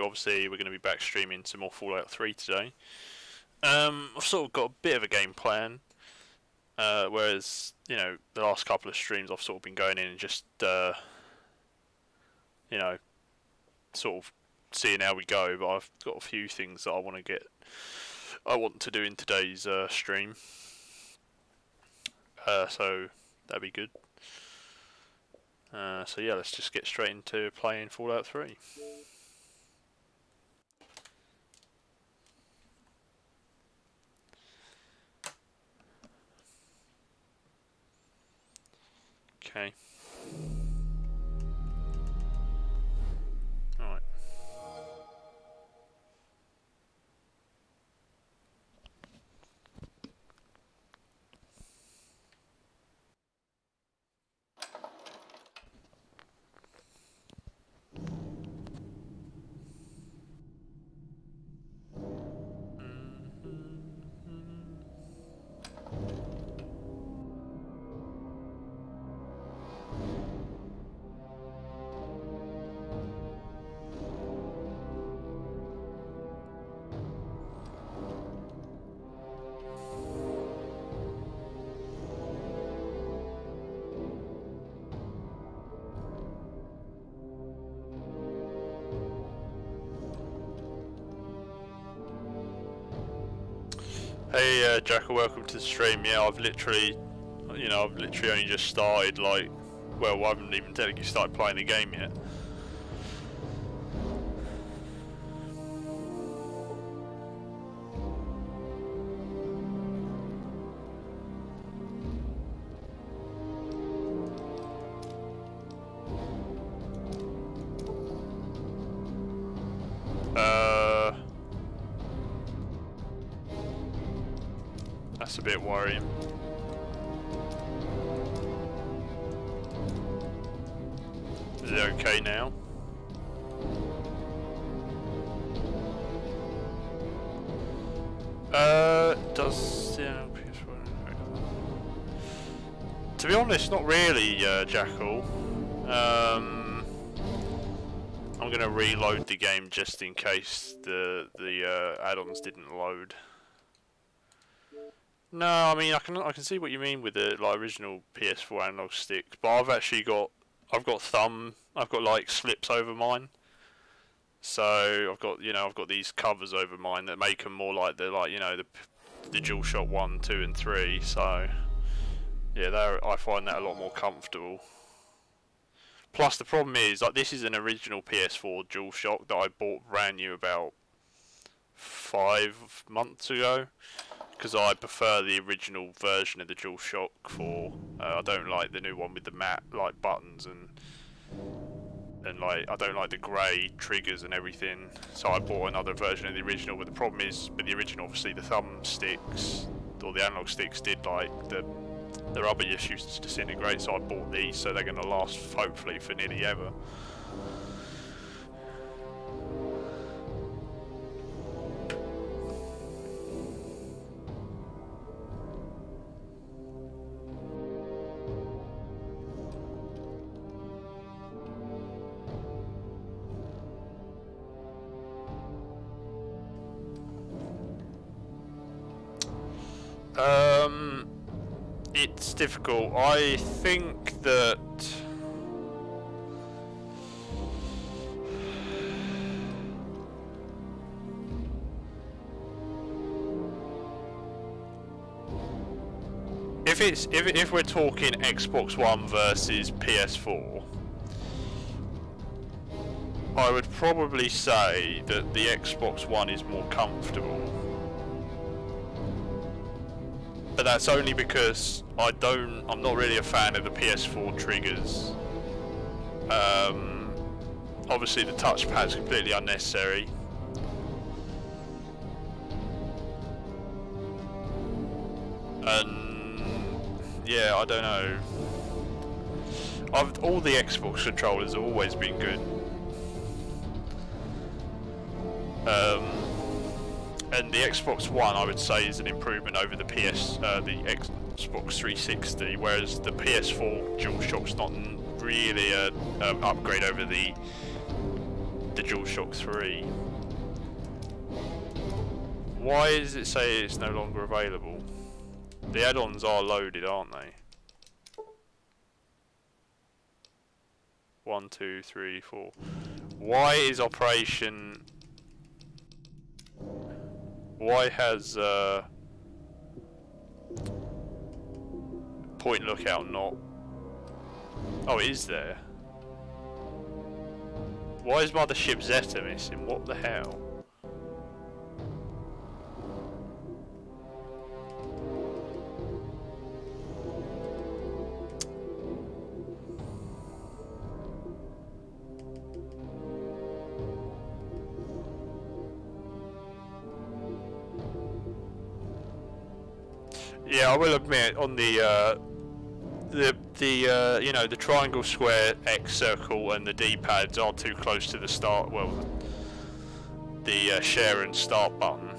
obviously we're going to be back streaming some more Fallout 3 today. I've sort of got a bit of a game plan, whereas, you know, the last couple of streams I've sort of been going in and just, you know, sort of seeing how we go, but I've got a few things that I want to do in today's stream. So that'd be good. So yeah, let's just get straight into playing Fallout 3. Okay. Alright. Hey Jackal, welcome to the stream. Yeah, I've literally only just started, like, well, I haven't even technically started playing the game yet. That's a bit worrying. Is it okay now? Does yeah, to be honest, not really, Jackal. I'm gonna reload the game just in case the add-ons didn't load. No, I mean I can see what you mean with the like original PS4 analog sticks, but I've got like slips over mine. So I've got these covers over mine that make them more like the DualShock 1, 2 and 3. So yeah, I find that a lot more comfortable. Plus the problem is, like, this is an original PS4 DualShock that I bought brand new about 5 months ago, because I prefer the original version of the DualShock 4. I don't like the new one with the matte like buttons and like I don't like the grey triggers and everything. So I bought another version of the original. But the problem is with the original, obviously the thumbsticks or the analog sticks did like the rubber just used to disintegrate. So I bought these, so they're going to last hopefully for nearly ever. It's difficult. I think that if we're talking Xbox One versus PS4, I would probably say that the Xbox One is more comfortable. But that's only because I'm not really a fan of the PS4 triggers. Obviously the touchpad's completely unnecessary. And yeah, I don't know. All the Xbox controllers have always been good. And the Xbox One, I would say, is an improvement over the Xbox 360, whereas the PS4 DualShock's not really an upgrade over the DualShock 3. Why does it say it's no longer available? The add-ons are loaded, aren't they? 1, 2, 3, 4. Why is Operation... Why has Point Lookout not... Oh, it is there. Why is Mothership Zeta missing? What the hell? Yeah, I will admit on the you know, the triangle, square, X, circle, and the D-pads are too close to the start. Well, the share and start button.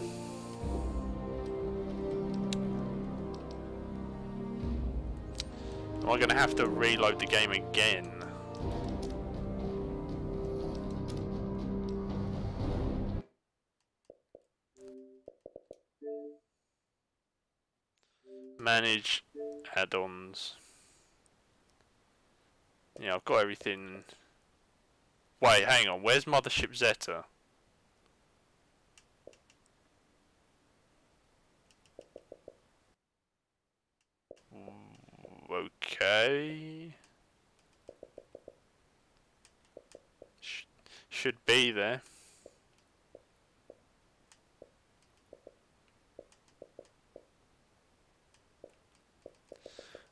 Am I going to have to reload the game again? Manage add-ons. Yeah, I've got everything. Wait, hang on. Where's Mothership Zeta? Okay. Should be there.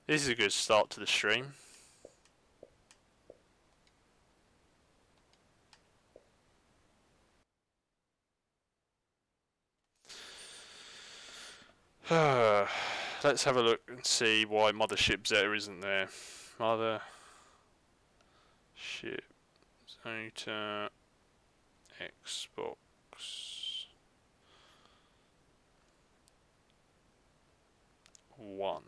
This is a good start to the stream. Let's have a look and see why Mothership Zeta isn't there. Mothership Zeta Xbox 1.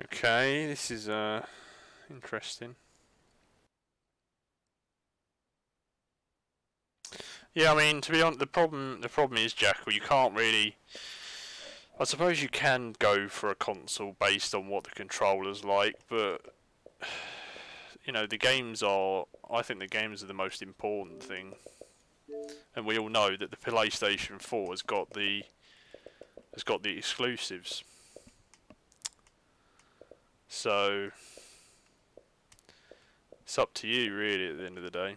Okay, this is interesting. Yeah, I mean, to be honest, the problem is, Jackal, you can't really. I suppose you can go for a console based on what the controller's like, but you know, the games are. I think the games are the most important thing, and we all know that the PlayStation 4 has got the exclusives. So it's up to you, really, at the end of the day.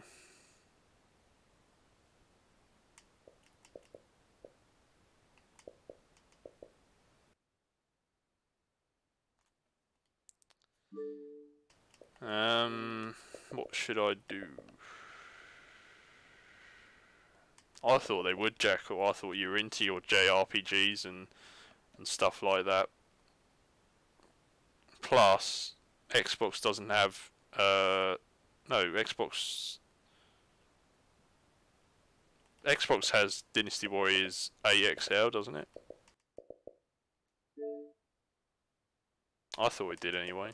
What should I do? I thought they would, Jackal. I thought you were into your JRPGs and stuff like that. Plus, Xbox doesn't have. No, Xbox has Dynasty Warriors 8XL, doesn't it? I thought it did anyway.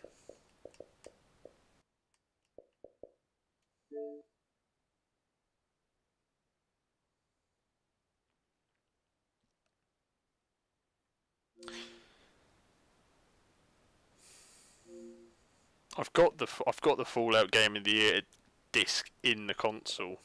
I've got the Fallout Game of the Year disc in the console.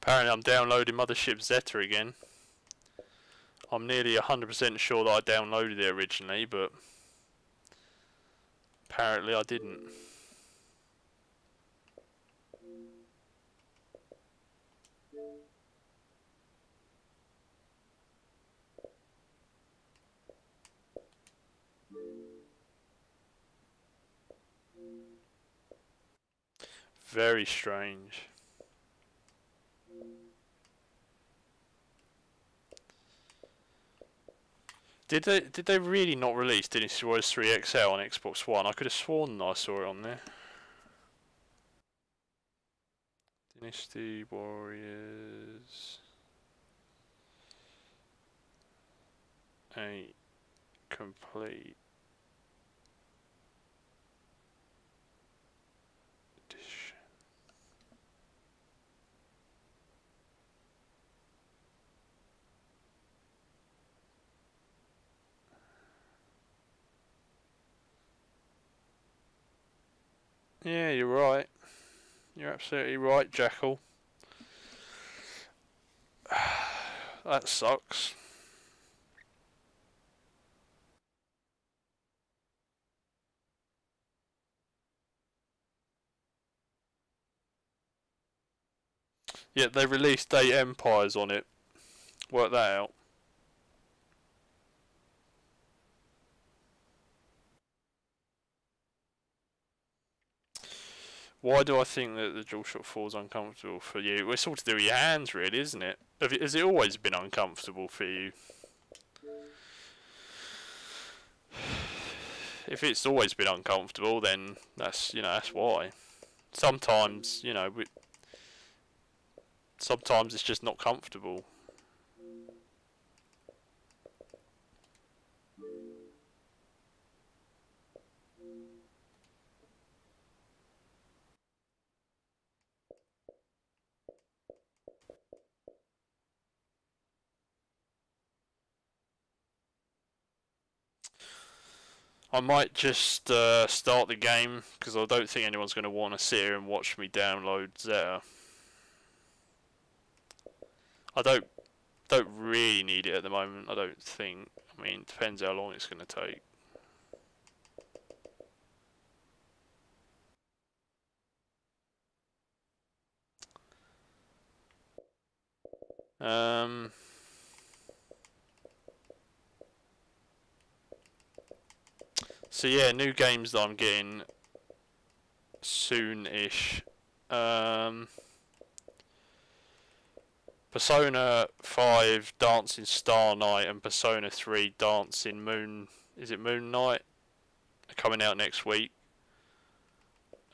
Apparently I'm downloading Mothership Zeta again. I'm nearly 100% sure that I downloaded it originally, but apparently I didn't. Very strange. Did they really not release Dynasty Warriors 3XL on Xbox One? I could have sworn that I saw it on there. Dynasty Warriors 8 complete edition. Yeah, you're right. You're absolutely right, Jackal. That sucks. Yeah, they released 8 Empires on it. Work that out. Why do I think that the DualShock 4 is uncomfortable for you? Well, it's all to do with your hands, really, isn't it? Has it always been uncomfortable for you? If it's always been uncomfortable, then that's why. Sometimes, sometimes it's just not comfortable. I might just start the game because I don't think anyone's going to want to sit here and watch me download Zeta. I don't really need it at the moment. I don't think. I mean, it depends how long it's going to take. So yeah, new games that I'm getting soon-ish. Persona 5 Dancing Star Night and Persona 3 Dancing Moon. Is it Moon Night? They're coming out next week.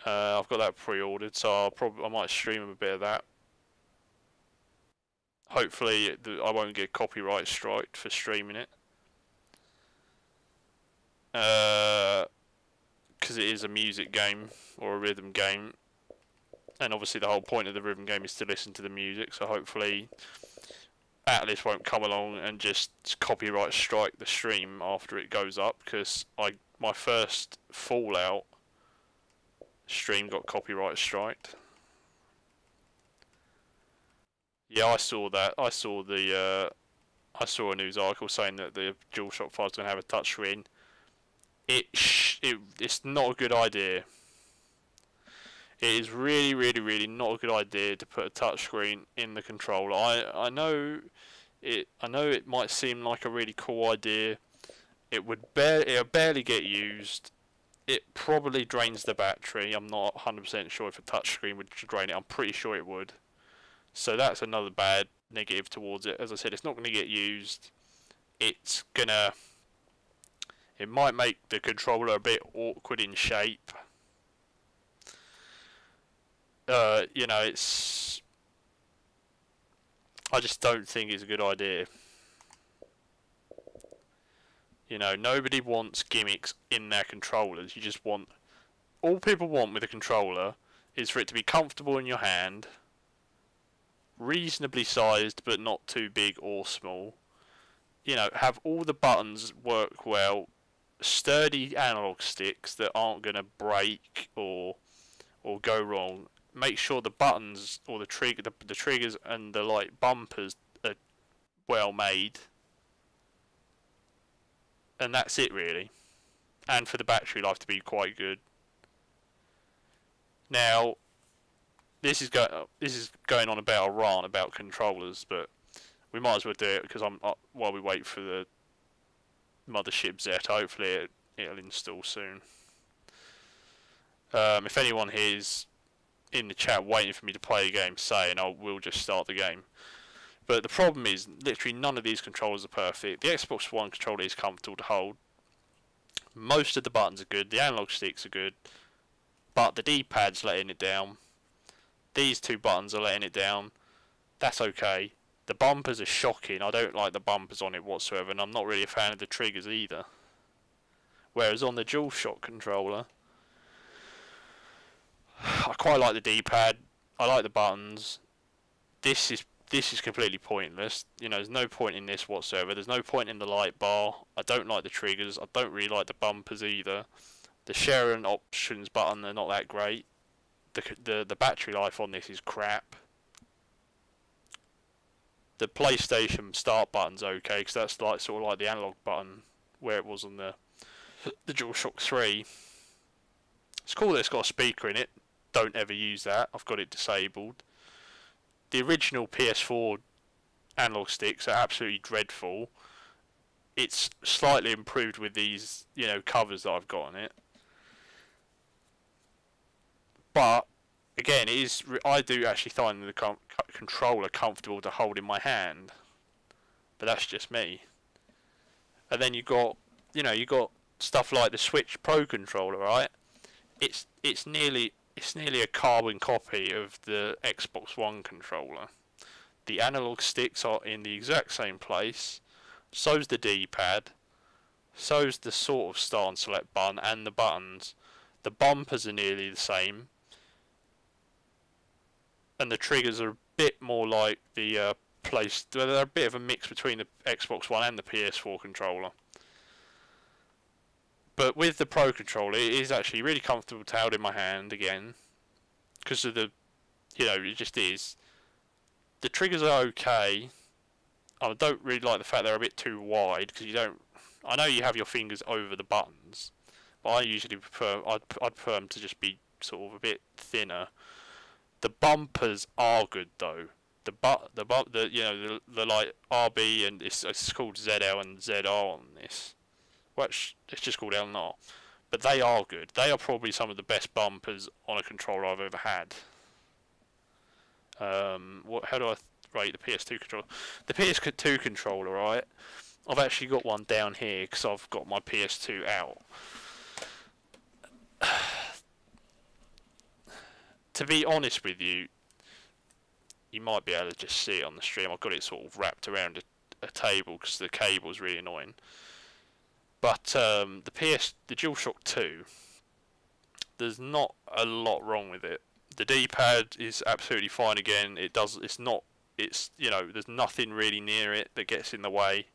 I've got that pre-ordered, so I might stream a bit of that. Hopefully, I won't get copyright striked for streaming it. Because it is a music game or a rhythm game, and obviously the whole point of the rhythm game is to listen to the music. So hopefully, Atlas won't come along and just copyright strike the stream after it goes up. Because my first Fallout stream got copyright striked. Yeah, I saw that. I saw the I saw a news article saying that the DualShock 5 is going to have a touchscreen. It's not a good idea. It is really, really, really not a good idea to put a touchscreen in the controller. I know it might seem like a really cool idea. It'll barely get used. It probably drains the battery. I'm not 100% sure if a touchscreen would drain it. I'm pretty sure it would. So that's another bad negative towards it. As I said, it's not going to get used. It might make the controller a bit awkward in shape. You know, I just don't think it's a good idea. You know, nobody wants gimmicks in their controllers. All people want with a controller is for it to be comfortable in your hand, reasonably sized but not too big or small. You know, have all the buttons work well, sturdy analog sticks that aren't going to break or go wrong. Make sure the buttons or the triggers and the like bumpers are well made, and that's it really. And for the battery life to be quite good. Now, this is going on about a rant about controllers, but we might as well do it because while we wait for the mothership Z. Hopefully it'll install soon. If anyone here is in the chat waiting for me to play the game, say, and I will just start the game. But the problem is, literally none of these controllers are perfect. The Xbox One controller is comfortable to hold. Most of the buttons are good. The analog sticks are good. But the D-pad's letting it down. These two buttons are letting it down. That's okay. The bumpers are shocking. I don't like the bumpers on it whatsoever, and I'm not really a fan of the triggers either. Whereas on the DualShock controller, I quite like the D-pad. I like the buttons. This is completely pointless. You know, there's no point in this whatsoever. There's no point in the light bar. I don't like the triggers. I don't really like the bumpers either. The share and options button, they're not that great. The battery life on this is crap. The PlayStation start button's okay because that's like sort of like the analog button where it was on the DualShock 3. It's cool that it's got a speaker in it. Don't ever use that. I've got it disabled. The original PS4 analog sticks are absolutely dreadful. It's slightly improved with these, you know, covers that I've got on it. But again, I do actually find the controller comfortable to hold in my hand. But that's just me. And then you got stuff like the Switch Pro controller, right? It's nearly a carbon copy of the Xbox One controller. The analog sticks are in the exact same place. So's the D-pad. So's the sort of start and select button and the buttons. The bumpers are nearly the same. And the triggers are a bit more like the they're a bit of a mix between the Xbox One and the PS4 controller. But with the Pro controller, it is actually really comfortable to hold in my hand again. Because of the, it just is. The triggers are okay. I don't really like the fact they're a bit too wide, because I know you have your fingers over the buttons, but I usually I'd prefer them to just be sort of a bit thinner. The bumpers are good though. The like RB and it's called ZL and ZR on this. Well, it's just called L and R, but they are good. They are probably some of the best bumpers on a controller I've ever had. How do I rate the PS2 controller? The PS2 controller, right? I've actually got one down here because I've got my PS2 out. To be honest with you, you might be able to just see it on the stream. I've got it sort of wrapped around a table because the cable's really annoying. But the DualShock 2, there's not a lot wrong with it. The D-pad is absolutely fine again. There's nothing really near it that gets in the way.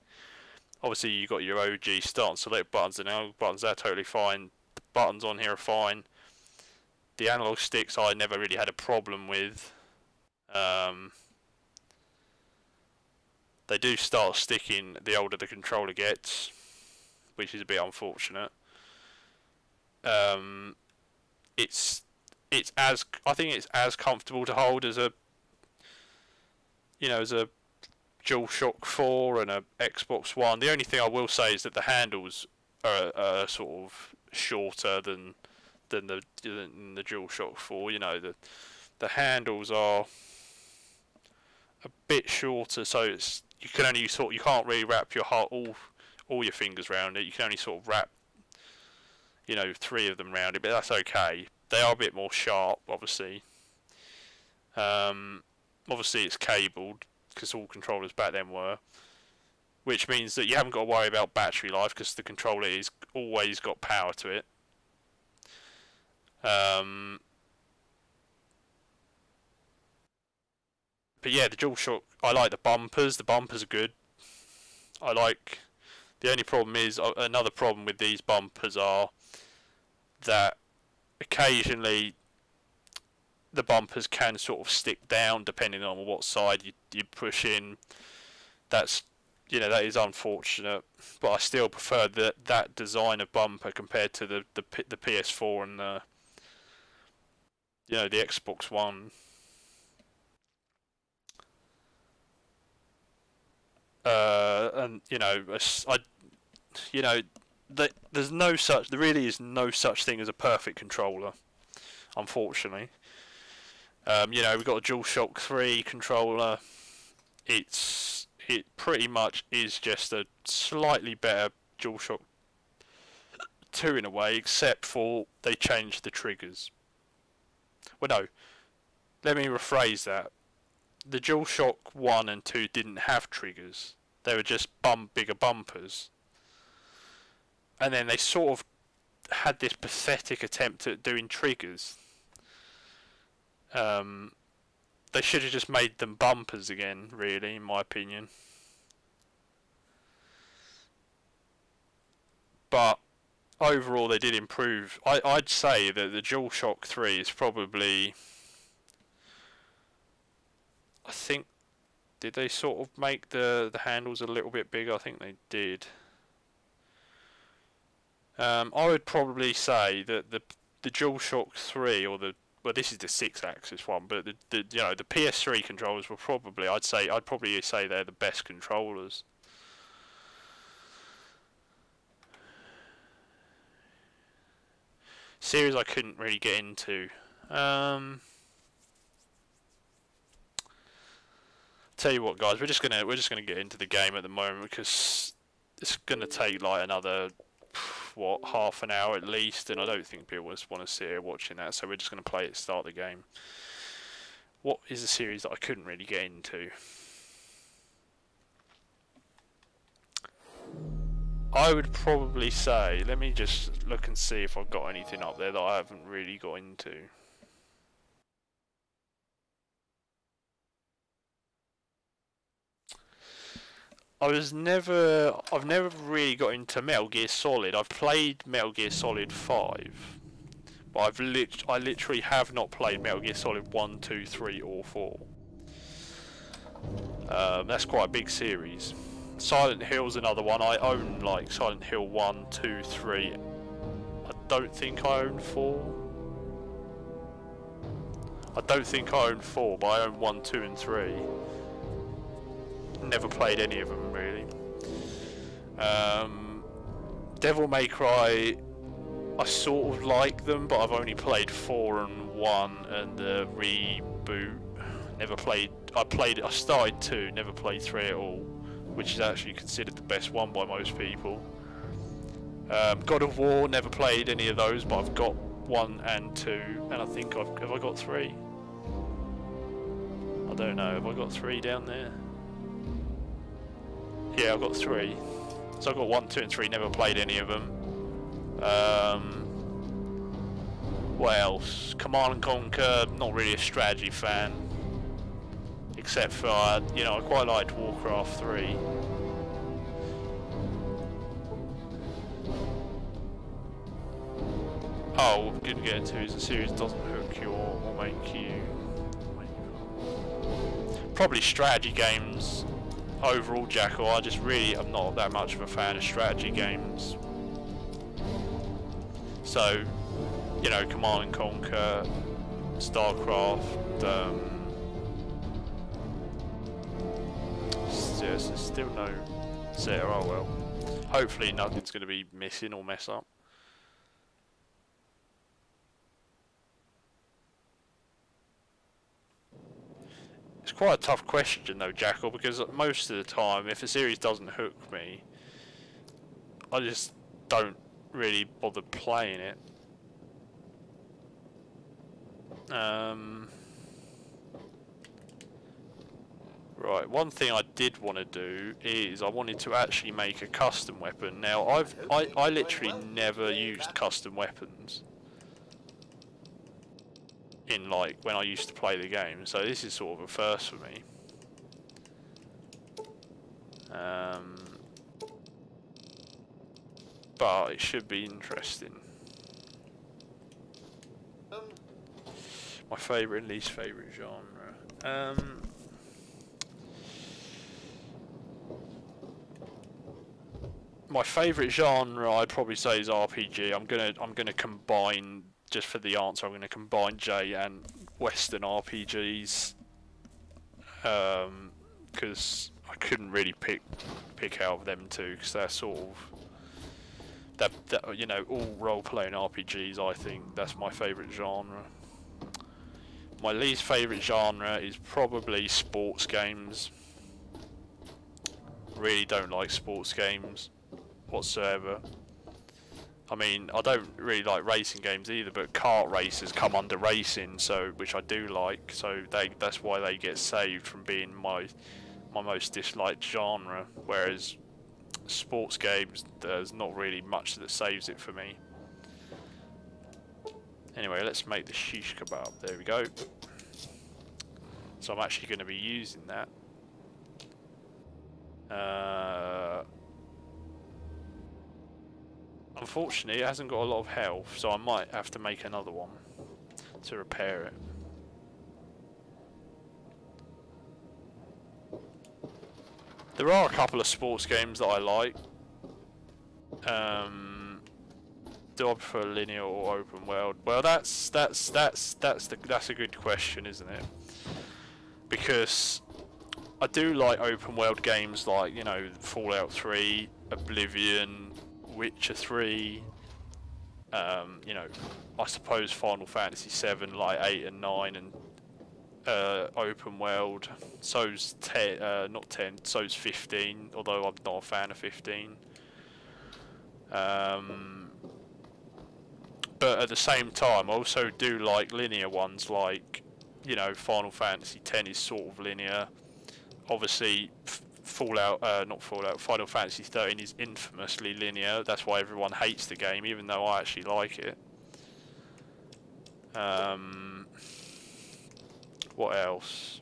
Obviously you got your OG start and select buttons and analog buttons, they're totally fine. The buttons on here are fine. The analog sticks I never really had a problem with. They do start sticking the older the controller gets, which is a bit unfortunate. It's as I think it's as comfortable to hold as a as a DualShock 4 and a Xbox One. The only thing I will say is that the handles are sort of shorter than the DualShock 4. You know, the handles are a bit shorter, so you can't really wrap your all your fingers around it. You can only sort of wrap 3 of them around it, but that's okay. They are a bit more sharp, obviously. Obviously it's cabled, because all controllers back then were, which means that you haven't got to worry about battery life, because the controller is always got power to it. But yeah, the DualShock, I like the bumpers. The bumpers are good. The only problem is, another problem with these bumpers are that occasionally the bumpers can sort of stick down depending on what side you push in. That is unfortunate, but I still prefer that design of bumper compared to the PS4 and the Xbox One. And there really is no such thing as a perfect controller, unfortunately. We've got a DualShock 3 controller. It pretty much is just a slightly better DualShock 2 in a way, except for they changed the triggers. Well, no, let me rephrase that. The DualShock 1 and 2 didn't have triggers. They were just bigger bumpers. And then they sort of had this pathetic attempt at doing triggers. They should have just made them bumpers again, really, in my opinion. But overall, they did improve. I'd say that the DualShock 3 is probably... I think, did they sort of make the handles a little bit bigger? I think they did. I would probably say that the DualShock 3 or this is the 6-axis one, but the PS3 controllers were probably I'd probably say they're the best controllers. Series I couldn't really get into. Tell you what, guys, we're just gonna get into the game at the moment, because it's gonna take like another half an hour at least, and I don't think people want to sit here watching that, so we're just gonna play it, start the game. What is a series that I couldn't really get into? I would probably say, let me just look and see if I've got anything up there that I haven't really got into. I've never really got into Metal Gear Solid. I've played Metal Gear Solid 5, but I literally have not played Metal Gear Solid 1, 2, 3 or 4. That's quite a big series. Silent Hill's another one. I own like Silent Hill 1, 2, 3. I don't think I own 4. I don't think I own 4, but I own 1, 2 and 3. Never played any of them really. Devil May Cry, I sort of like them, but I've only played 4 and 1 and the reboot. Never played. I started 2, never played 3 at all, which is actually considered the best one by most people. God of War, never played any of those, but I've got 1 and 2, and I think have I got 3? I don't know. Have I got 3 down there? Yeah, I've got 3. So I've got 1, 2 and 3, never played any of them. What else? Command and Conquer, not really a strategy fan. Except for, I quite liked Warcraft 3. Oh, what we're going to get into is the series doesn't hook you or make you... Probably strategy games. overall, Jackal, I just really am not that much of a fan of strategy games. So, you know, Command and Conquer, StarCraft, there's still no Zeta. Oh well. Hopefully nothing's going to be missing or mess up. It's quite a tough question though, Jackal, because most of the time, if a series doesn't hook me, I just don't really bother playing it. Right, one thing I did want to do is I wanted to actually make a custom weapon. Now, I literally never used custom weapons in, like, when I used to play the game, so this is sort of a first for me. But it should be interesting. My favourite and least favourite genre. My favourite genre, I'd probably say, is RPG. I'm gonna combine, just for the answer, I'm gonna combine J and Western RPGs, because I couldn't really pick out them two, because they're sort of that you know, all role-playing RPGs. I think that's my favourite genre. My least favourite genre is probably sports games. Really don't like sports games whatsoever. I mean, I don't really like racing games either, but kart races come under racing, so which I do like. So that's why they get saved from being my most disliked genre. Whereas sports games, there's not really much that saves it for me. Anyway, let's make the shish kebab. There we go. So I'm actually going to be using that. Unfortunately, it hasn't got a lot of health, so I might have to make another one to repair it. There are a couple of sports games that I like. Do I prefer linear or open world? Well, that's a good question, isn't it? Because I do like open world games like, you know, Fallout 3, Oblivion, Witcher 3. You know, I suppose Final Fantasy 7, like 8 and 9, and open world. So's 10, not 10. So's 15. Although I'm not a fan of 15. But at the same time, I also do like linear ones, like, you know, Final Fantasy 10 is sort of linear. Obviously, Final Fantasy 13 is infamously linear. That's why everyone hates the game, even though I actually like it. What else?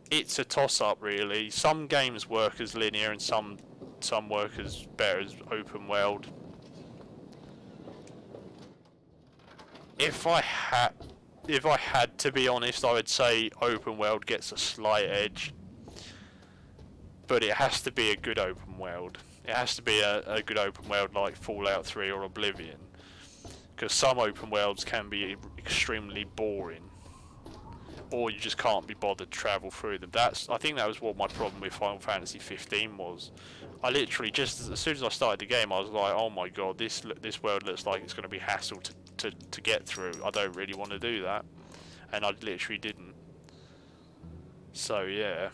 It's a toss-up, really. Some games work as linear, and some work as better as open world. If I had to be honest, I would say open world gets a slight edge, but it has to be a good open world. It has to be a good open world like Fallout 3 or Oblivion, because some open worlds can be extremely boring, or you just can't be bothered to travel through them. I think that was what my problem with Final Fantasy 15 was. I literally, just as soon as I started the game, I was like, oh my god, this world looks like it's going to be hassle to get through. I don't really want to do that, and I literally didn't. So yeah.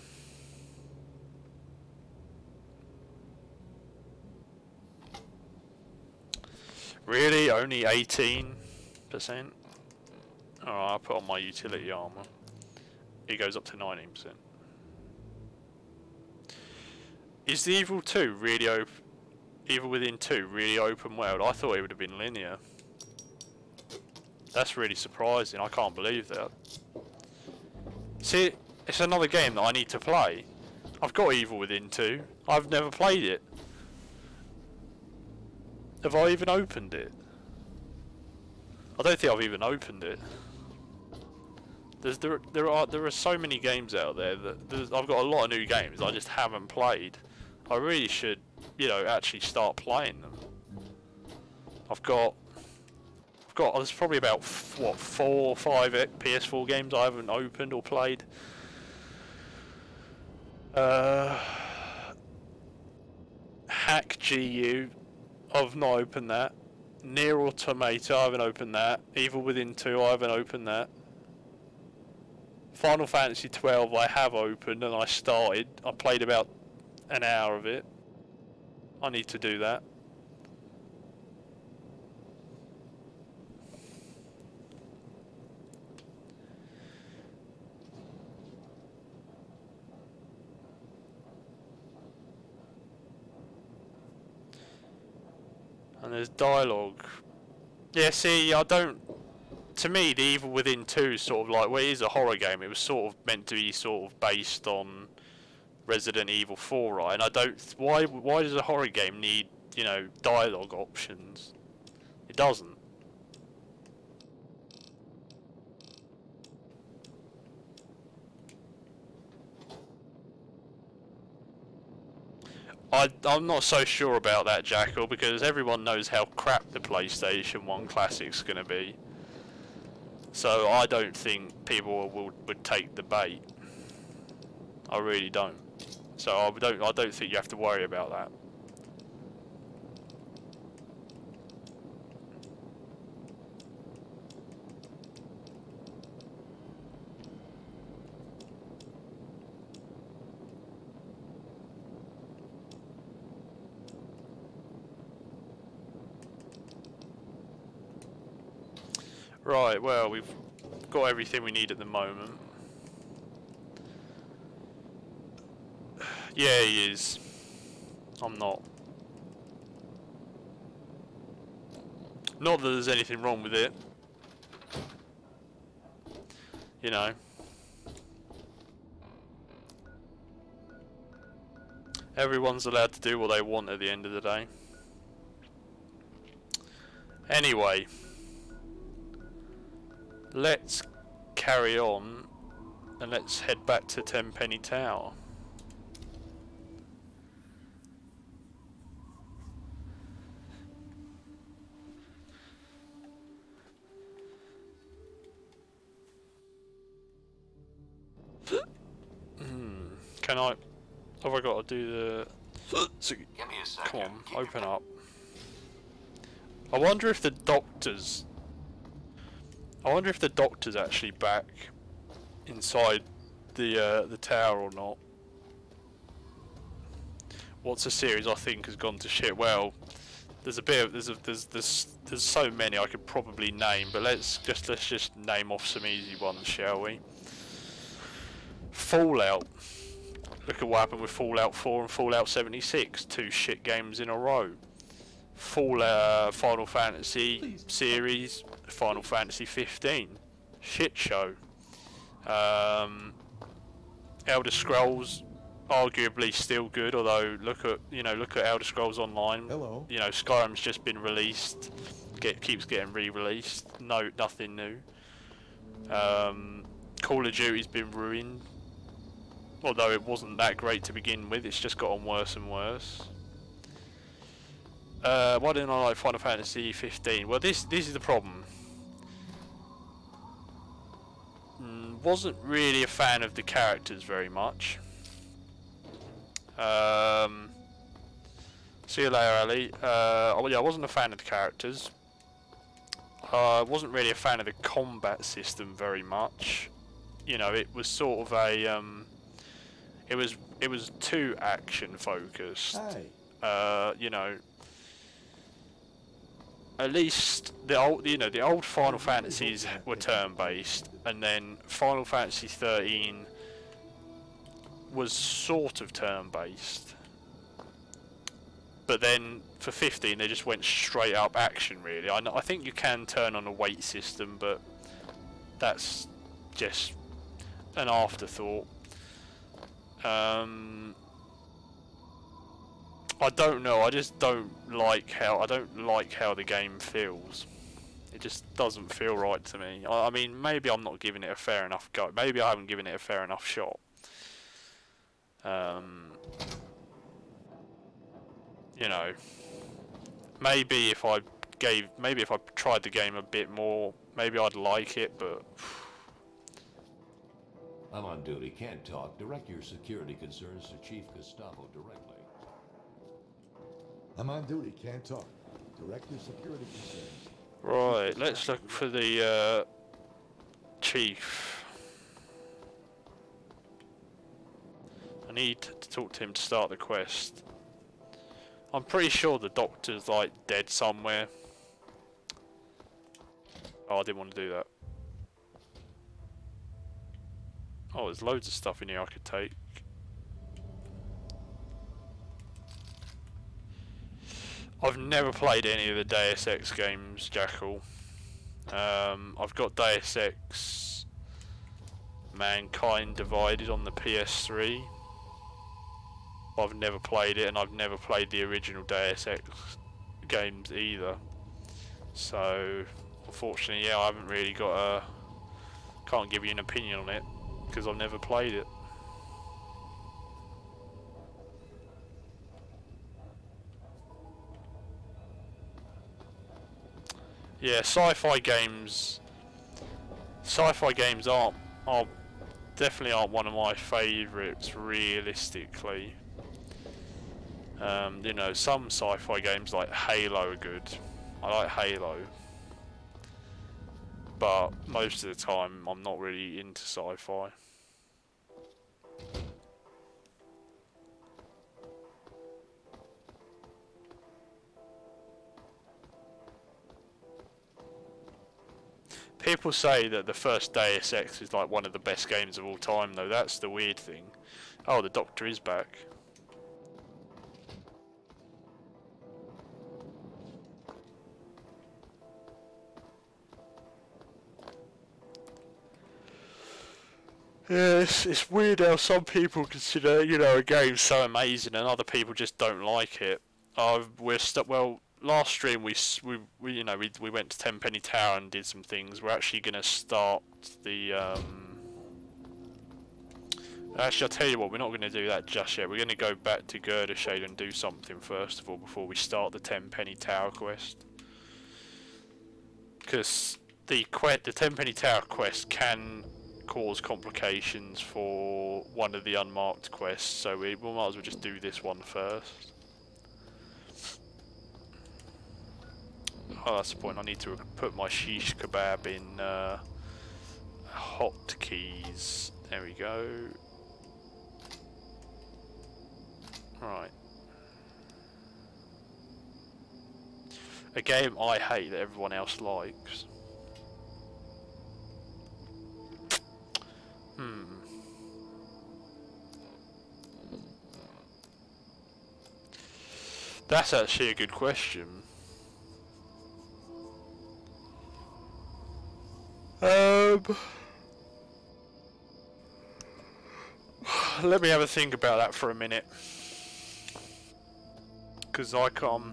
Really, only 18%? Alright, I'll put on my utility armor. It goes up to 19%. Is the Evil 2 really Evil Within 2 really open world? I thought it would have been linear. That's really surprising. I can't believe that. See, it's another game that I need to play. I've got Evil Within 2. I've never played it. Have I even opened it? I don't think I've even opened it. There are so many games out there that I've got a lot of new games I just haven't played. I really should, you know, actually start playing them. There's probably about what 4 or 5 PS4 games I haven't opened or played. Hack GU, I've not opened that. Nier Automata, I haven't opened that. Evil Within 2, I haven't opened that. Final Fantasy 12 I have opened and I started. I played about an hour of it. I need to do that. And there's dialogue. Yeah, see, I don't... To me, the Evil Within 2 is sort of like... Well, it is a horror game. It was sort of meant to be sort of based on Resident Evil 4, right? And I don't... Why does a horror game need, you know, dialogue options? It doesn't. I'm not so sure about that, Jackal, because everyone knows how crap the PlayStation 1 Classic's going to be. So I don't think people would take the bait. I really don't. So I don't think you have to worry about that. Right, well, we've got everything we need at the moment. Yeah, he is. I'm not. Not that there's anything wrong with it. You know. Everyone's allowed to do what they want at the end of the day. Anyway. Let's carry on and let's head back to Tenpenny Tower. Can I... Have I got to do the... Give me a second. Come on, open up. I wonder if the doctor's actually back inside the tower or not. What's a series I think has gone to shit? Well, there's a bit of there's so many I could probably name, but let's just name off some easy ones, shall we? Fallout. Look at what happened with Fallout 4 and Fallout 76. 2 shit games in a row. Final Fantasy series, Final Fantasy 15, shit show. Elder Scrolls, arguably still good, although look at Elder Scrolls Online. Hello. You know, Skyrim's just been released, keeps getting re-released. No, nothing new. Call of Duty's been ruined, although it wasn't that great to begin with. It's just gotten worse and worse. Why didn't I like Final Fantasy 15? Well, this is the problem. Wasn't really a fan of the characters very much. See you later, Ali. Yeah, I wasn't a fan of the characters. I wasn't really a fan of the combat system very much. You know, it was sort of a it was too action focused. Hi. You know. At least the old Final Fantasies were turn-based, and then Final Fantasy 13 was sort of turn-based. But then for 15 they just went straight up action, really. I think you can turn on a weight system, but that's just an afterthought. I don't know. I just don't like how the game feels. It just doesn't feel right to me. I mean, maybe I'm not giving it a fair enough go. Maybe I haven't given it a fair enough shot. You know, maybe if I tried the game a bit more, maybe I'd like it, but... I'm on duty, can't talk. Direct your security concerns to Chief Gustavo directly. I'm on duty, can't talk. Direct your security concerns. Right, let's look for the chief. I need to talk to him to start the quest. I'm pretty sure the doctor's like dead somewhere. Oh, I didn't want to do that. Oh, there's loads of stuff in here I could take. I've never played any of the Deus Ex games, Jackal. I've got Deus Ex Mankind Divided on the PS3. I've never played it, and I've never played the original Deus Ex games either. So, unfortunately, yeah, I haven't really got a... can't give you an opinion on it, because I've never played it. Yeah, sci-fi games definitely aren't one of my favourites realistically. You know, some sci-fi games like Halo are good. I like Halo. But most of the time I'm not really into sci-fi. People say that the first Deus Ex is like one of the best games of all time though, that's the weird thing. Oh, the Doctor is back. Yeah, it's weird how some people consider, you know, a game so amazing and other people just don't like it. Well, last stream we went to Tenpenny Tower and did some things. We're actually gonna start the Actually, I'll tell you what, we're not going to do that just yet. We're going to go back to Girdershade and do something first of all before we start the Tenpenny Tower quest. Because the Tenpenny Tower quest can cause complications for one of the unmarked quests, so we might as well just do this one first. Oh, that's the point. I need to put my shish kebab in hotkeys. There we go. Right. A game I hate that everyone else likes. That's actually a good question. Let me have a think about that for a minute. Because I can't...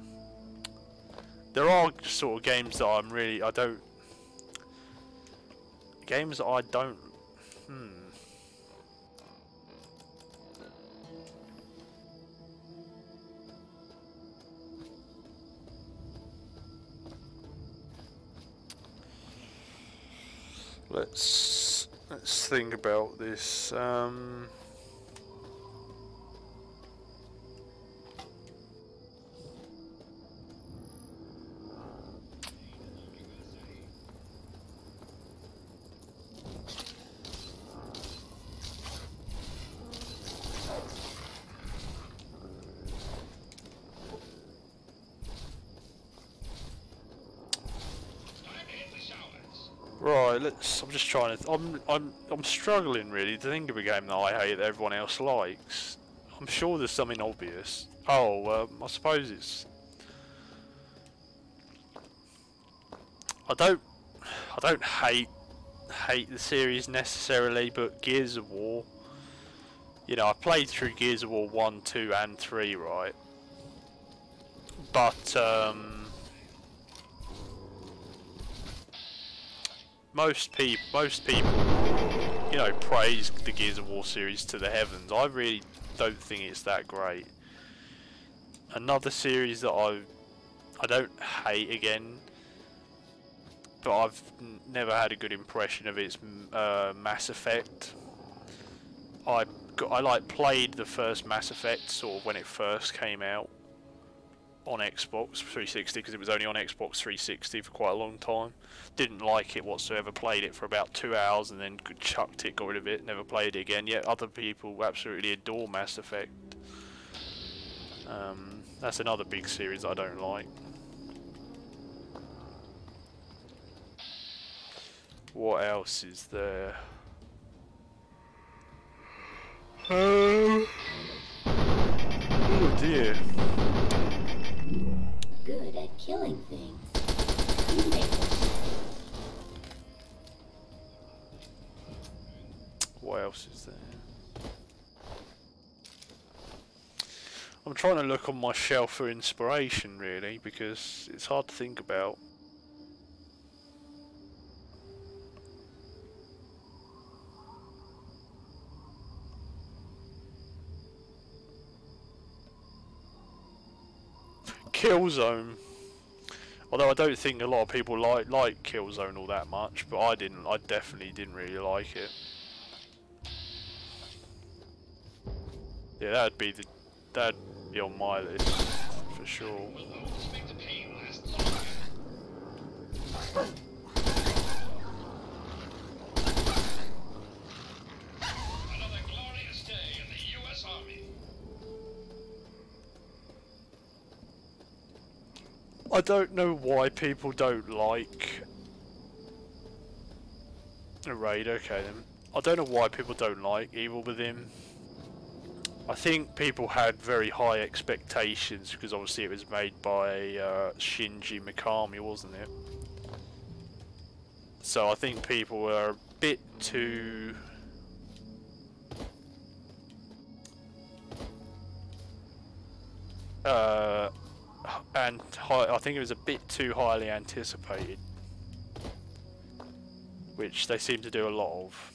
There are sort of games that games that I don't... Let's think about this. Right, I'm just trying to. I'm struggling really to think of a game that I hate that everyone else likes. I'm sure there's something obvious. Oh, I suppose it's. I don't hate the series necessarily, but Gears of War. You know, I played through Gears of War 1, 2, and 3, right? But most people, you know, praise the Gears of War series to the heavens. I really don't think it's that great. Another series that I don't hate again, but I've never had a good impression of its Mass Effect. I like played the first Mass Effect sort of when it first came out on Xbox 360 because it was only on Xbox 360 for quite a long time. Didn't like it whatsoever. Played it for about 2 hours and then chucked it, got rid of it, never played it again. Yet other people absolutely adore Mass Effect. That's another big series I don't like. What else is there? Oh dear. Good at killing things. You make them. What else is there? I'm trying to look on my shelf for inspiration really, because it's hard to think about. Killzone. Although I don't think a lot of people like Killzone all that much, but I didn't. I definitely didn't really like it. Yeah, that'd be on my list for sure. Another glorious day in the U.S. Army. I don't know why people don't like a Raid. Okay then. I don't know why people don't like Evil Within. I think people had very high expectations because obviously it was made by Shinji Mikami, wasn't it? So I think people were a bit too I think it was a bit too highly anticipated, which they seem to do a lot of.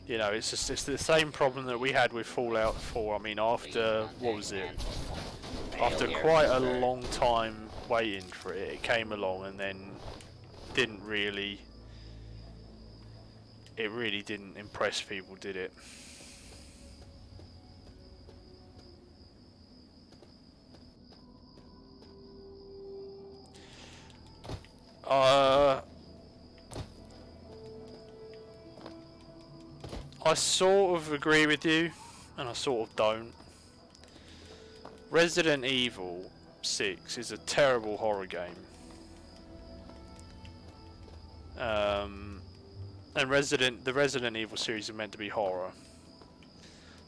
You know, it's the same problem that we had with Fallout 4. I mean, after, what was it? After quite a long time waiting for it, it came along and then didn't really, it really didn't impress people, did it? I sort of agree with you, and I sort of don't. Resident Evil 6 is a terrible horror game. And the Resident Evil series are meant to be horror.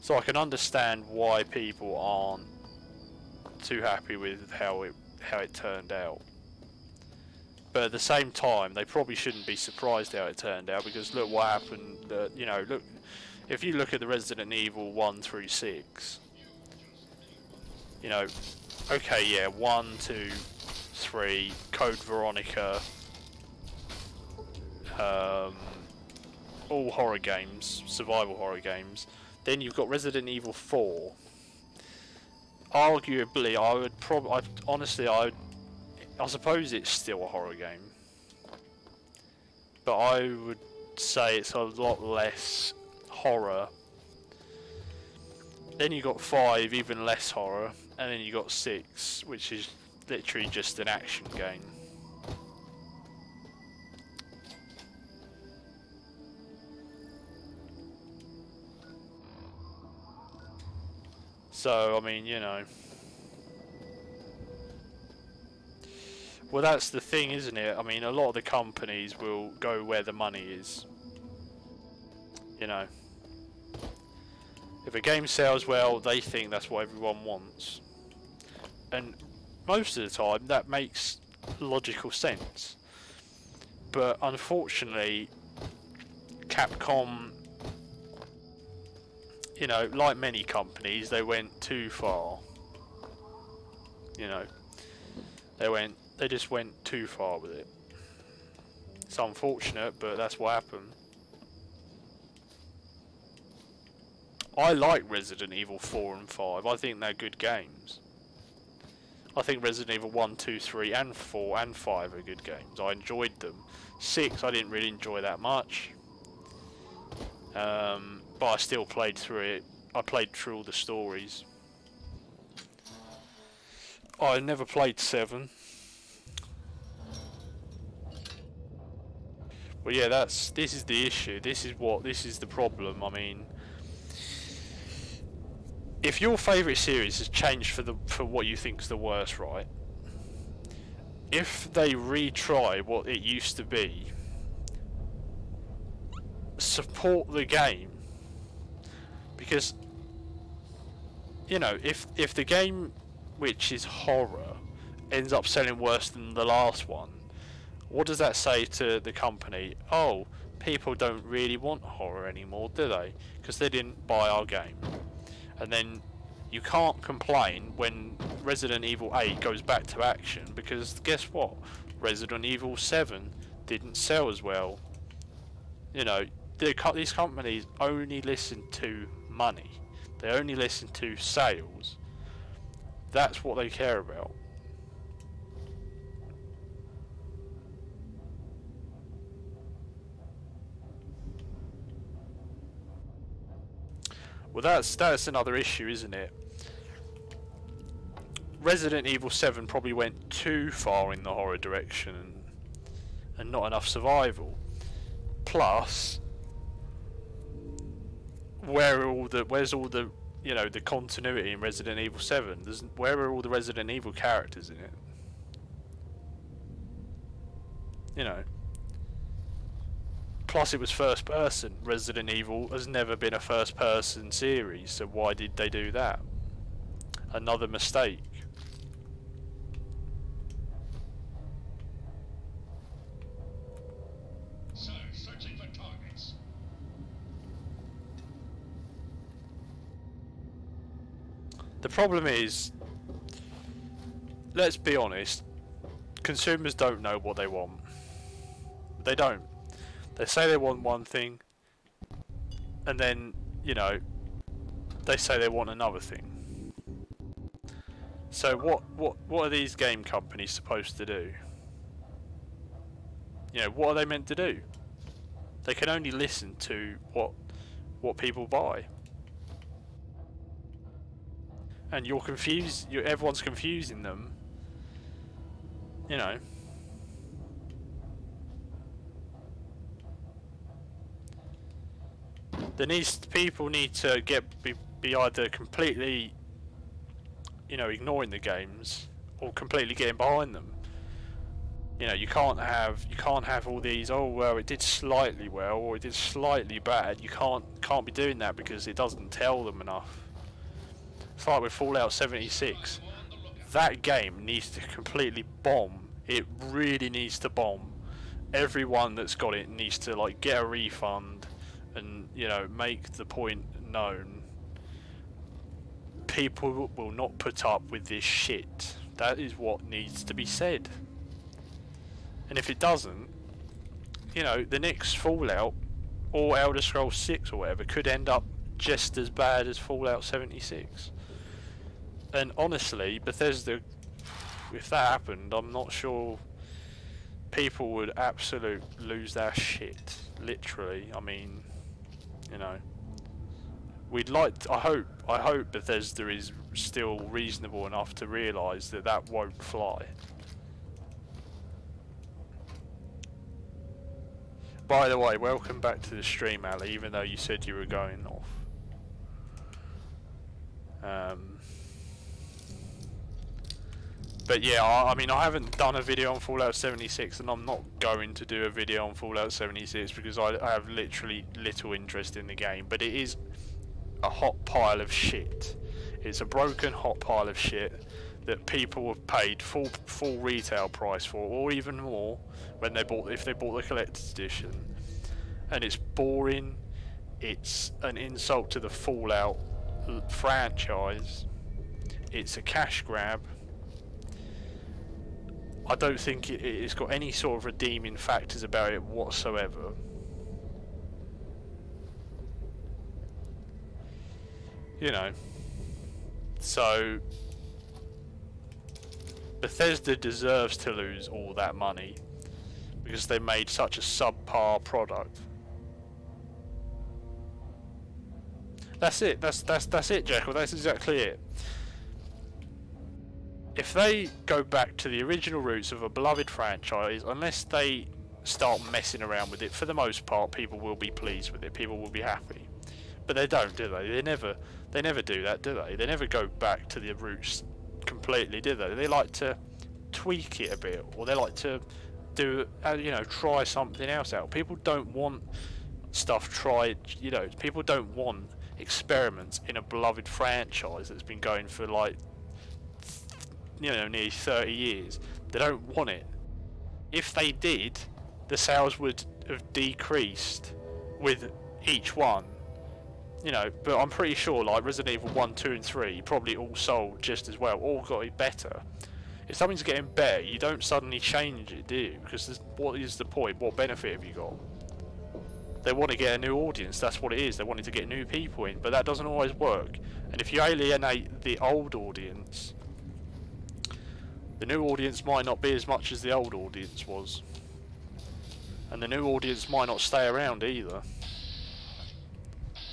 So I can understand why people aren't too happy with how it turned out. But at the same time, they probably shouldn't be surprised how it turned out, because look what happened. You know, look, if you look at the Resident Evil 1 through 6, you know, okay, yeah, 1, 2, 3, Code Veronica, all horror games, survival horror games. Then you've got Resident Evil 4. Arguably, I suppose it's still a horror game, but I would say it's a lot less horror. Then you got 5, even less horror, and then you got 6, which is literally just an action game. So, I mean, you know. Well, that's the thing, isn't it? I mean, a lot of the companies will go where the money is. You know. If a game sells well, they think that's what everyone wants. And most of the time, that makes logical sense. But unfortunately, Capcom, you know, like many companies, they went too far. You know, They just went too far with it. It's unfortunate, but that's what happened. I like Resident Evil 4 and 5. I think they're good games. I think Resident Evil 1, 2, 3 and 4 and 5 are good games. I enjoyed them. 6 I didn't really enjoy that much. But I still played through it. I played through all the stories. I never played 7. But yeah, this is the issue. This is the problem. I mean, if your favourite series has changed for what you think is the worst, right? If they retry what it used to be, support the game. Because, you know, if the game, which is horror, ends up selling worse than the last one, what does that say to the company? Oh, people don't really want horror anymore, do they? Because they didn't buy our game. And then you can't complain when Resident Evil 8 goes back to action, because guess what? Resident Evil 7 didn't sell as well. You know, these companies only listen to money. They only listen to sales. That's what they care about. Well, that's another issue, isn't it? Resident Evil 7 probably went too far in the horror direction and not enough survival. Plus, where's all the you know, the continuity in Resident Evil 7? Where are all the Resident Evil characters in it? You know. Plus, it was first person. Resident Evil has never been a first person series, so why did they do that? Another mistake. So, searching for targets. The problem is, let's be honest, consumers don't know what they want. They don't. They say they want one thing, and then, you know, they say they want another thing. So what are these game companies supposed to do? You know, what are they meant to do? They can only listen to what people buy. And you're confused. Everyone's confusing them. You know. People need to be either completely, you know, ignoring the games, or completely getting behind them. You know, you can't have all these, oh well, it did slightly well or it did slightly bad. You can't be doing that because it doesn't tell them enough. It's like with Fallout 76. That game needs to completely bomb. It really needs to bomb. Everyone that's got it needs to like get a refund and, you know, make the point known. People will not put up with this shit. That is what needs to be said. And if it doesn't, you know, the next Fallout or Elder Scrolls 6 or whatever could end up just as bad as Fallout 76. And honestly, Bethesda, if that happened, I'm not sure people would absolutely lose their shit. Literally. I mean, you know, I hope Bethesda is still reasonable enough to realise that that won't fly. By the way, welcome back to the stream, Ali, even though you said you were going off. But yeah, I mean, I haven't done a video on Fallout 76, and I'm not going to do a video on Fallout 76 because I have literally little interest in the game. But it is a hot pile of shit. It's a broken hot pile of shit that people have paid full retail price for, or even more, when if they bought the collector's edition. And it's boring. It's an insult to the Fallout franchise. It's a cash grab. I don't think it's got any sort of redeeming factors about it whatsoever. You know, so Bethesda deserves to lose all that money because they made such a subpar product. That's it. That's it, Jekyll. That's exactly it. If they go back to the original roots of a beloved franchise, unless they start messing around with it, for the most part, people will be pleased with it. People will be happy. But they don't, do they? They never do that, do they? They never go back to the roots completely, do they? They like to tweak it a bit, or they like to do, you know, try something else out. People don't want stuff tried, you know. People don't want experiments in a beloved franchise that's been going for, like, you know, nearly 30 years. They don't want it. If they did, the sales would have decreased with each one, you know. But I'm pretty sure, like, Resident Evil 1, 2 and 3 probably all sold just as well, all got it better. If something's getting better, you don't suddenly change it, do you? Because what is the point? What benefit have you got? They want to get a new audience, that's what it is. They wanted to get new people in, but that doesn't always work. And if you alienate the old audience, the new audience might not be as much as the old audience was. And the new audience might not stay around either.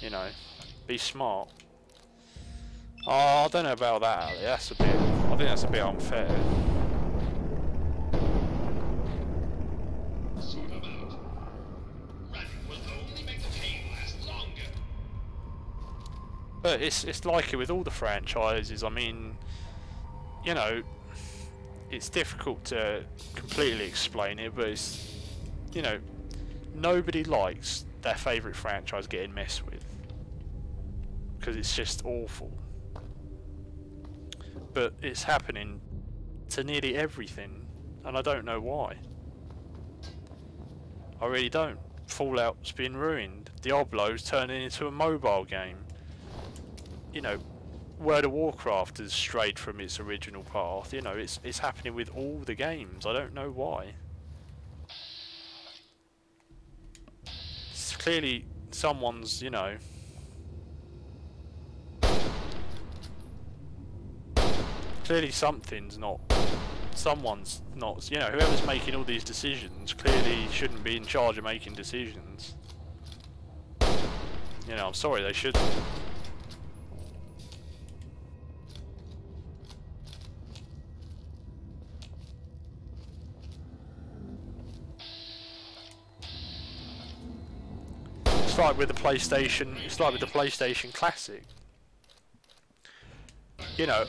You know, be smart. Oh, I don't know about that, Ali. That's a bit, I think that's a bit unfair. Sort of out. Running will only make the pain last longer. But it's like it with all the franchises. I mean, you know, it's difficult to completely explain it, but it's, you know, nobody likes their favourite franchise getting messed with, because it's just awful. But it's happening to nearly everything, and I don't know why. I really don't. Fallout's been ruined. Diablo's turning into a mobile game. You know, World of Warcraft has strayed from its original path. You know, it's happening with all the games. I don't know why. It's clearly someone's, you know, clearly someone's not, you know, whoever's making all these decisions clearly shouldn't be in charge of making decisions. You know, I'm sorry, they shouldn't. It's like with the PlayStation, it's like with the PlayStation Classic. You know,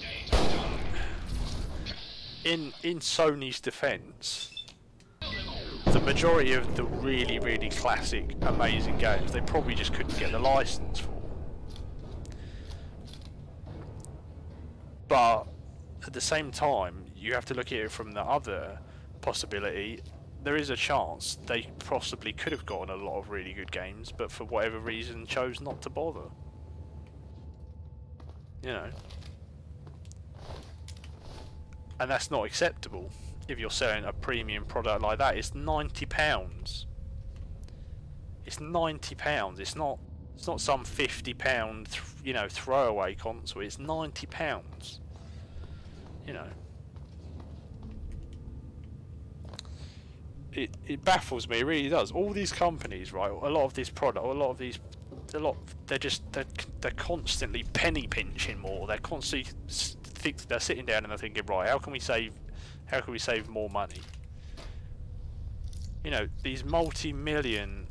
in Sony's defense, the majority of the really, really classic, amazing games, they probably just couldn't get the license for. But at the same time, you have to look at it from the other possibility. There is a chance they possibly could have gotten a lot of really good games, but for whatever reason chose not to bother. You know. And that's not acceptable if you're selling a premium product like that. It's £90. It's £90. It's not some £50 you know, throwaway console. It's £90. You know. It baffles me, it really does. All these companies, right, a lot of this product, they're constantly penny pinching more. They're constantly they're sitting down and they're thinking, right, how can we save more money? You know, these multi-million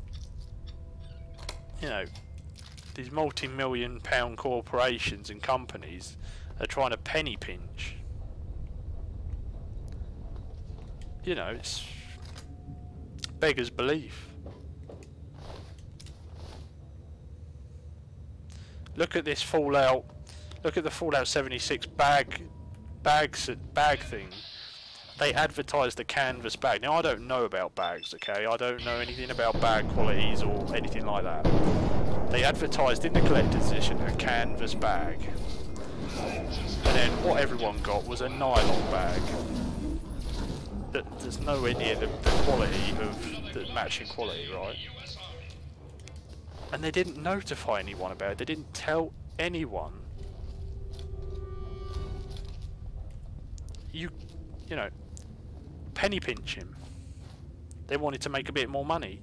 pound corporations and companies are trying to penny pinch. You know, it's beggars belief. Look at this Fallout. Look at the Fallout 76 bag thing. They advertised the canvas bag. Now I don't know about bags, okay? I don't know anything about bag qualities or anything like that. They advertised in the collector's edition a canvas bag. And then what everyone got was a nylon bag. there's nowhere near the quality of the matching quality, right? And they didn't notify anyone about it. They didn't tell anyone. You know, penny pinch him. They wanted to make a bit more money,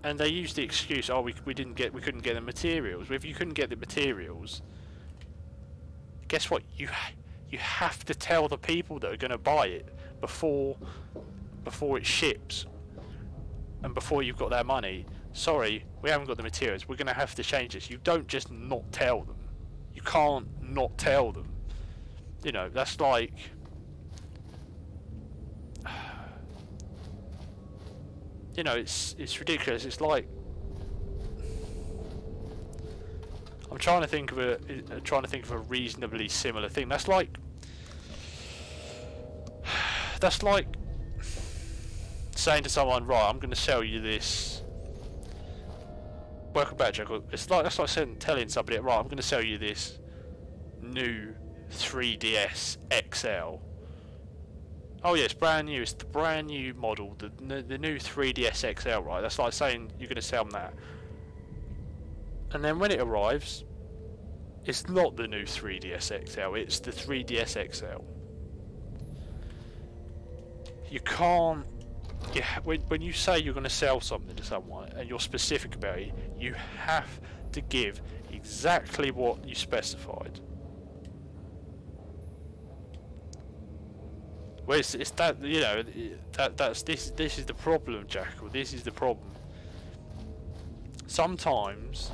and they used the excuse, "Oh, we couldn't get the materials." Well, if you couldn't get the materials, guess what? You have to tell the people that are going to buy it before it ships, and before you've got their money. Sorry, we haven't got the materials. We're going to have to change this. You don't just not tell them. You can't not tell them. You know, that's like. You know, it's ridiculous. It's like I'm trying to think of a reasonably similar thing. That's like saying to someone, right, I'm going to sell you this. Welcome back, Jack. That's like telling somebody, right, I'm going to sell you this new 3DS XL. Oh yeah, it's brand new. It's the brand new model, the new 3DS XL, right? That's like saying you're going to sell them that. And then when it arrives, it's not the new 3DS XL. It's the 3DS XL. You can't. Yeah, when you say you're going to sell something to someone and you're specific about it, you have to give exactly what you specified. Well, it's that, you know, this is the problem, Jackal. This is the problem. Sometimes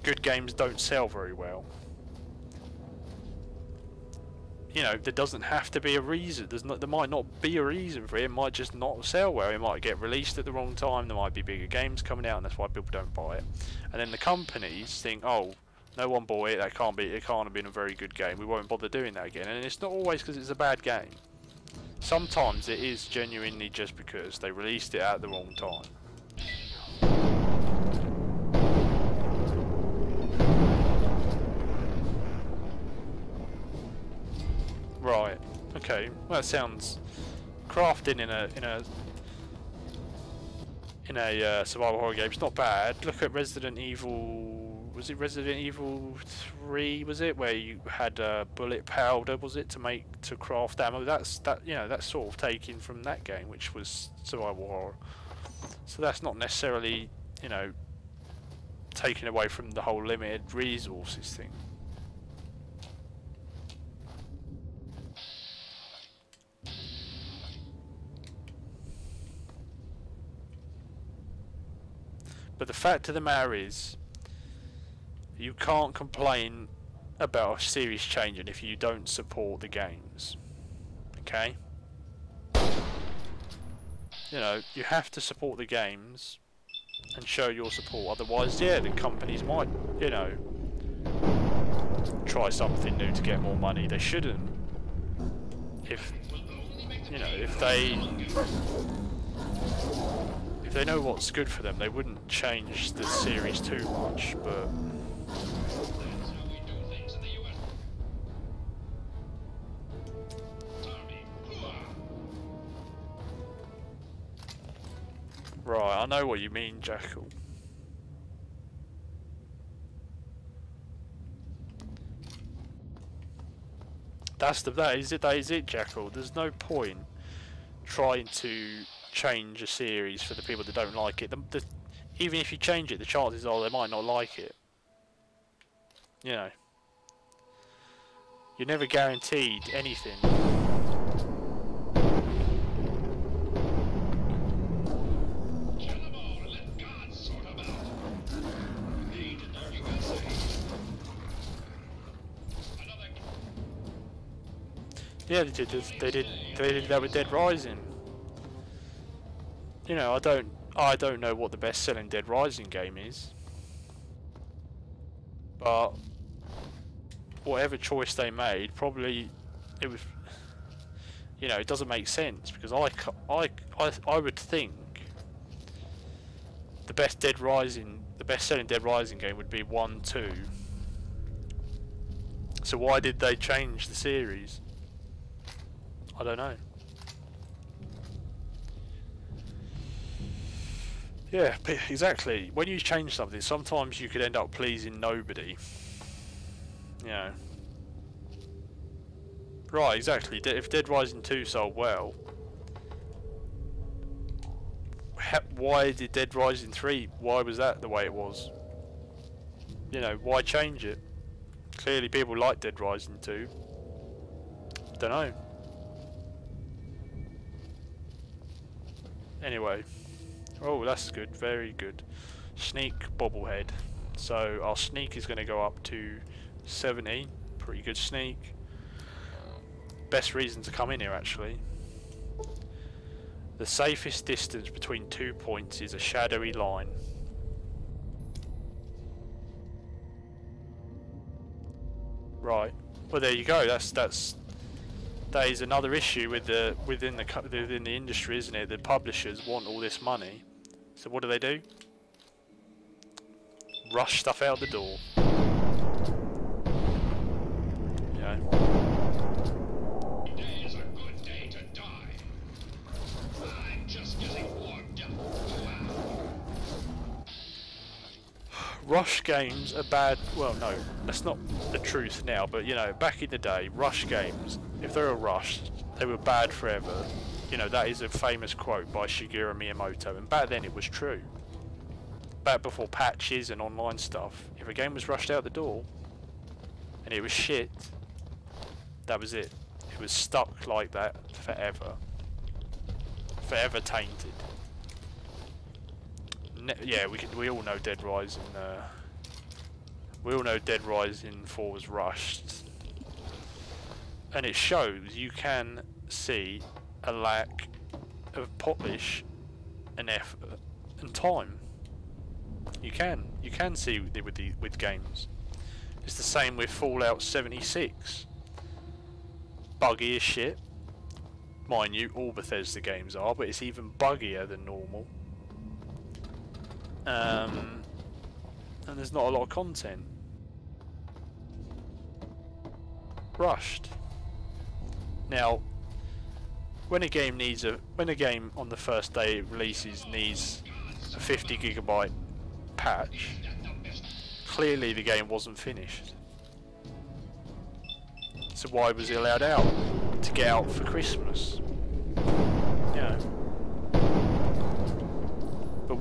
good games don't sell very well. You know, there doesn't have to be a reason. There might not be a reason for it. It might just not sell well. It might get released at the wrong time. There might be bigger games coming out, and that's why people don't buy it. And then the companies think, oh, no one bought it. It can't have been a very good game. We won't bother doing that again. And it's not always because it's a bad game. Sometimes it is genuinely just because they released it at the wrong time. Right. Okay. Well, that sounds crafting in a survival horror game. It's not bad. Look at Resident Evil. Was it Resident Evil 3? Was it where you had bullet powder? Was it to craft ammo? That's sort of taken from that game, which was survival horror. So that's not necessarily, you know, taken away from the whole limited resources thing. But the fact of the matter is, you can't complain about a series changing if you don't support the games. Okay? You know, you have to support the games and show your support. Otherwise, yeah, the companies might, you know, try something new to get more money. They shouldn't. If, you know, if they know what's good for them, they wouldn't change the series too much, but right, I know what you mean, Jackal. That is it, Jackal. There's no point trying to change a series for the people that don't like it. Even if you change it, the chances are they might not like it. You know, you're never guaranteed anything. Yeah, they did that with Dead Rising. You know, I don't know what the best-selling Dead Rising game is, but whatever choice they made, probably it was. You know, it doesn't make sense because I would think the best-selling Dead Rising game would be 1, 2. So why did they change the series? I don't know. Yeah, exactly. When you change something, sometimes you could end up pleasing nobody. You know. Right, exactly. If Dead Rising 2 sold well, why did Dead Rising 3, why was that the way it was? You know, why change it? Clearly people like Dead Rising 2. Don't know. Anyway. Oh, that's good. Very good. Sneak bobblehead. So our sneak is going to go up to 70. Pretty good sneak. Best reason to come in here, actually. The safest distance between 2 points is a shadowy line. Right. Well, there you go. That is another issue with within the industry, isn't it? The publishers want all this money, so what do? Rush stuff out the door. You know. Today is a good day to die. I'm just getting warmed up. Wow. Rush games are bad. Well, no, that's not the truth now. But you know, back in the day, rush games, if they were rushed, they were bad forever. You know, that is a famous quote by Shigeru Miyamoto, and back then it was true. Back before patches and online stuff, if a game was rushed out the door and it was shit, that was it. It was stuck like that forever. Forever tainted. Yeah, we all know Dead Rising. We all know Dead Rising 4 was rushed, and it shows. You can see a lack of polish and effort and time. You can see with games. It's the same with Fallout 76. Buggy as shit. Mind you, all Bethesda games are, but it's even buggier than normal. And there's not a lot of content. Rushed. Now, when a game on the first day it releases needs a 50 GB patch, clearly the game wasn't finished. So why was it allowed out? To get out for Christmas. You know. But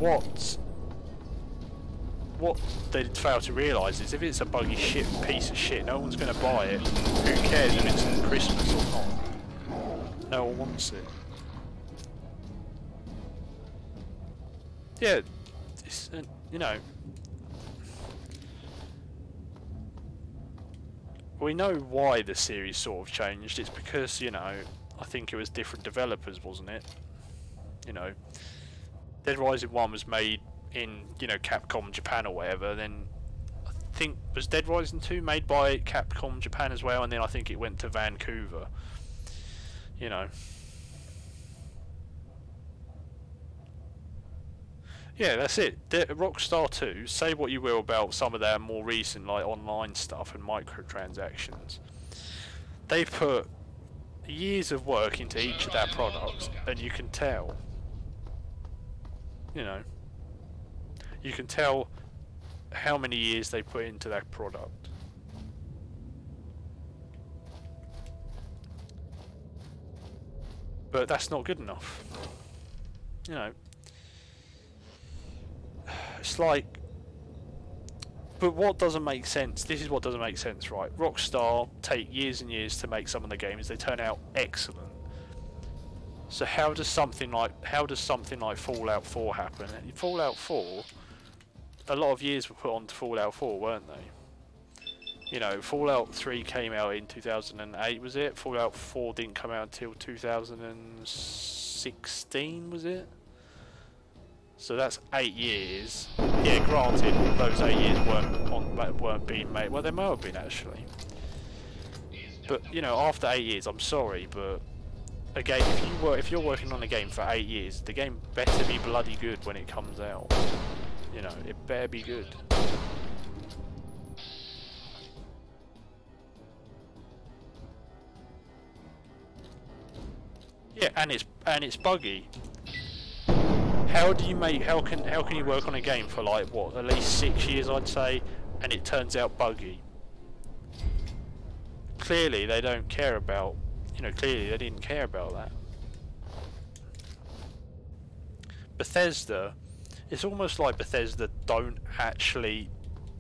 what they fail to realise is if it's a buggy piece of shit, no one's going to buy it. Who cares if it's Christmas or not? No one wants it. Yeah, it's, you know, we know why the series sort of changed. It's because, you know, I think it was different developers, wasn't it? You know, Dead Rising 1 was made in, you know, Capcom Japan or whatever, then I think, was Dead Rising 2 made by Capcom Japan as well, and then I think it went to Vancouver, you know. Yeah, that's it. Rockstar 2, say what you will about some of their more recent like online stuff and microtransactions, they put years of work into each of their products, and you can tell, you know, you can tell how many years they put into that product. But that's not good enough. You know, it's like, but what doesn't make sense, this is what doesn't make sense, right? Rockstar take years and years to make some of the games, they turn out excellent. So how does something like Fallout 4 happen? Fallout 4, a lot of years were put on to Fallout 4, weren't they? You know, Fallout 3 came out in 2008, was it? Fallout 4 didn't come out until 2016, was it? So that's 8 years. Yeah, granted, those 8 years weren't being made. Well, they may have been actually. But you know, after 8 years, I'm sorry, but a game, if you're working on a game for 8 years, the game better be bloody good when it comes out. You know, it better be good. and it's buggy. How do you make? How can you work on a game for like what, at least 6 years, I'd say, and it turns out buggy? Clearly, they don't care about. You know, clearly they didn't care about that. Bethesda, it's almost like Bethesda don't actually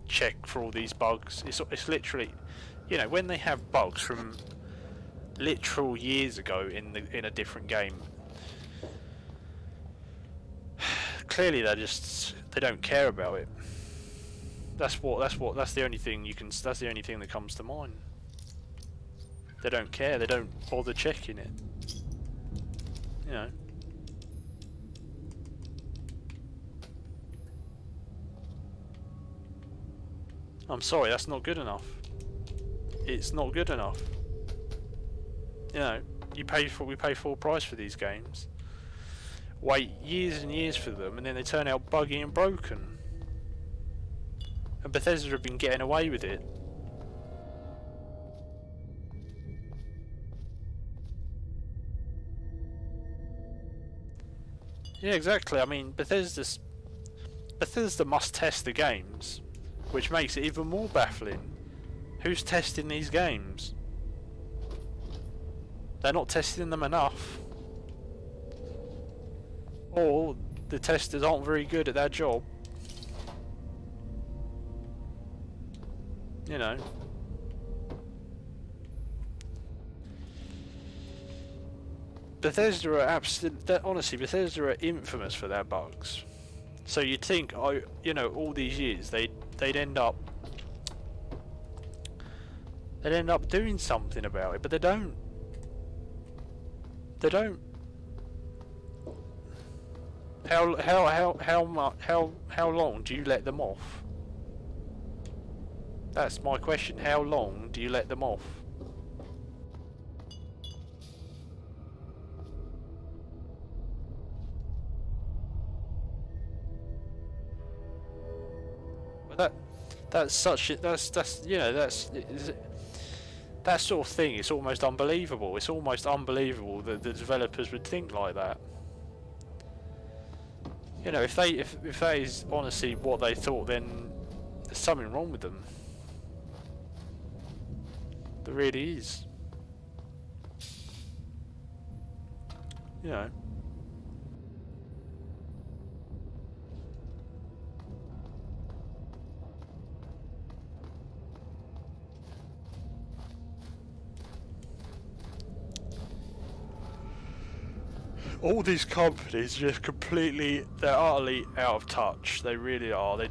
check for all these bugs. It's literally, you know, when they have bugs from literal years ago in a different game. Clearly, they don't care about it. That's the only thing that's the only thing that comes to mind. They don't care. They don't bother checking it. You know. I'm sorry, that's not good enough. It's not good enough. You know, we pay full price for these games. Wait years and years for them, and then they turn out buggy and broken. And Bethesda have been getting away with it. Yeah, exactly. I mean, Bethesda must test the games, which makes it even more baffling. Who's testing these games? They're not testing them enough. Or the testers aren't very good at their job. You know. Bethesda are honestly, Bethesda are infamous for their bugs. So you'd think, oh, you know, all these years they'd end up doing something about it, but they don't. They don't. How long do you let them off? That's my question. How long do you let them off? Well, that's you know, that sort of thing. It's almost unbelievable. It's almost unbelievable that the developers would think like that. You know, if that is honestly what they thought, then there's something wrong with them. There really is. You know. All these companies just they're utterly out of touch. They really are. They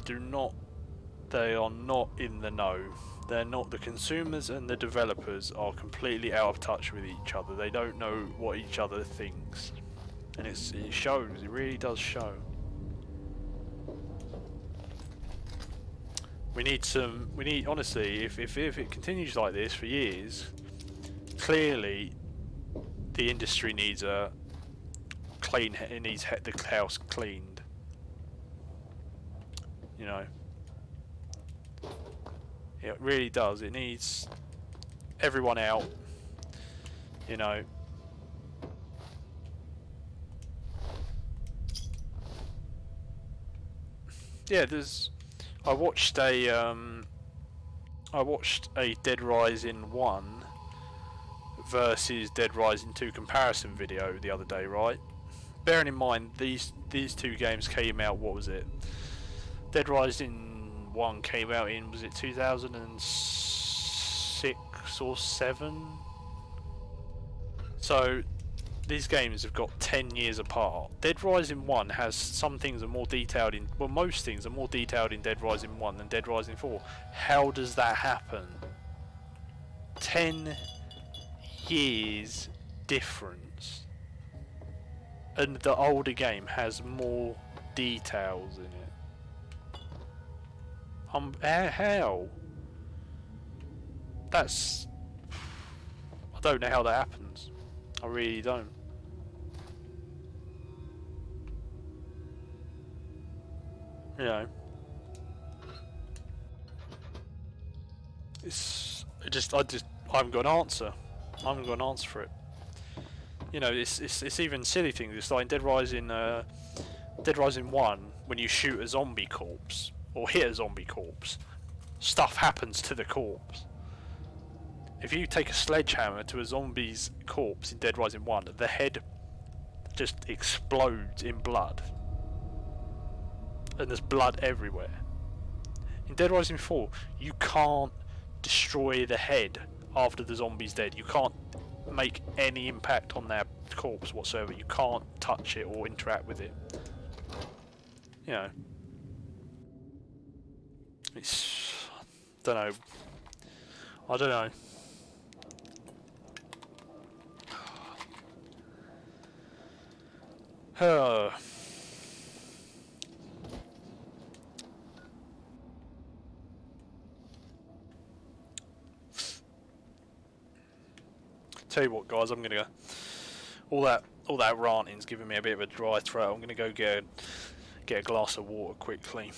are not in the know. They're not. The consumers and the developers are completely out of touch with each other. They don't know what each other thinks. And it shows, it really does show. Honestly, if it continues like this for years, clearly the industry needs a it needs the house cleaned. You know. It really does. It needs everyone out. You know. Yeah, I watched a Dead Rising 1 versus Dead Rising 2 comparison video the other day, right? Bearing in mind these two games came out, what was it? Dead Rising 1 came out in, was it 2006 or 7? So these games have got 10 years apart. Dead Rising 1 has some things are more detailed in, well, most things are more detailed in Dead Rising 1 than Dead Rising 4. How does that happen? 10 years difference. And the older game has more details in it. How? I don't know how that happens. I really don't. You know, I haven't got an answer. I haven't got an answer for it. You know, it's even silly things. It's like in Dead Rising 1, when you shoot a zombie corpse or hit a zombie corpse, stuff happens to the corpse. If you take a sledgehammer to a zombie's corpse in Dead Rising 1, the head just explodes in blood. And there's blood everywhere. In Dead Rising 4, you can't destroy the head after the zombie's dead. You can't make any impact on their corpse whatsoever. You can't touch it or interact with it. You know. It's... I don't know. Tell you what, guys, I'm gonna go. All that ranting's giving me a bit of a dry throat. I'm gonna go get a glass of water quickly.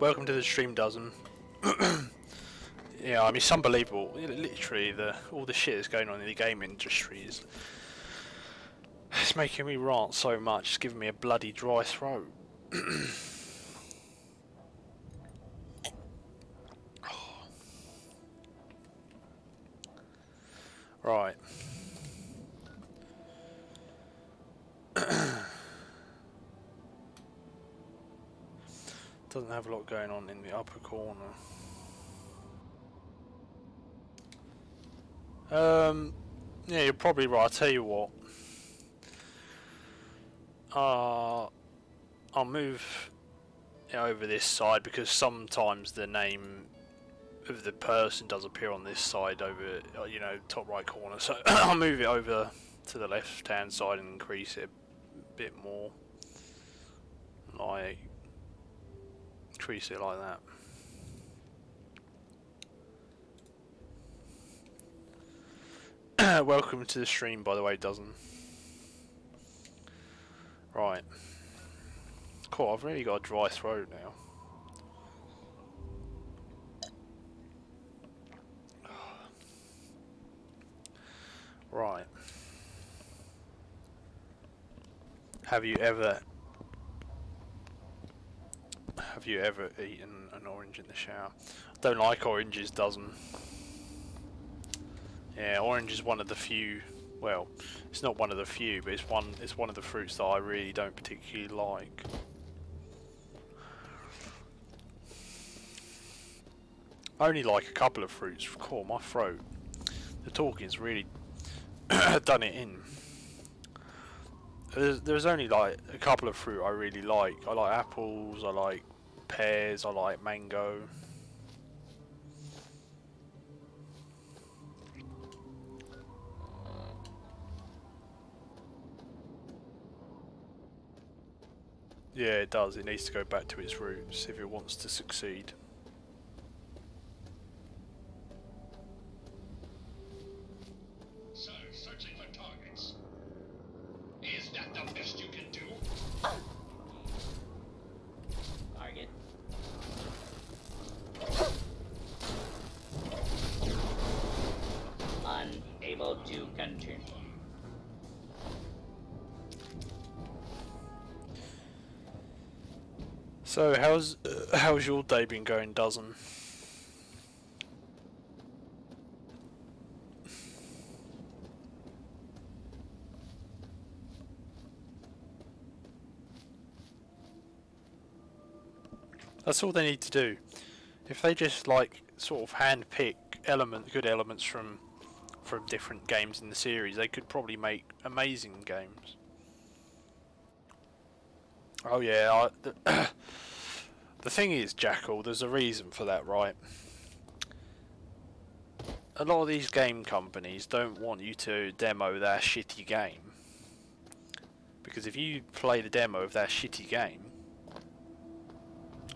Welcome to the stream, Dozen. Yeah, I mean, it's unbelievable. Literally, all the shit that's going on in the game industry is... It's making me rant so much. It's giving me a bloody dry throat. Right. Doesn't have a lot going on in the upper corner. Yeah, you're probably right. I'll tell you what. I'll move it over this side because sometimes the name of the person does appear on this side over, you know, top right corner. So I'll move it over to the left hand side and increase it a bit more. Like, increase it like that. Welcome to the stream, by the way, Dozen. Right. Cool, I've really got a dry throat now. Right. Have you ever eaten an orange in the shower? I don't like oranges, Dozen. Yeah, orange is one of the few, well, it's not one of the few, but it's one of the fruits that I really don't particularly like. I only like a couple of fruits. Cool, my throat. The talking's really done it in. There's only like a couple of fruit I really like. I like apples, I like pears, I like mango. Yeah, it does. It needs to go back to its roots if it wants to succeed. So, searching for targets. So how's your day been going, Dozen? That's all they need to do. If they just like sort of handpick good elements from different games in the series, they could probably make amazing games. Oh yeah, the thing is, Jackal, there's a reason for that, right? A lot of these game companies don't want you to demo their shitty game, because if you play the demo of their shitty game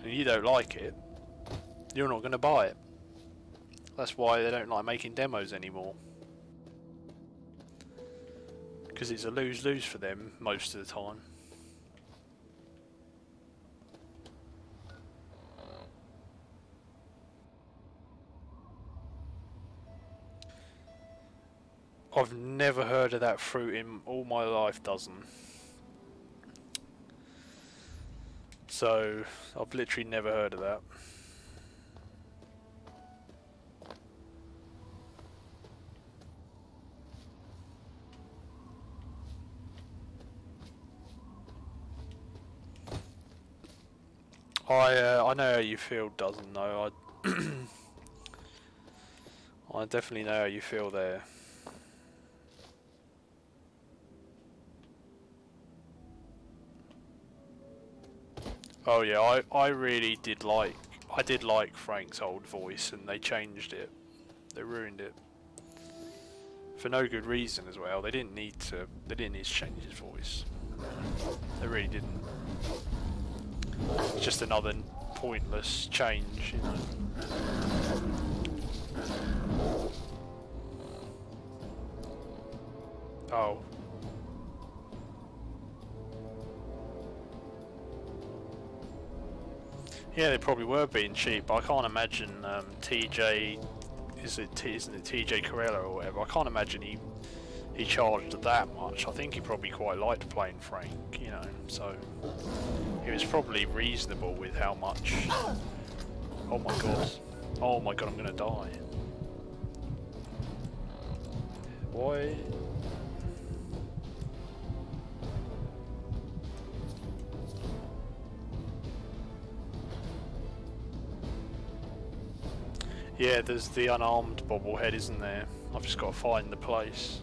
and you don't like it, you're not going to buy it. That's why they don't like making demos anymore, because it's a lose-lose for them most of the time. I've never heard of that fruit in all my life, Dozen. So, I've literally never heard of that. I know how you feel, Dozen, though. I definitely know how you feel there. Oh yeah, I really did like Frank's old voice, and they changed it. They ruined it. For no good reason as well. They didn't need to change his voice. They really didn't. It's just another pointless change, you know. Oh. Yeah, they probably were being cheap. I can't imagine TJ, isn't it TJ Corella or whatever? I can't imagine he charged that much. I think he probably quite liked playing Frank, you know. So he was probably reasonable with how much. Oh my god! Oh my god! I'm gonna die. Why? Yeah, there's the unarmed bobblehead, isn't there? I've just got to find the place.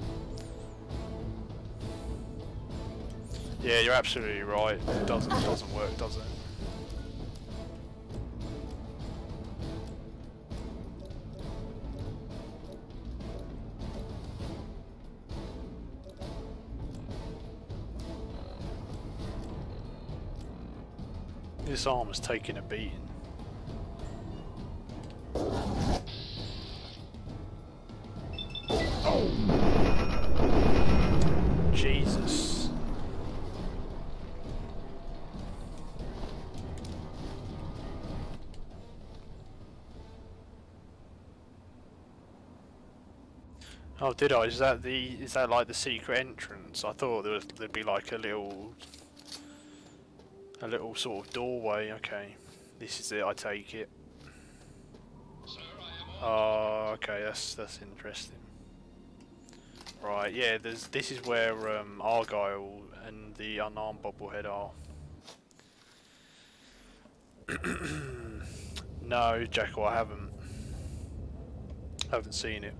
Yeah, you're absolutely right. It doesn't work, does it? This arm is taking a beating. Jesus. Oh, did I? Is that like the secret entrance? I thought there'd be like a little sort of doorway. Okay, this is it. I take it. Sir, I am Oh, okay. That's interesting. Right, yeah. This is where Argyle and the unarmed bobblehead are. No, Jackal, I haven't seen it.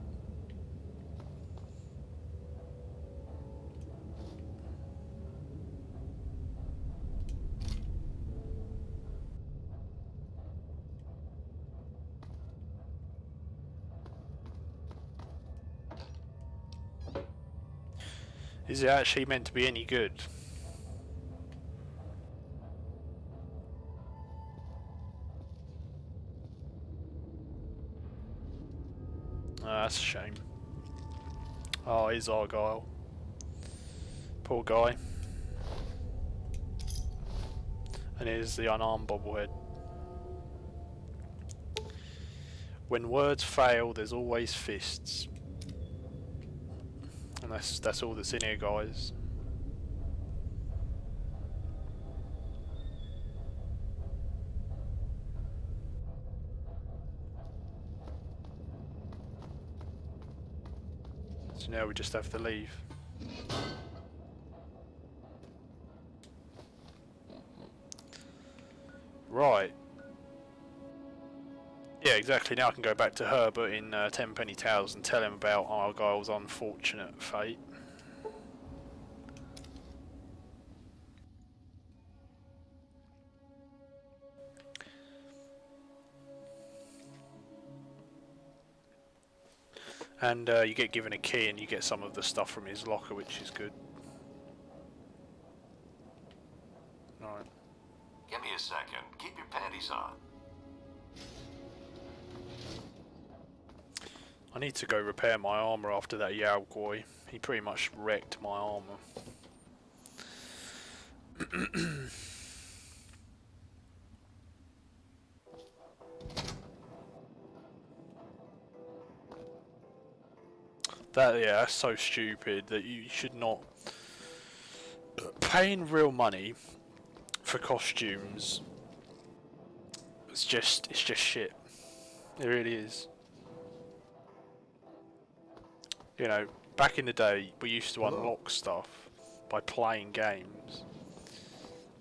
Is it actually meant to be any good? That's a shame. Oh, here's Argyle. Poor guy. And here's the unarmed bobblehead. When words fail, there's always fists. And that's all that's in here, guys. So now we just have to leave. Right. Yeah, exactly. Now I can go back to Herbert in Tenpenny Towers and tell him about Argyle's unfortunate fate. And you get given a key and you get some of the stuff from his locker, which is good. Alright. Give me a second. Keep your panties on. I need to go repair my armour after that Yaoguai. He pretty much wrecked my armour. That's so stupid that you should not paying real money for costumes. It's just shit. It really is. You know, back in the day, we used to unlock stuff by playing games,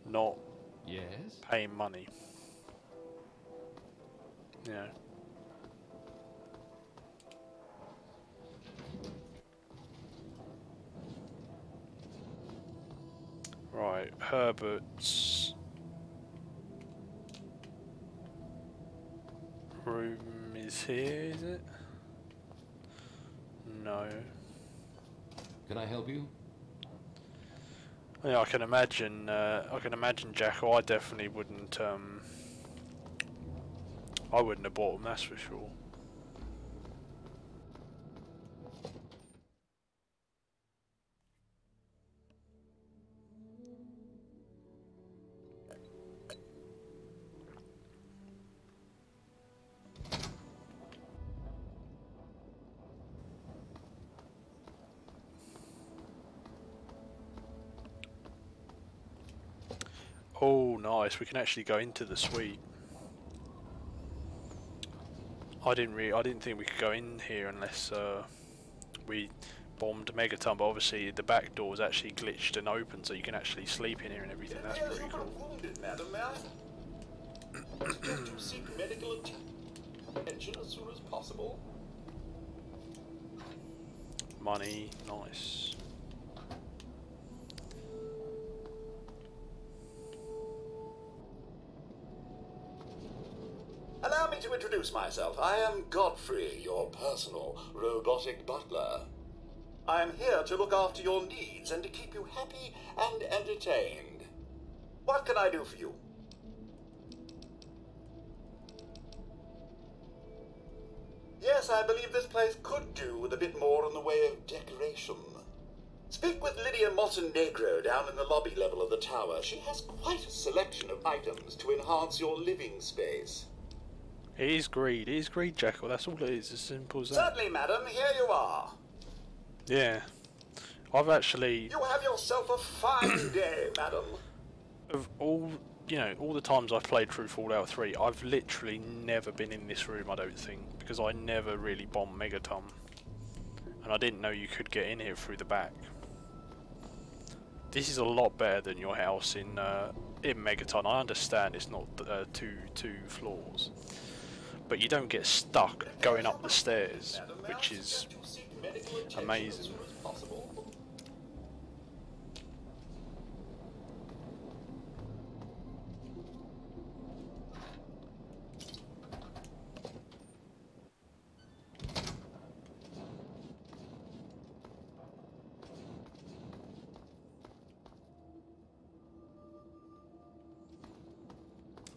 not paying money. You know. Right, Herbert's room is here, is it? No. Can I help you? Yeah, I can imagine. Jacko. I definitely wouldn't. I wouldn't have bought them. That's for sure. Oh, nice. We can actually go into the suite. I didn't think we could go in here unless we bombed Megaton, but obviously the back door is actually glitched and open, so you can actually sleep in here and everything. That's pretty cool. Wounded, madam, may I suggest you seek medical attention as soon as possible? Money, nice. Allow me to introduce myself. I am Godfrey, your personal robotic butler. I am here to look after your needs and to keep you happy and entertained. What can I do for you? Yes, I believe this place could do with a bit more in the way of decoration. Speak with Lydia Montenegro down in the lobby level of the tower. She has quite a selection of items to enhance your living space. It is greed, Jackal. That's all it is. As simple as that. Certainly, madam. Here you are. Yeah, I've actually. You have yourself a fine day, madam. Of all, all the times I've played through Fallout 3, I've literally never been in this room. I don't think, because I never really bombed Megaton, and I didn't know you could get in here through the back. This is a lot better than your house in Megaton. I understand it's not two floors. But you don't get stuck going up the stairs, which is amazing.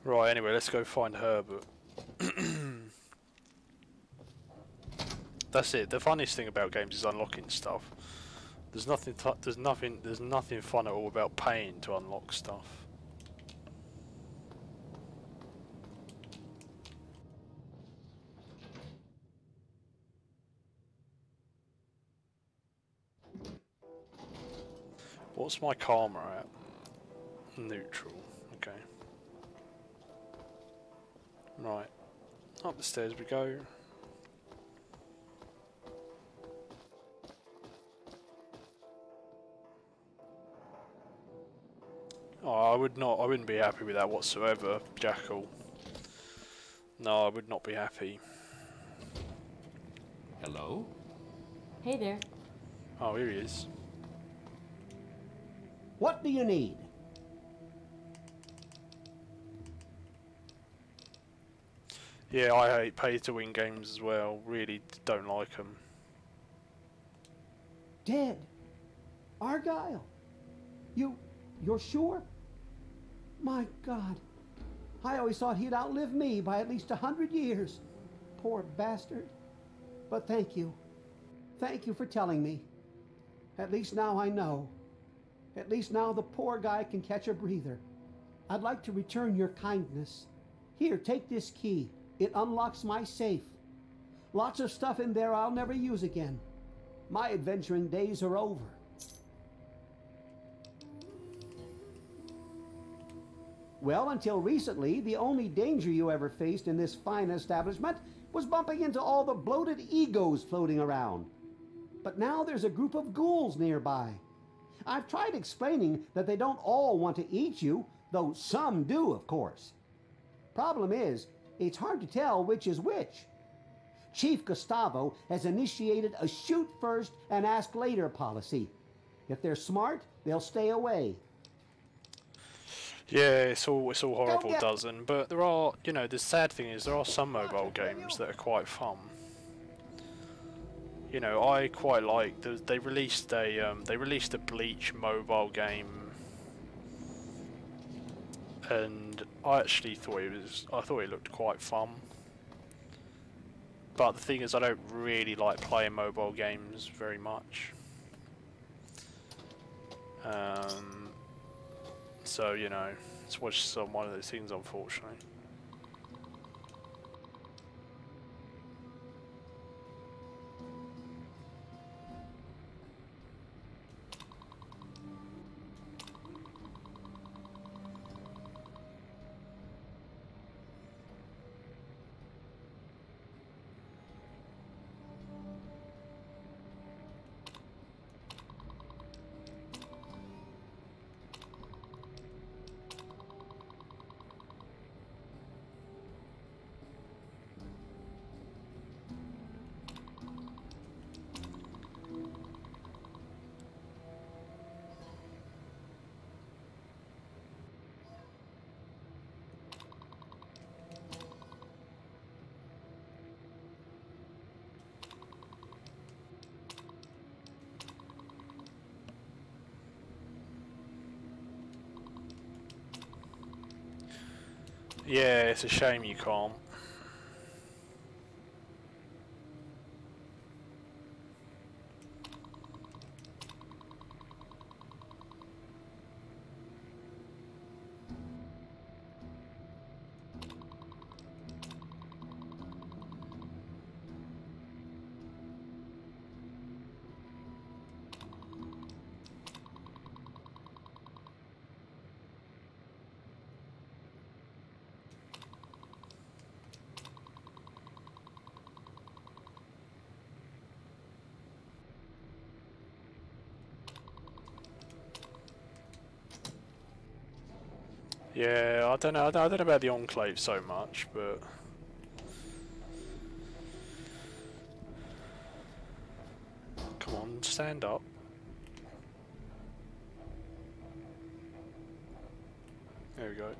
Right, anyway, let's go find Herbert. That's it. The funniest thing about games is unlocking stuff. There's nothing fun at all about paying to unlock stuff. What's my karma at? Neutral. Okay. Right. Up the stairs we go. would not. I wouldn't be happy with that whatsoever, Jackal. No, I would not be happy. Hello? Hey there. Oh, here he is. What do you need? Yeah, I hate pay-to-win games as well. Really don't like them. Dead. Argyle. You're sure? My God. I always thought he'd outlive me by at least 100 years. Poor bastard. But thank you. Thank you for telling me. At least now I know. At least now the poor guy can catch a breather. I'd like to return your kindness. Here, take this key. It unlocks my safe. Lots of stuff in there I'll never use again. My adventuring days are over. Well, until recently, the only danger you ever faced in this fine establishment was bumping into all the bloated egos floating around. But now there's a group of ghouls nearby. I've tried explaining that they don't all want to eat you, though some do, of course. Problem is, it's hard to tell which is which. Chief Gustavo has initiated a shoot first and ask later policy. If they're smart, they'll stay away. Yeah, it's all horrible, doesn't. But there are, you know, the sad thing is there are some mobile games that are quite fun. You know, I quite like they released a Bleach mobile game, and I actually thought it looked quite fun. But the thing is, I don't really like playing mobile games very much. So you know, it's just one of those things, unfortunately. Yeah, it's a shame you can't. Yeah, I don't know about the Enclave so much, but come on, stand up. There we go.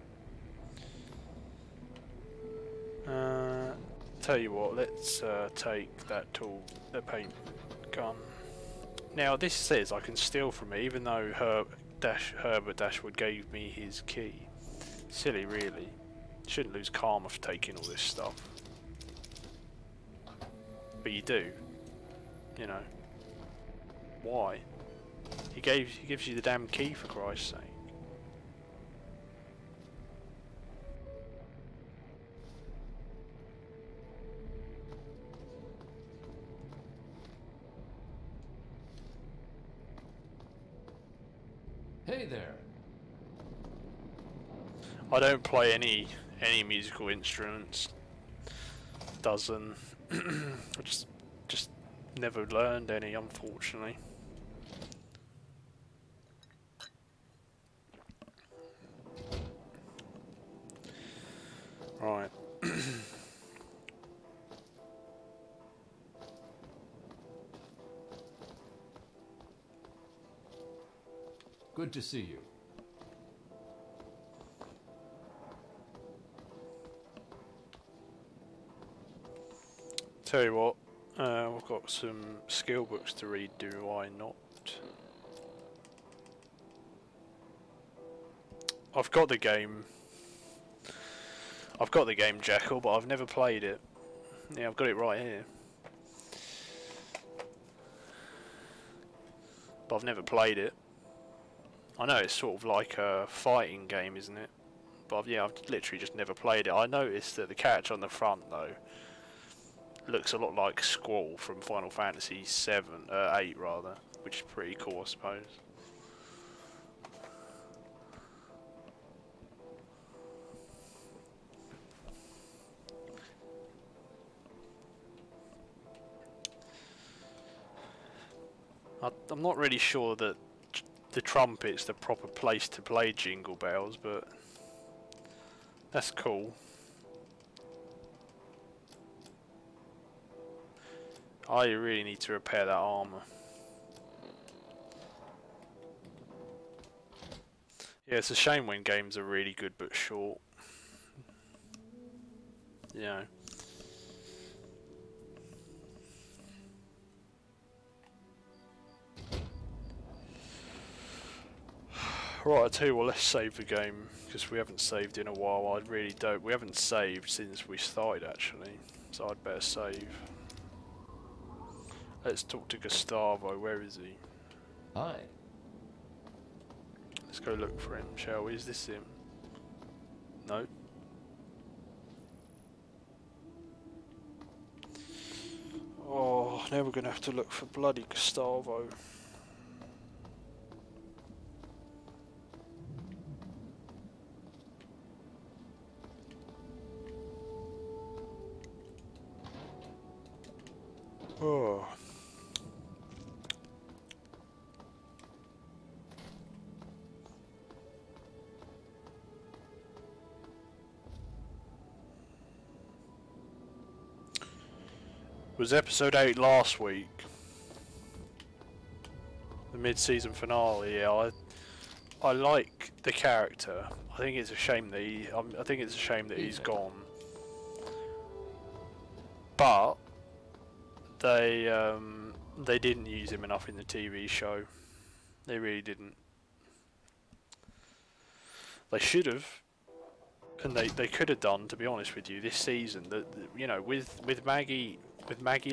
Tell you what, let's take that tool, the paint gun. Now this says I can steal from it, even though Herbert Dashwood gave me his key. Silly, really. Shouldn't lose karma for taking all this stuff. But you do. You know. Why? He gives you the damn key, for Christ's sake. Hey there. I don't play any musical instruments. Doesn't. I just never learned any, unfortunately. Good to see you. Tell you what, I've got some skill books to read, do I not? I've got the game. I've got the game Jackal, but I've never played it. Yeah, I've got it right here. But I've never played it. I know it's sort of like a fighting game, isn't it? But yeah, I've literally just never played it. I noticed that the character on the front, though, looks a lot like Squall from Final Fantasy 8 rather, which is pretty cool, I suppose. I'm not really sure that the trumpet's the proper place to play Jingle Bells, but that's cool. I really need to repair that armor. Yeah, it's a shame when games are really good but short. You know. Right, I tell you what, let's save the game, because we haven't saved in a while. I really don't. We haven't saved since we started, actually, so I'd better save. Let's talk to Gustavo. Where is he? Hi. Let's go look for him, shall we? Is this him? No. Oh, now we're going to have to look for bloody Gustavo. Oh. Was episode 8 last week? The mid-season finale. Yeah, I like the character. I think it's a shame that he's gone. But they didn't use him enough in the TV show. They really didn't. They should have, and they could have done. To be honest with you, this season, you know, with Maggie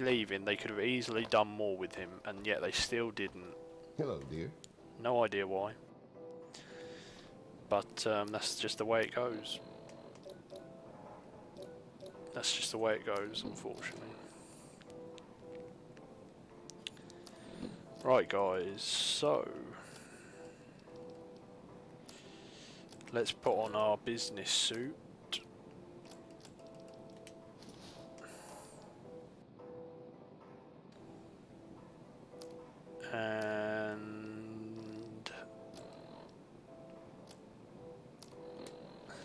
leaving, they could have easily done more with him, and yet they still didn't. Hello, dear. No idea why. But that's just the way it goes. That's just the way it goes, unfortunately. Right, guys, so let's put on our business suit. And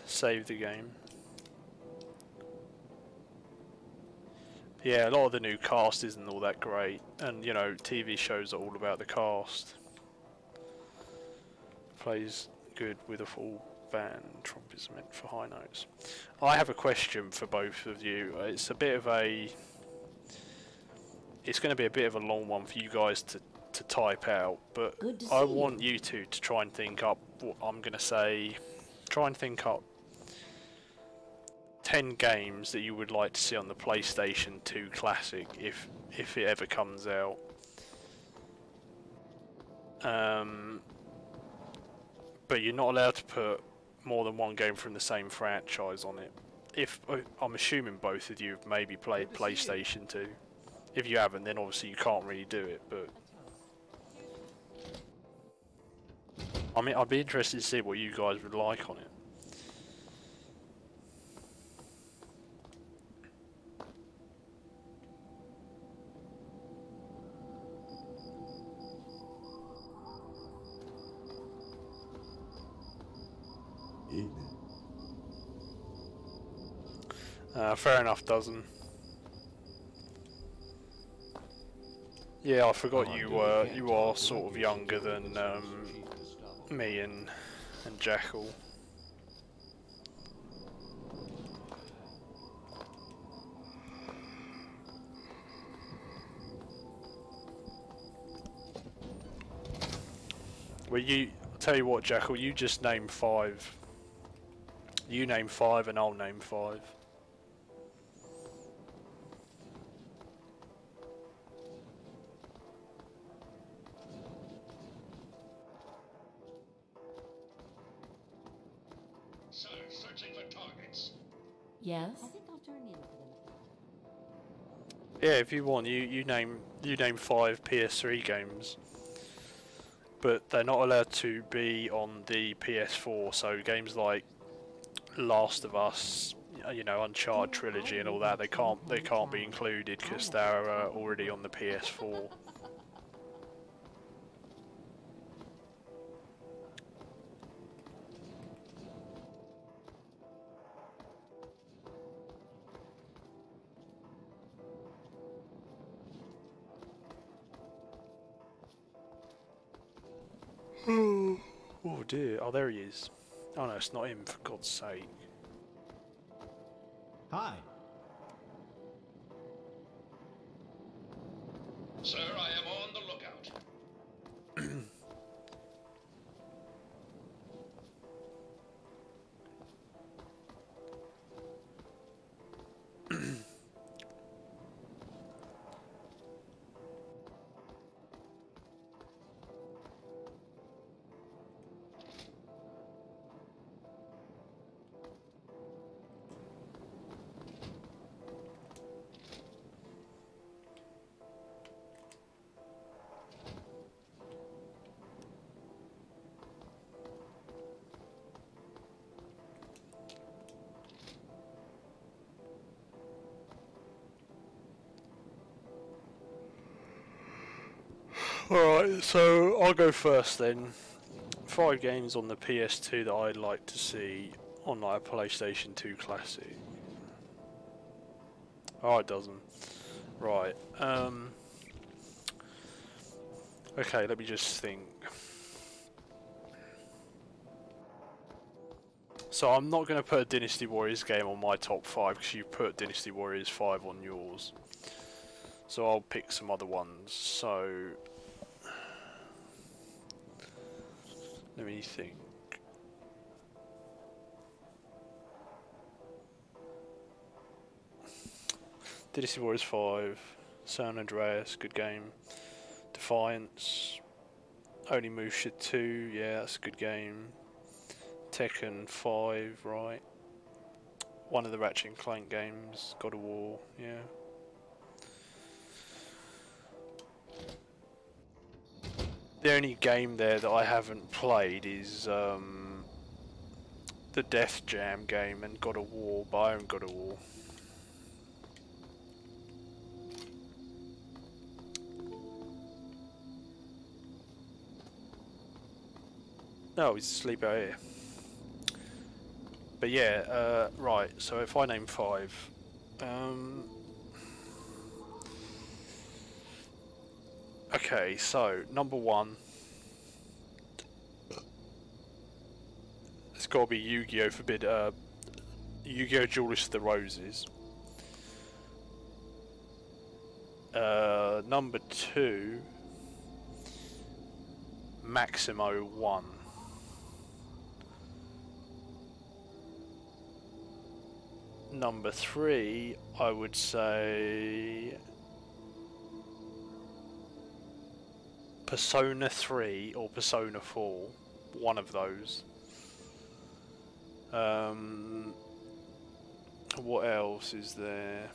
save the game. Yeah, a lot of the new cast isn't all that great, and you know, TV shows are all about the cast. Plays good with a full band. Trumpets meant for high notes. I have a question for both of you. It's a bit of a... It's going to be a bit of a long one for you guys to type out, but I want you two to try and think up what I'm going to say. Try and think up 10 games that you would like to see on the PlayStation 2 Classic if it ever comes out. But you're not allowed to put more than one game from the same franchise on it. I'm assuming both of you have maybe played PlayStation 2. If you haven't, then obviously you can't really do it, but I mean, I'd be interested to see what you guys would like on it. Fair enough, dozen. Yeah, I forgot you are sort of younger than Me and Jackal. Well, I'll tell you what, Jackal, you just name 5. You name 5 and I'll name 5. Sir, searching for targets. Yes? I think I'll turn in for them. Yeah, if you want, you name 5 PS3 games. But they're not allowed to be on the PS4, so games like Last of Us, you know, Uncharted trilogy and all that, they can't be included because they're already on the PS4. Oh dear, oh there he is. Oh no, it's not him, for God's sake. Hi. Sir, I am on the lookout. Alright, so I'll go first then. 5 games on the PS2 that I'd like to see on like a PlayStation 2 Classic. Oh, it doesn't. Right, okay, let me just think. So I'm not going to put a Dynasty Warriors game on my top 5 because you put Dynasty Warriors 5 on yours. So I'll pick some other ones. So let me think. Dynasty Warriors 5, San Andreas, good game. Defiance, Onimusha 2, yeah, that's a good game. Tekken 5, right. One of the Ratchet and Clank games, God of War, yeah. The only game there that I haven't played is the Death Jam game and God of War, but I own God of War. No, he's asleep out here. But yeah, right, so if I name 5, okay, so number 1, it's got to be Yu-Gi-Oh! Yu-Gi-Oh! Duelist of the Roses. Number 2, Maximo 1. Number 3, I would say Persona 3 or Persona 4, one of those. What else is there?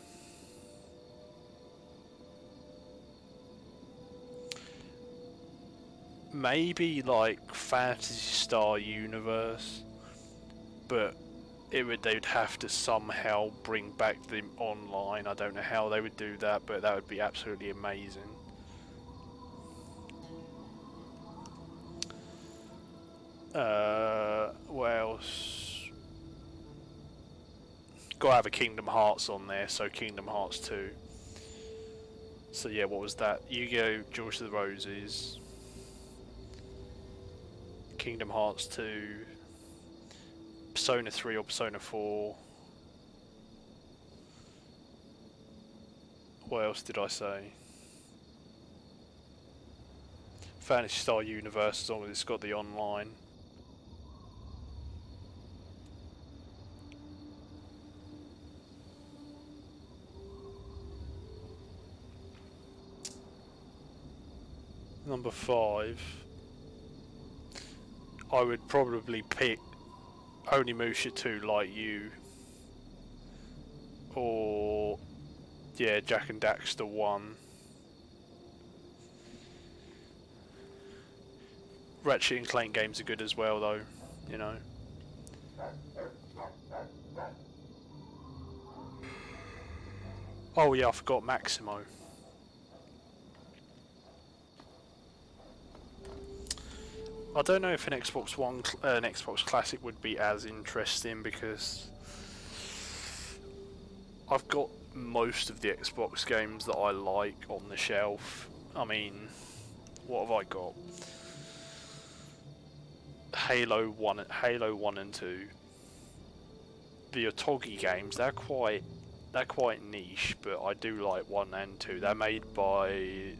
Maybe like Phantasy Star Universe, but they'd have to somehow bring back the online. I don't know how they would do that, but that would be absolutely amazing. What else? Gotta have a Kingdom Hearts on there, so Kingdom Hearts 2. So yeah, what was that? Yu-Gi-Oh! Duelist of the Roses. Kingdom Hearts 2, Persona 3 or Persona 4. What else did I say? Phantasy Star Universe, as long as it's got the online. Number 5, I would probably pick Onimusha 2 Like You, or yeah, Jak and Daxter 1. Ratchet and Clank games are good as well though, you know. Oh yeah, I forgot Maximo. I don't know if an Xbox One, an Xbox Classic would be as interesting because I've got most of the Xbox games that I like on the shelf. I mean, what have I got? Halo 1 and 2. The Otogi games, they're quite niche, but I do like 1 and 2. They're made by,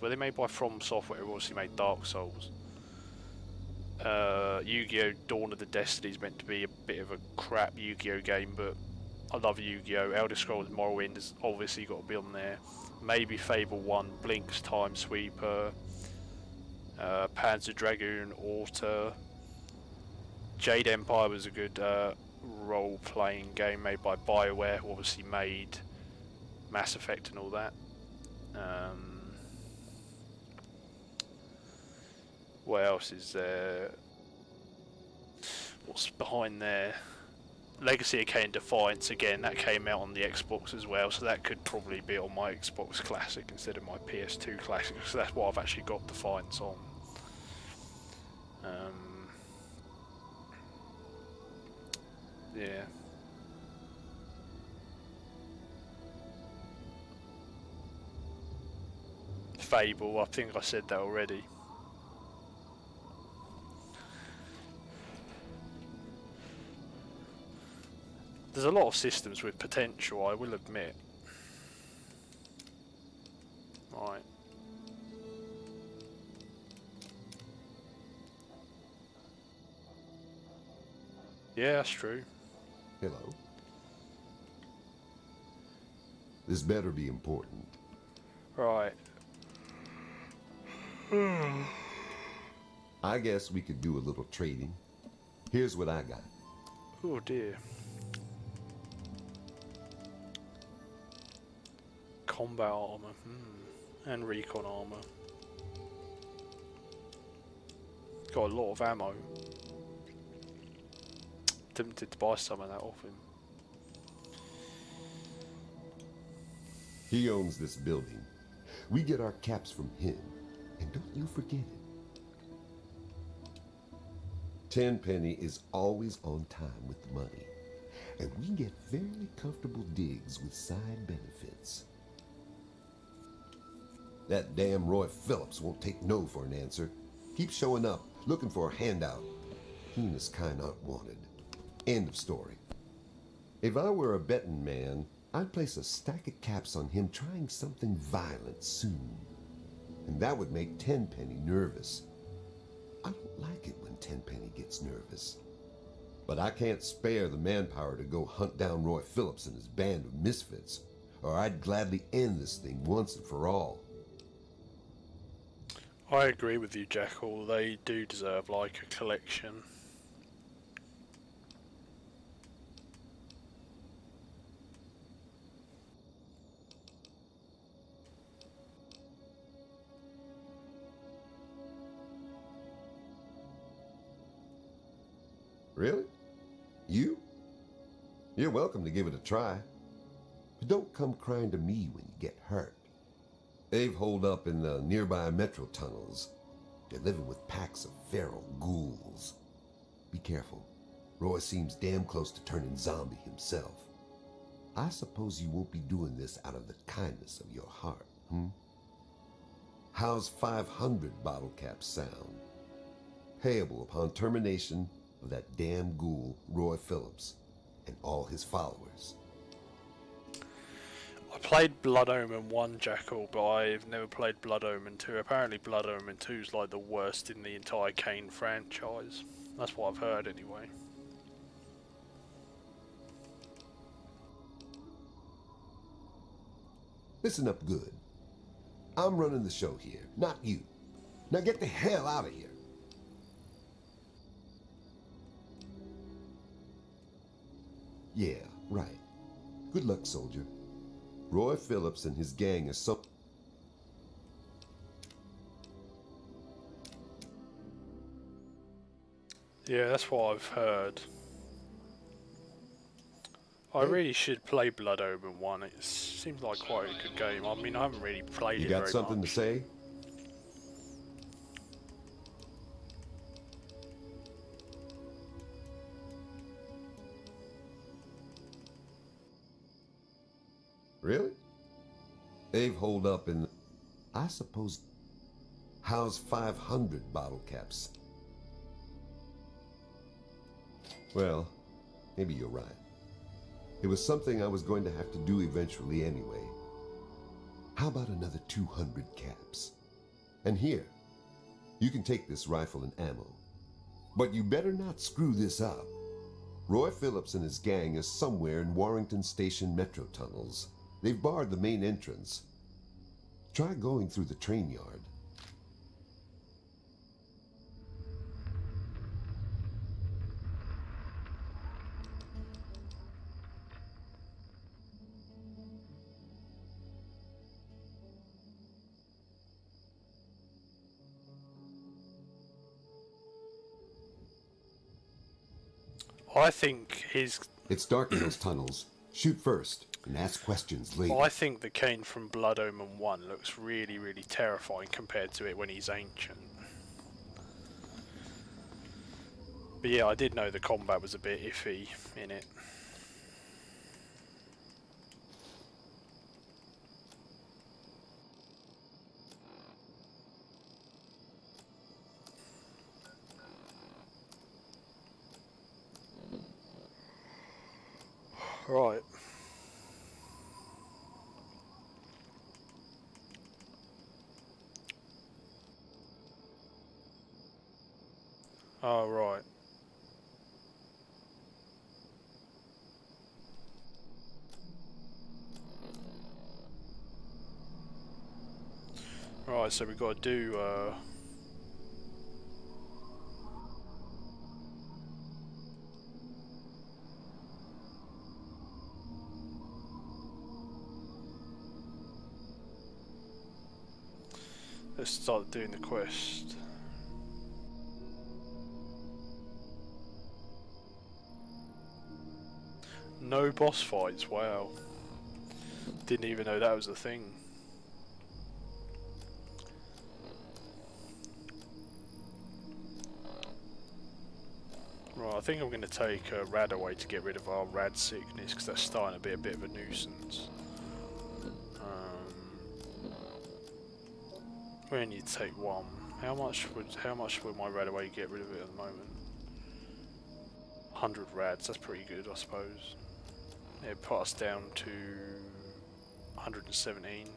were they made by From Software, who obviously made Dark Souls? Yu-Gi-Oh! Dawn of the Destiny is meant to be a bit of a crap Yu-Gi-Oh! Game, but I love Yu-Gi-Oh! Elder Scrolls Morrowind has obviously got to be on there. Maybe Fable 1, Blink's Time Sweeper, Panzer Dragoon, Orta. Jade Empire was a good role-playing game made by BioWare, who obviously made Mass Effect and all that. What else is there? What's behind there? Legacy of Kain Defiance, again, that came out on the Xbox as well, so that could probably be on my Xbox Classic instead of my PS2 Classic, so that's what I've actually got Defiance on. Yeah. Fable, I think I said that already. There's a lot of systems with potential, I will admit. Right. Yeah, that's true. Hello. This better be important. Right. I guess we could do a little trading. Here's what I got. Oh dear. Combat armor, and recon armor. Got a lot of ammo. Tempted to buy some of that off him. He owns this building. We get our caps from him. And don't you forget it. Tenpenny is always on time with the money. And we get fairly comfortable digs with side benefits. That damn Roy Phillips won't take no for an answer. Keep showing up, looking for a handout. He and his kind aren't wanted. End of story. If I were a betting man, I'd place a stack of caps on him trying something violent soon. And that would make Tenpenny nervous. I don't like it when Tenpenny gets nervous. But I can't spare the manpower to go hunt down Roy Phillips and his band of misfits, or I'd gladly end this thing once and for all. I agree with you, Jackal. They do deserve like a collection. Really? You? You're welcome to give it a try. But don't come crying to me when you get hurt. They've holed up in the nearby metro tunnels. They're living with packs of feral ghouls. Be careful. Roy seems damn close to turning zombie himself. I suppose you won't be doing this out of the kindness of your heart, How's 500 bottle caps sound? payable upon termination of that damn ghoul, Roy Phillips, and all his followers. I played Blood Omen 1, Jackal, but I've never played Blood Omen 2. Apparently Blood Omen 2 is like the worst in the entire Kane franchise. That's what I've heard anyway. Listen up good. I'm running the show here, not you. Now get the hell out of here. Yeah, right. Good luck, soldier. Roy Phillips and his gang are so... Yeah, that's what I've heard. I really should play Blood Omen 1. It seems like quite a good game. I mean, I haven't really played it very much. You got something to say? Really? They've holed up in... I suppose... How's 500 bottle caps? Well, maybe you're right. It was something I was going to have to do eventually anyway. How about another 200 caps? And here, you can take this rifle and ammo. But you better not screw this up. Roy Phillips and his gang are somewhere in Warrington Station metro tunnels. They've barred the main entrance. Try going through the train yard. I think his... It's dark in those tunnels. Shoot first, and ask questions later. I think the Kane from Blood Omen 1 looks really, really terrifying compared to it when he's ancient. But yeah, I did know the combat was a bit iffy in it. Right. Oh, right. Right, so we've got to do, let's start doing the quest. No boss fights, wow. Didn't even know that was a thing. Right, I think I'm going to take Rad away to get rid of our Rad sickness, because that's starting to be a bit of a nuisance. We only need to take one. How much would my Rad away get rid of it at the moment? 100 Rads, that's pretty good, I suppose. It put us down to 117.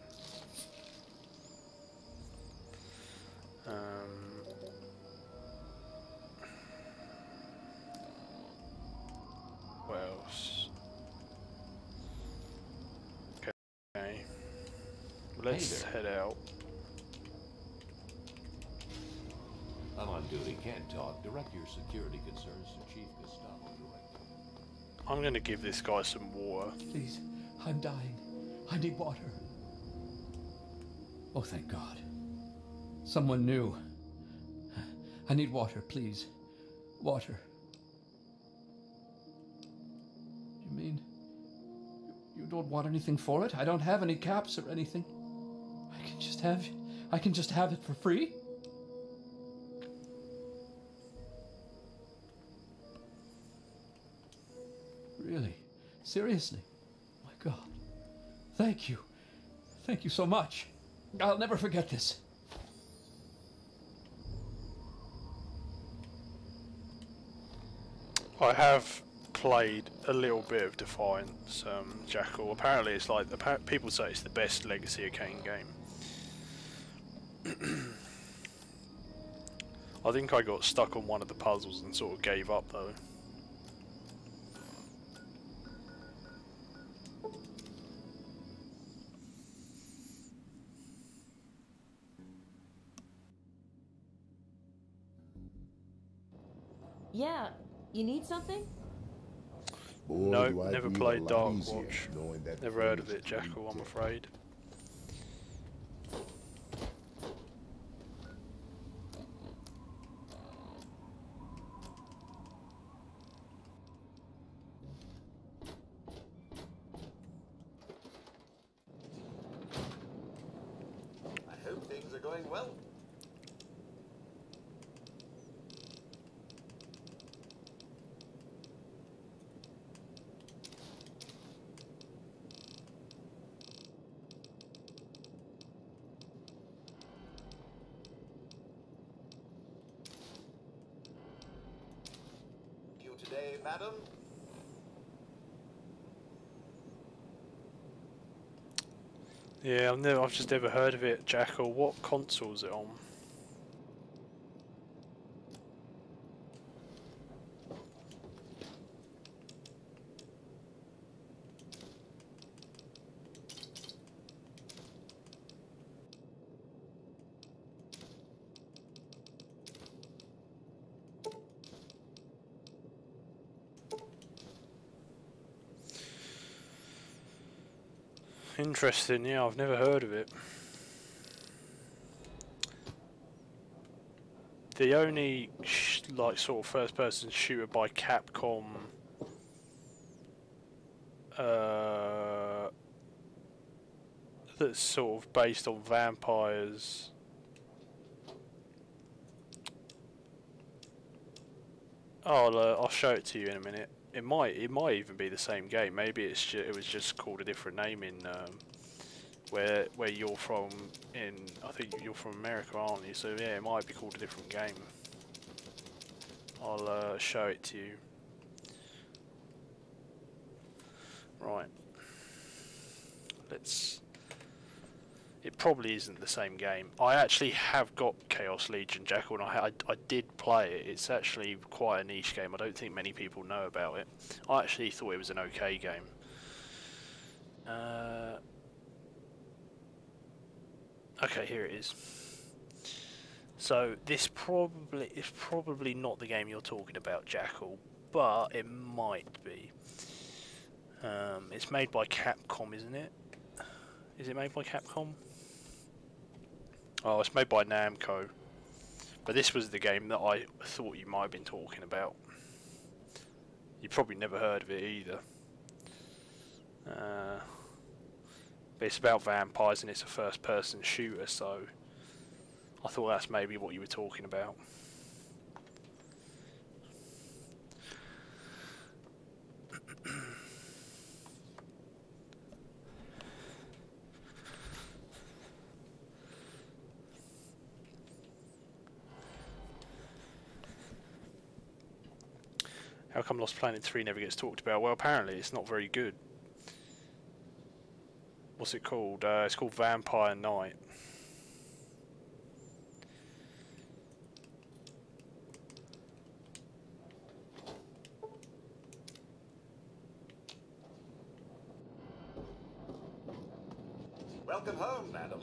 What else? Okay. Let's head out. I'm on duty, can't talk. Direct your security concerns to Chief Gustavo Director. I'm gonna give this guy some water. Please, I'm dying. I need water. Oh, thank God. Someone knew. I need water, please. Water. You mean you don't want anything for it? I don't have any caps or anything. I can just have it for free? Really? Seriously? My God. Thank you. Thank you so much. I'll never forget this. I have played a little bit of Defiance, Jackal. Apparently it's like, people say it's the best Legacy of Kain game. I think I got stuck on one of the puzzles and sort of gave up though. Yeah, you need something? Boy, No, do I never breathe a played lot Dark easier Watch. knowing that Never heard of phrase it, Jackal, I'm retail. afraid. I hope things are going well. You today, madam? Yeah, I've just never heard of it, Jackal. What console is it on? Interesting, yeah, I've never heard of it. The only like sort of first-person shooter by Capcom that's sort of based on vampires. I'll show it to you in a minute. It might even be the same game. Maybe it was just called a different name in where you're from. I think you're from America, aren't you? So yeah, it might be called a different game. I'll show it to you. Right. It probably isn't the same game. I actually have got Chaos Legion, Jackal, and I did play it. It's actually quite a niche game. I don't think many people know about it. I actually thought it was an okay game. Okay, here it is. So this is probably not the game you're talking about, Jackal, but it might be. It's made by Capcom, isn't it? Is it made by Capcom? Oh, it's made by Namco. But this was the game that I thought you might have been talking about. You probably never heard of it either. But it's about vampires and it's a first-person shooter, so I thought that's maybe what you were talking about. How come Lost Planet 3 never gets talked about? Well, apparently it's not very good. What's it called? It's called Vampire Knight. Welcome home, madam.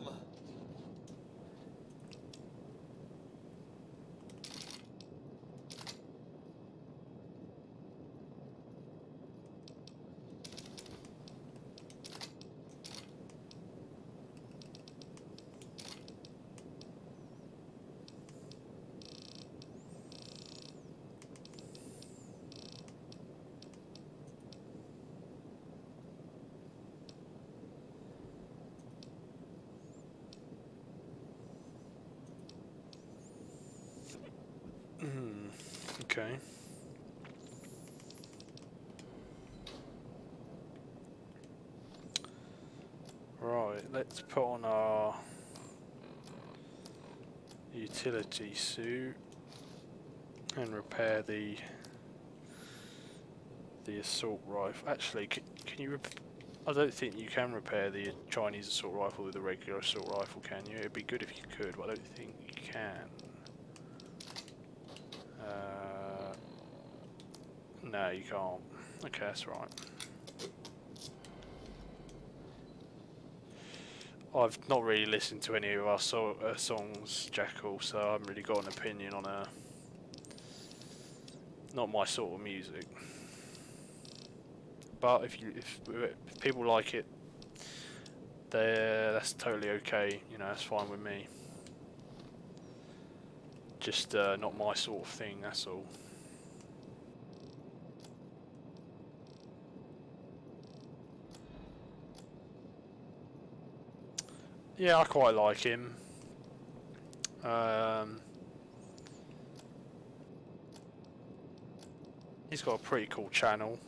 Okay. Right, let's put on our utility suit and repair the The assault rifle. Actually, can you? I don't think you can repair the Chinese assault rifle with the regular assault rifle, can you? It'd be good if you could, but I don't think you can. No, you can't. Okay, that's right. I've not really listened to any of our songs, Jackal, so I haven't really got an opinion on her. Not my sort of music. But if people like it, that's totally okay. You know, that's fine with me. Just not my sort of thing. That's all. Yeah, I quite like him. He's got a pretty cool channel.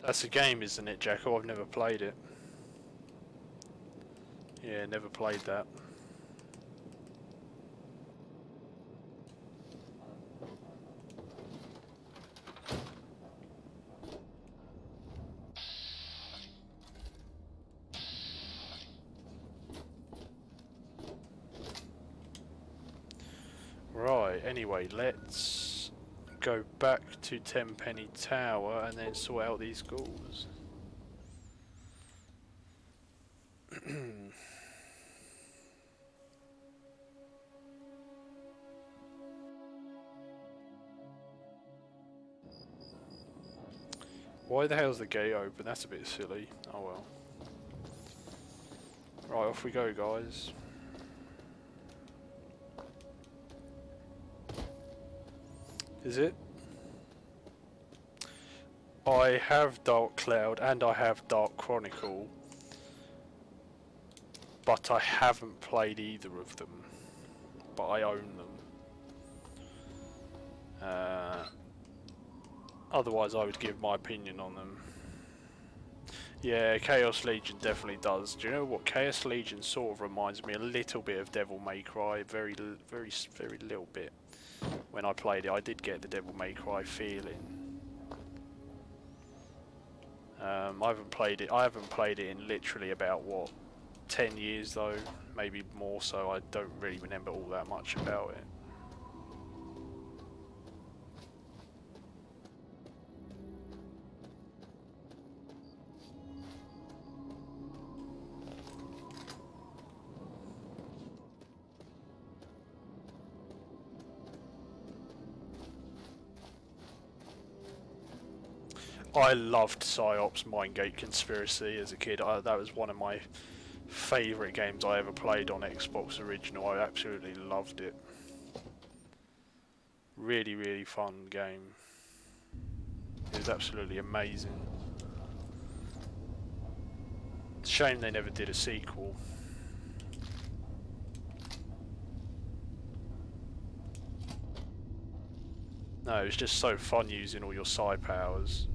That's a game, isn't it, Jacko? I've never played it. Yeah, never played that. Right, anyway, let's go back to Tenpenny Tower and then sort out these ghouls. Why the hell's the gate open? That's a bit silly. Oh well. Right, off we go, guys. Is it? I have Dark Cloud and I have Dark Chronicle, but I haven't played either of them, but I own them. Otherwise I would give my opinion on them. Yeah, Chaos Legion definitely does. Do you know what? Chaos Legion sort of reminds me a little bit of Devil May Cry, very little bit. When I played it, I did get the Devil May Cry feeling. I haven't played it in literally about what, 10 years though, maybe more, so I don't really remember all that much about it. I loved Psyops Mindgate Conspiracy as a kid. That was one of my favourite games I ever played on Xbox Original. I absolutely loved it. Really fun game. It was absolutely amazing. Shame they never did a sequel. No, it was just so fun using all your psi powers.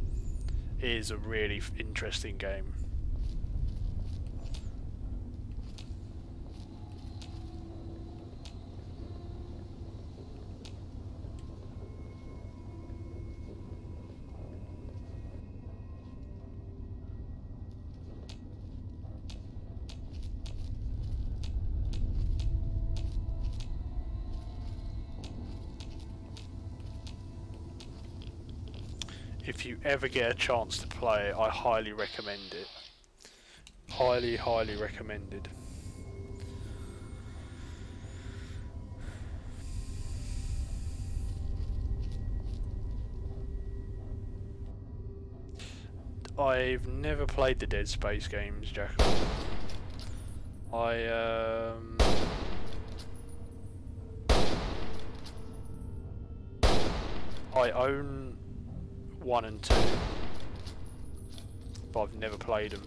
It is a really interesting game. If you ever get a chance to play it, I highly recommend it. Highly recommended. I've never played the Dead Space games, Jackal. I own 1 and 2, but I've never played them.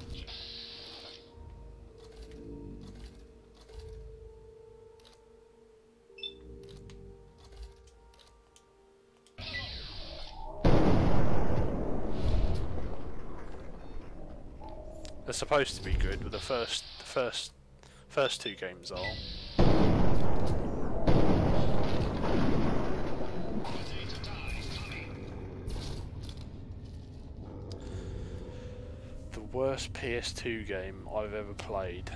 They're supposed to be good, but the first two games are. The worst PS2 game I've ever played.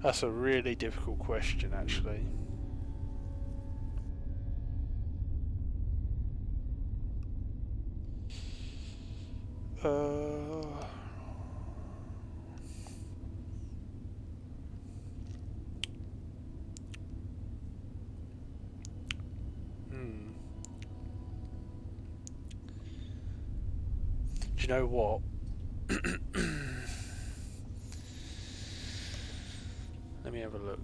That's a really difficult question, actually. Do you know what? Let me have a look.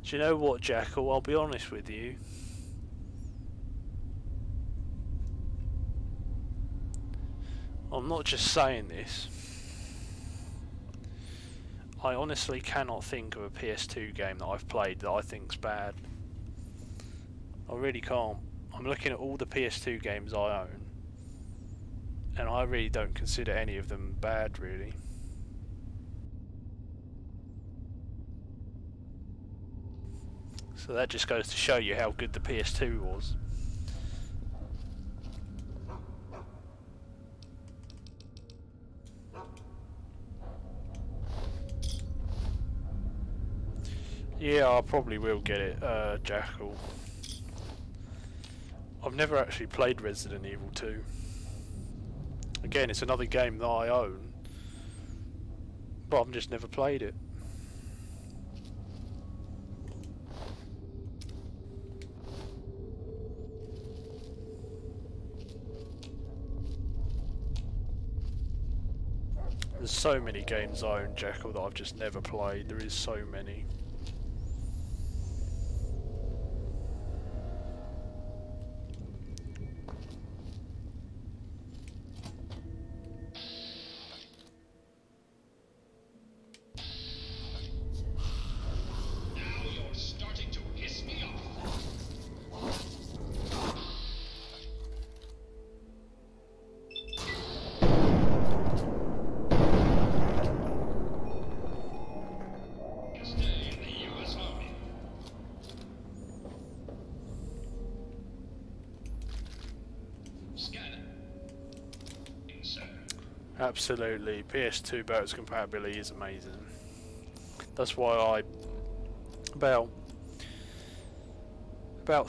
Do you know what, Jackal? I'll be honest with you. I'm not just saying this. I honestly cannot think of a PS2 game that I've played that I think's bad. I really can't. I'm looking at all the PS2 games I own, and I really don't consider any of them bad, really. So that just goes to show you how good the PS2 was. Yeah, I probably will get it, Jackal. I've never actually played Resident Evil 2. Again, it's another game that I own, but I've just never played it. There's so many games I own, Jackal, that I've just never played. There is so many. Absolutely, PS2 backwards compatibility is amazing. That's why about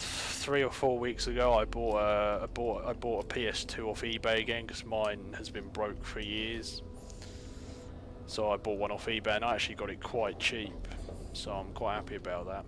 3 or 4 weeks ago I bought a PS2 off eBay again, because mine has been broke for years. So I bought one off eBay and I actually got it quite cheap, so I'm quite happy about that.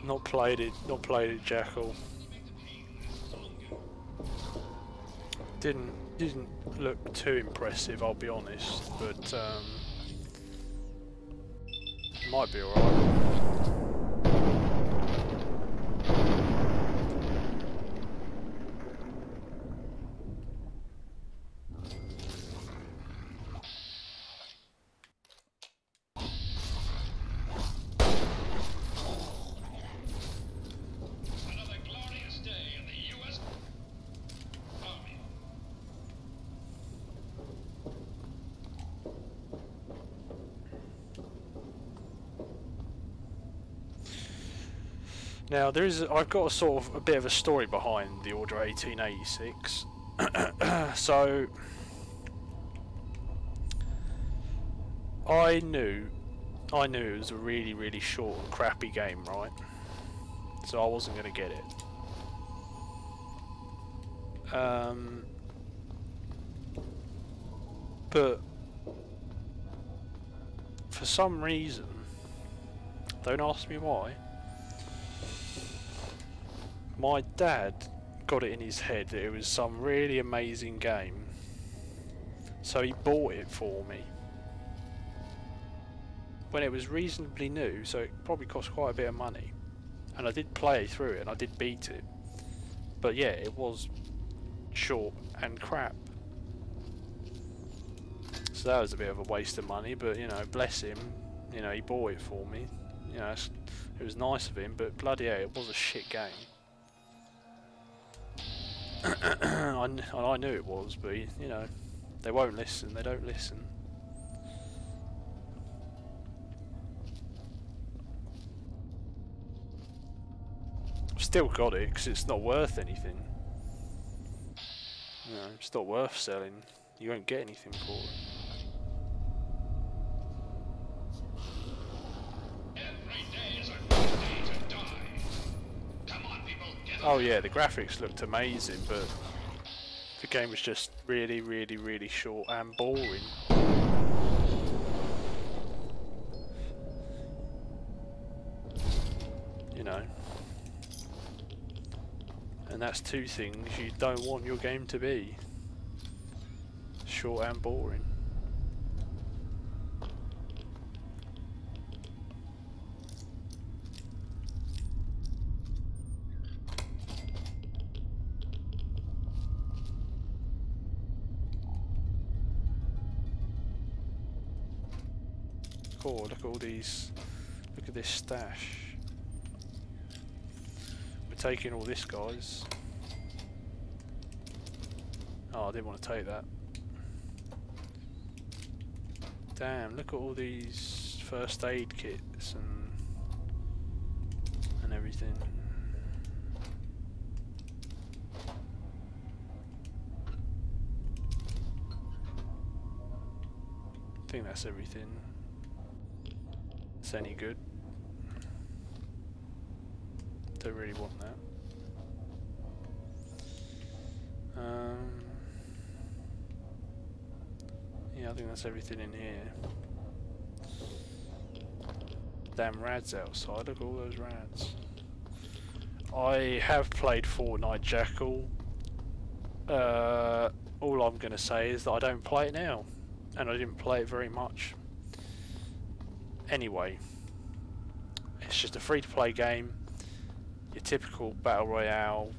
Not played it, Jackal. Didn't look too impressive, I'll be honest, but might be alright. Another glorious day in the U.S. Army. Now I've got a sort of a bit of a story behind the Order 1886. So I knew it was a really, really short and crappy game, right? So I wasn't going to get it. But for some reason, don't ask me why, my dad got it in his head that it was some really amazing game, so he bought it for me when it was reasonably new, so it probably cost quite a bit of money, and I did play through it and I did beat it, but yeah, it was short and crap, so that was a bit of a waste of money, but you know, bless him, you know, he bought it for me, you know, it was nice of him, but bloody hell, it was a shit game. I knew it was, but you know, they won't listen, they don't listen. I've still got it because it's not worth anything. You know, it's not worth selling. You won't get anything for it. Every day is a good day to die. Come on, people, get Oh yeah, the graphics looked amazing, but the game was just really, really, really short and boring. You know. And that's two things you don't want your game to be. Short and boring. Oh, look at all these, look at this stash. We're taking all this, guys. Oh, I didn't want to take that. Damn, look at all these first aid kits and everything. I think that's everything. It's any good. Don't really want that. Yeah, I think that's everything in here. Damn rads outside, look at all those rads. I have played Fortnite Jackal. All I'm going to say is that I don't play it now. And I didn't play it very much. Anyway, it's just a free-to-play game. Your typical battle royale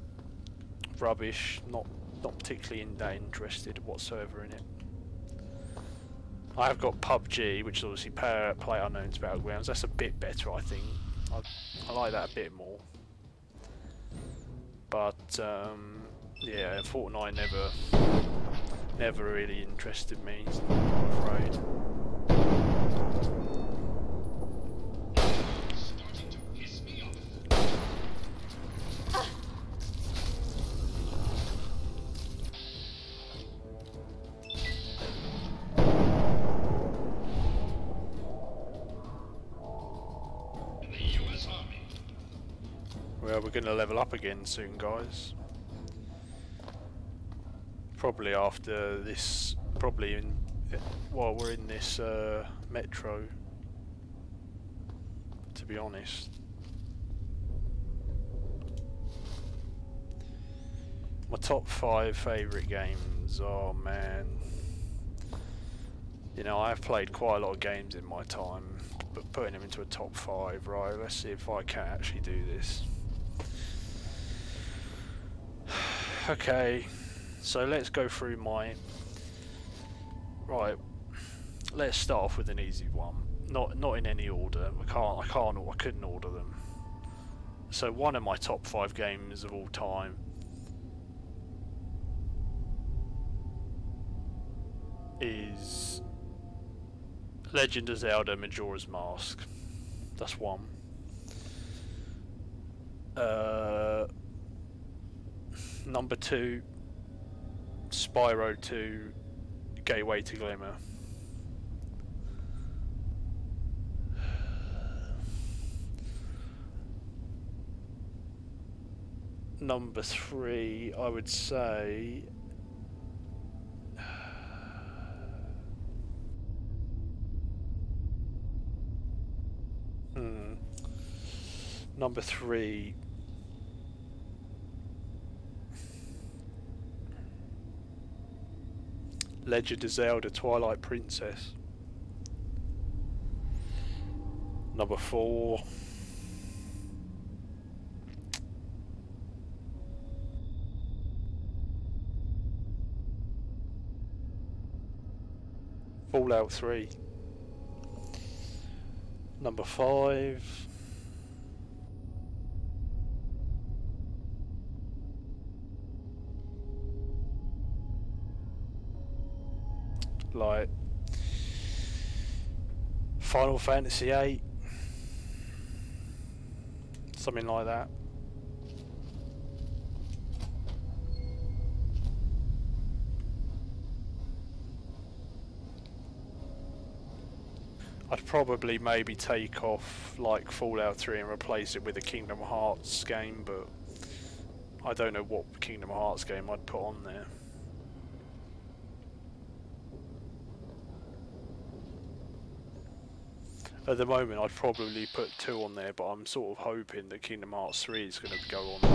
rubbish. Not particularly interested whatsoever in it. I have got PUBG, which is obviously PlayerUnknown's Battlegrounds. That's a bit better, I think. I like that a bit more. But yeah, Fortnite never really interested me, I'm afraid. Well, we're going to level up again soon, guys. Probably after this, while we're in this metro, to be honest. My top 5 favourite games, oh man. You know, I've played quite a lot of games in my time. but putting him into a top 5, right? Let's see if I can actually do this. Okay, so let's go through my... Right, let's start off with an easy one. Not in any order. I couldn't order them. So one of my top 5 games of all time is Legend of Zelda Majora's Mask. That's one. Number 2, Spyro 2 Gateway to Glimmer. Number 3, I would say Number 3, Legend of Zelda Twilight Princess. Number 4, Fallout 3. Number 5, like Final Fantasy 8, something like that. I'd probably maybe take off like Fallout 3 and replace it with a Kingdom Hearts game, but I don't know what Kingdom Hearts game I'd put on there. At the moment I'd probably put 2 on there, but I'm sort of hoping that Kingdom Hearts 3 is going to go on there.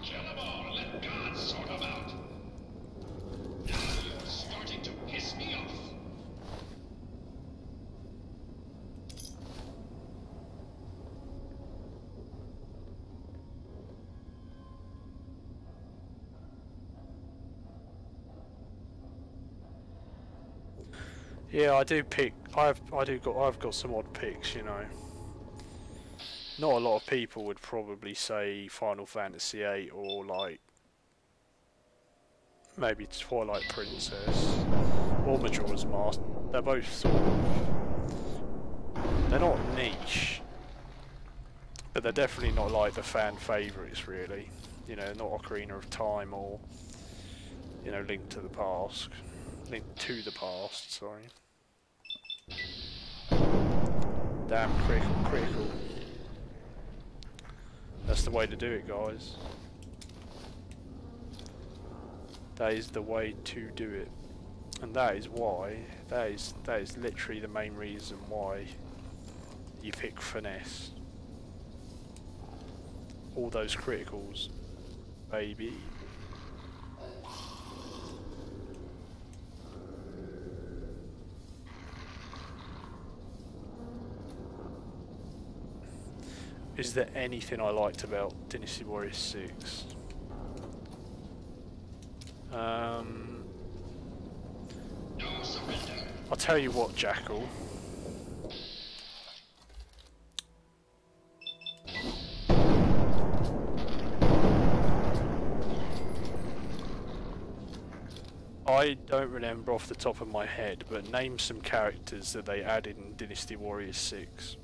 Kill them all, let God sort them out. Now you're starting to piss me off. Yeah, I do pick. I've got some odd picks, you know. Not a lot of people would probably say Final Fantasy 8 or like maybe Twilight Princess or Majora's Mask. They're both sort of, they're not niche, but they're definitely not like the fan favourites really. You know, not Ocarina of Time or, you know, Link to the Past. Sorry. Damn, critical. That's the way to do it, guys. That is the way to do it. And that is why, that is literally the main reason why you pick Finesse. All those criticals, baby. Is there anything I liked about Dynasty Warriors 6? I'll tell you what, Jackal. I don't remember off the top of my head, but name some characters that they added in Dynasty Warriors 6.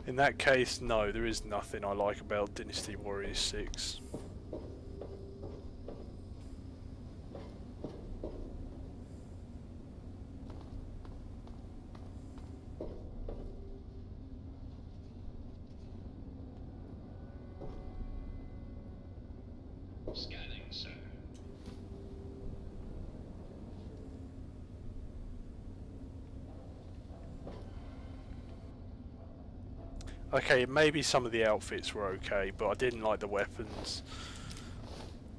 In that case, no, there is nothing I like about Dynasty Warriors 6. Scanning, sir. Okay, maybe some of the outfits were okay, but I didn't like the weapons.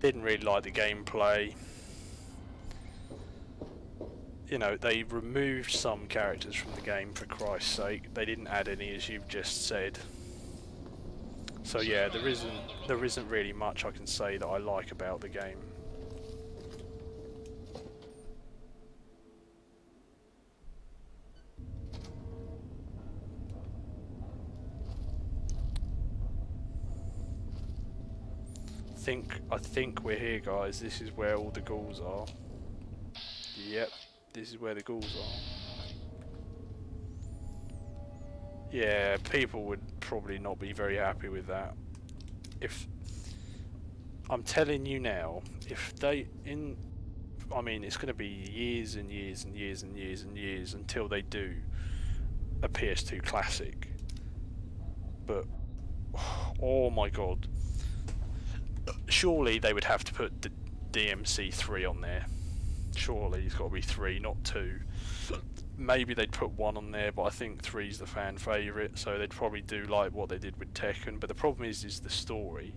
Didn't really like the gameplay. You know, they removed some characters from the game, for Christ's sake. They didn't add any, as you've just said. So yeah, there isn't really much I can say that I like about the game. I think we're here, guys. This is where all the ghouls are. Yep, this is where the ghouls are. Yeah, people would probably not be very happy with that. If I'm telling you now, if they I mean, it's going to be years and years and years and years and years until they do a PS2 classic. But oh my god. Surely they would have to put the DMC3 on there. Surely it's got to be 3, not 2. Maybe they'd put 1 on there, but I think 3's the fan favourite, so they'd probably do like what they did with Tekken. But the problem is the story.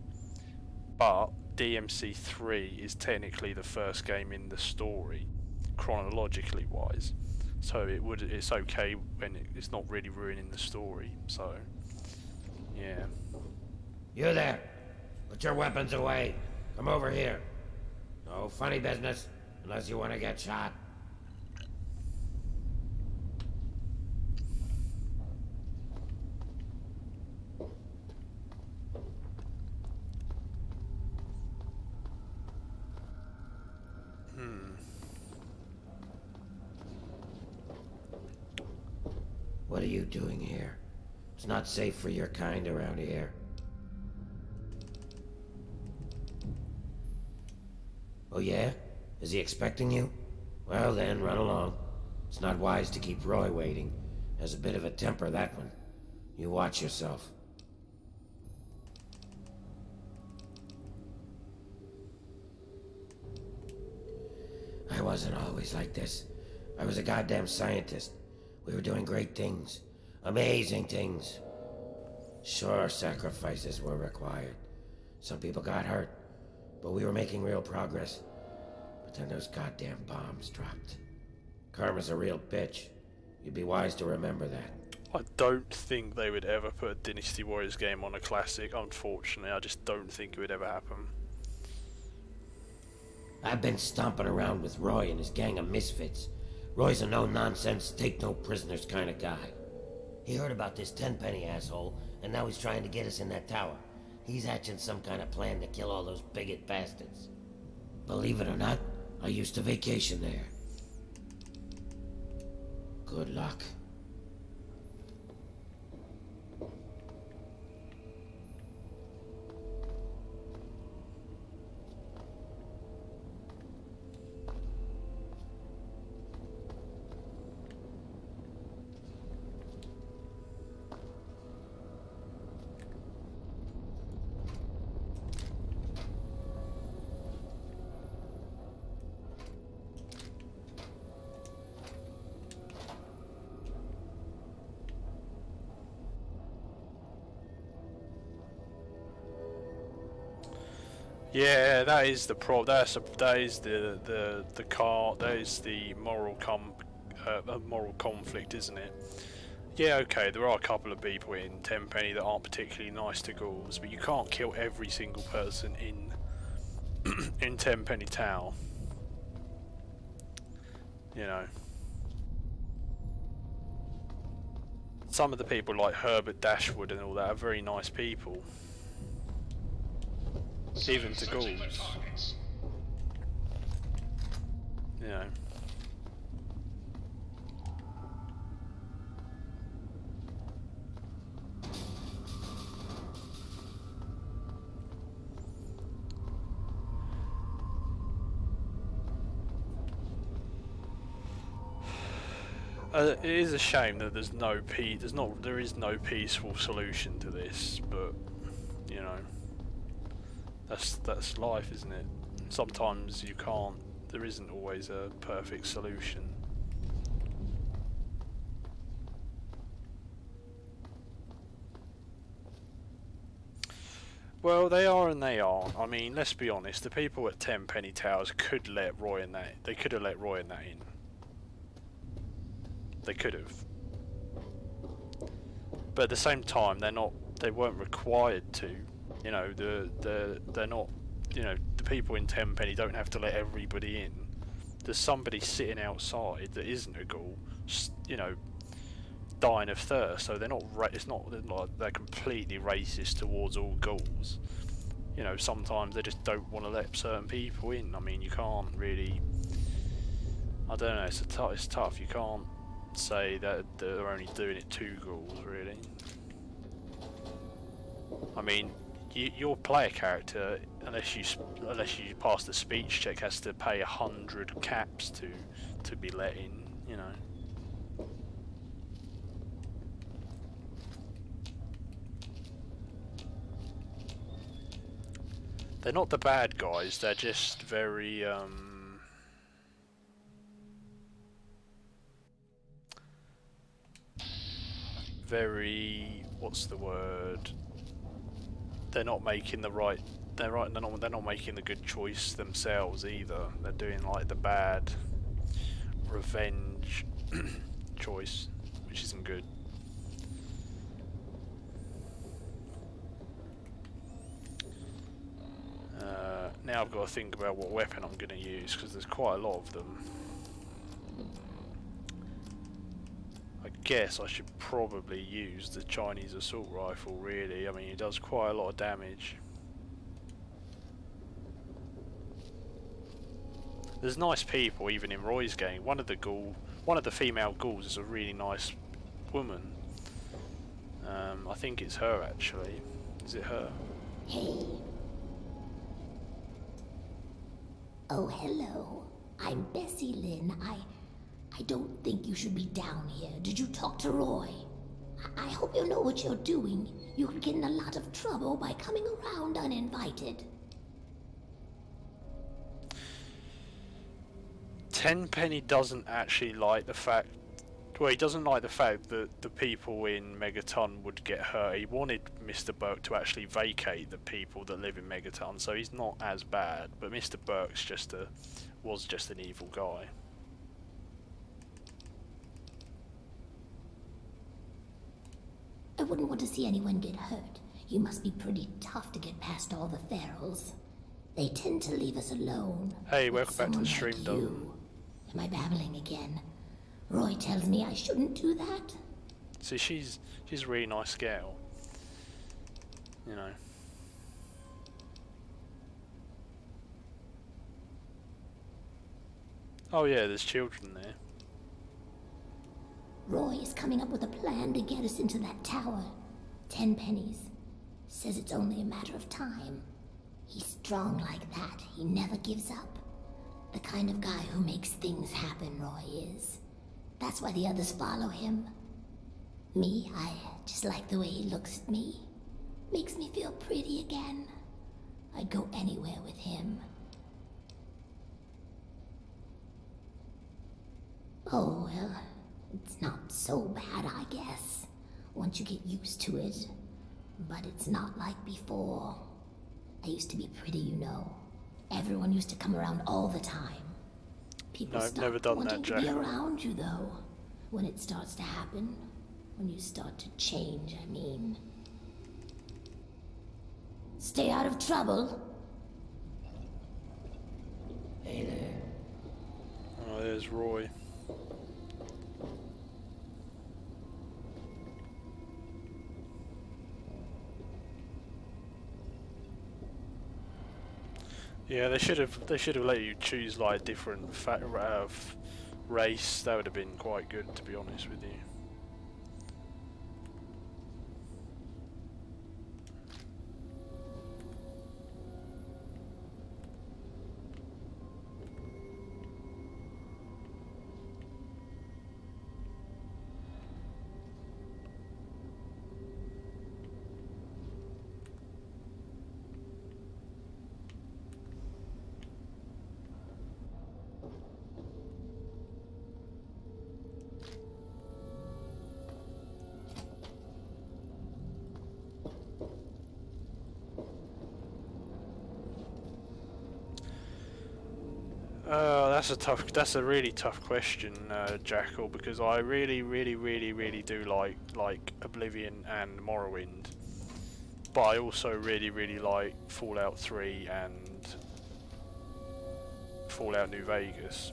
But DMC3 is technically the first game in the story, chronologically wise. So it's okay when it's not really ruining the story. So yeah. You there? Put your weapons away. Come over here. No funny business, unless you want to get shot. What are you doing here? It's not safe for your kind around here. Oh yeah? Is he expecting you? Well then, run along. It's not wise to keep Roy waiting. Has a bit of a temper, that one. You watch yourself. I wasn't always like this. I was a goddamn scientist. We were doing great things. Amazing things. Sure, sacrifices were required. Some people got hurt. But we were making real progress. But then those goddamn bombs dropped. Karma's a real bitch. You'd be wise to remember that. I don't think they would ever put a Dynasty Warriors game on a classic, unfortunately. I just don't think it would ever happen. I've been stomping around with Roy and his gang of misfits. Roy's a no-nonsense, take-no-prisoners kind of guy. He heard about this Tenpenny asshole, and now he's trying to get us in that tower. He's hatching some kind of plan to kill all those bigot bastards. Believe it or not, I used to vacation there. Good luck. Yeah, that is the that is the car. That is the moral conflict, isn't it? Yeah, okay. There are a couple of people in Tenpenny that aren't particularly nice to ghouls, but you can't kill every single person in in Tenpenny Tower. You know, some of the people like Herbert Dashwood and all that are very nice people. Even to ghouls. You know. It is a shame that there is no peaceful solution to this, but you know. That's life, isn't it? Sometimes you can't. There isn't always a perfect solution. Well, they are and they aren't. I mean, let's be honest. The people at Tenpenny Towers could let Roy in that. They could have let Roy in that in. They could have. But at the same time, they're not. They weren't required to. You know, they're not. You know, the people in Tenpenny don't have to let everybody in. There's somebody sitting outside that isn't a ghoul. You know, dying of thirst. So they're not. It's not like they're completely racist towards all ghouls. You know, sometimes they just don't want to let certain people in. I mean, you can't really. I don't know. It's tough. You can't say that they're only doing it to ghouls, really. I mean, your player character, unless you pass the speech check, has to pay 100 caps to be let in. You know. They're not the bad guys. They're just very very, what's the word? They're not making the right. They're not making the good choice themselves either. They're doing like the bad revenge choice, which isn't good. Now I've got to think about what weapon I'm going to use, because there's quite a lot of them. I guess I should probably use the Chinese assault rifle, really. I mean, it does quite a lot of damage. There's nice people even in Roy's game. One of the female ghouls is a really nice woman. I think it's her, actually. Is it her? Hey. Oh, hello. I'm Bessie Lynn. I don't think you should be down here. Did you talk to Roy? I hope you know what you're doing. You could get in a lot of trouble by coming around uninvited. Tenpenny doesn't actually like the fact... Well, he doesn't like the fact that the people in Megaton would get hurt. He wanted Mr. Burke to actually vacate the people that live in Megaton, so he's not as bad. But Mr. Burke's was just an evil guy. I wouldn't want to see anyone get hurt. You must be pretty tough to get past all the ferals. They tend to leave us alone. Hey, welcome back to the stream, like Dom. Am I babbling again? Roy tells me I shouldn't do that. See, she's a really nice gal. You know. Oh yeah, there's children there. Roy is coming up with a plan to get us into that tower. 10 pennies. Says it's only a matter of time. He's strong like that. He never gives up. The kind of guy who makes things happen, Roy is. That's why the others follow him. Me, I just like the way he looks at me. Makes me feel pretty again. I'd go anywhere with him. Oh, well, it's not so bad, I guess. Once you get used to it. But it's not like before. I used to be pretty, you know. Everyone used to come around all the time. People stop wanting to be around you, though. When it starts to happen. When you start to change, I mean. Stay out of trouble. Hey there. Oh, there's Roy. Yeah, they should have let you choose like a different race. That would have been quite good, to be honest with you. That's a really tough question, Jackal, because I really do like Oblivion and Morrowind, but I also really like Fallout 3 and Fallout New Vegas.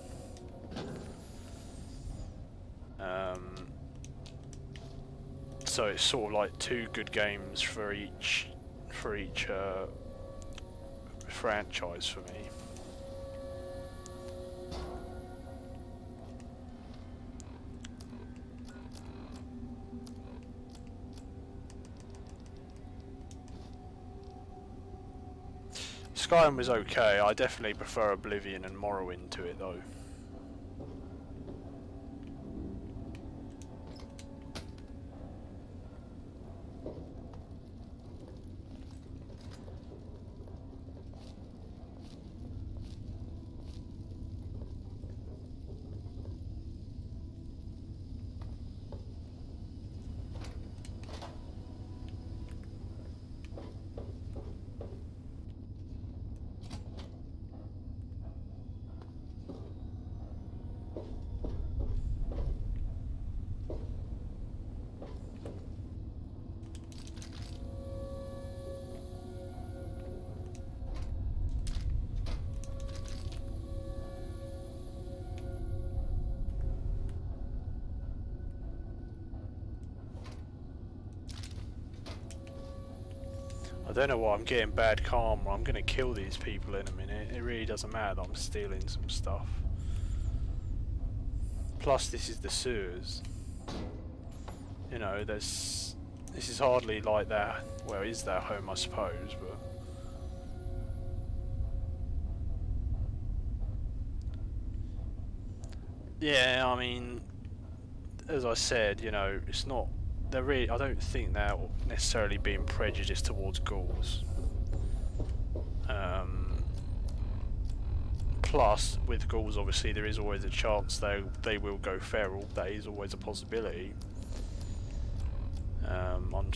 So it's sort of like two good games for each franchise for me. Skyrim was okay. I definitely prefer Oblivion and Morrowind to it though. I don't know why I'm getting bad karma. I'm gonna kill these people in a minute. It really doesn't matter that I'm stealing some stuff. Plus this is the sewers. You know, this is hardly like that. Well, it is their home I suppose, but yeah, I mean, as I said, you know, it's not. They're really. I don't think they're necessarily being prejudiced towards ghouls. Plus, with ghouls, obviously, there is always a chance they will go feral. That is always a possibility.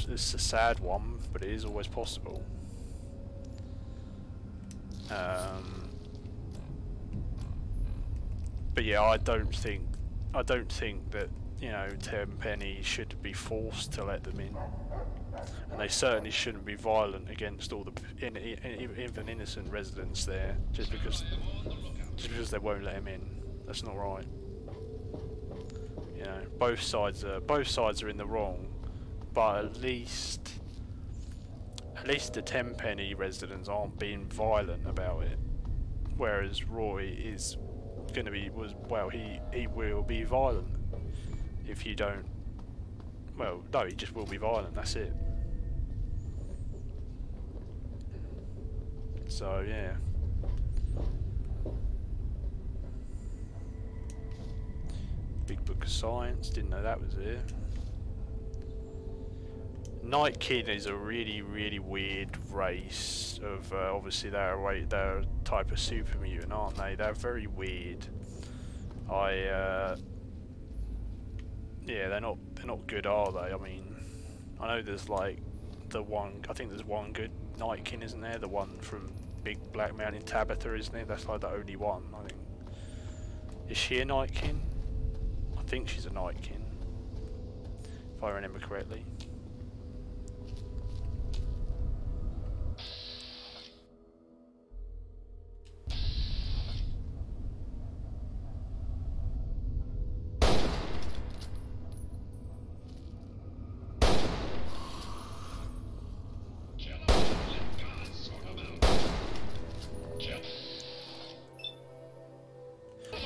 It's a sad one, but it is always possible. But yeah, I don't think that, you know, Tenpenny should be forced to let them in, and they certainly shouldn't be violent against all the even innocent residents there just because they won't let them in. That's not right. You know, both sides are in the wrong, but at least the Tenpenny residents aren't being violent about it, whereas Roy is going to be he will be violent. If you don't, well, no, he just will be violent, that's it. So, yeah. Big Book of Science, didn't know that was there. Nightkin is a really weird race of, obviously they're a type of super mutant, aren't they? They're very weird. Yeah, they're not good, are they? I mean, I know there's like I think there's one good Nightkin, isn't there? The one from Big Black Mountain, Tabitha, isn't it? That's like the only one, I think. Is she a Nightkin? I think she's a Nightkin, if I remember correctly.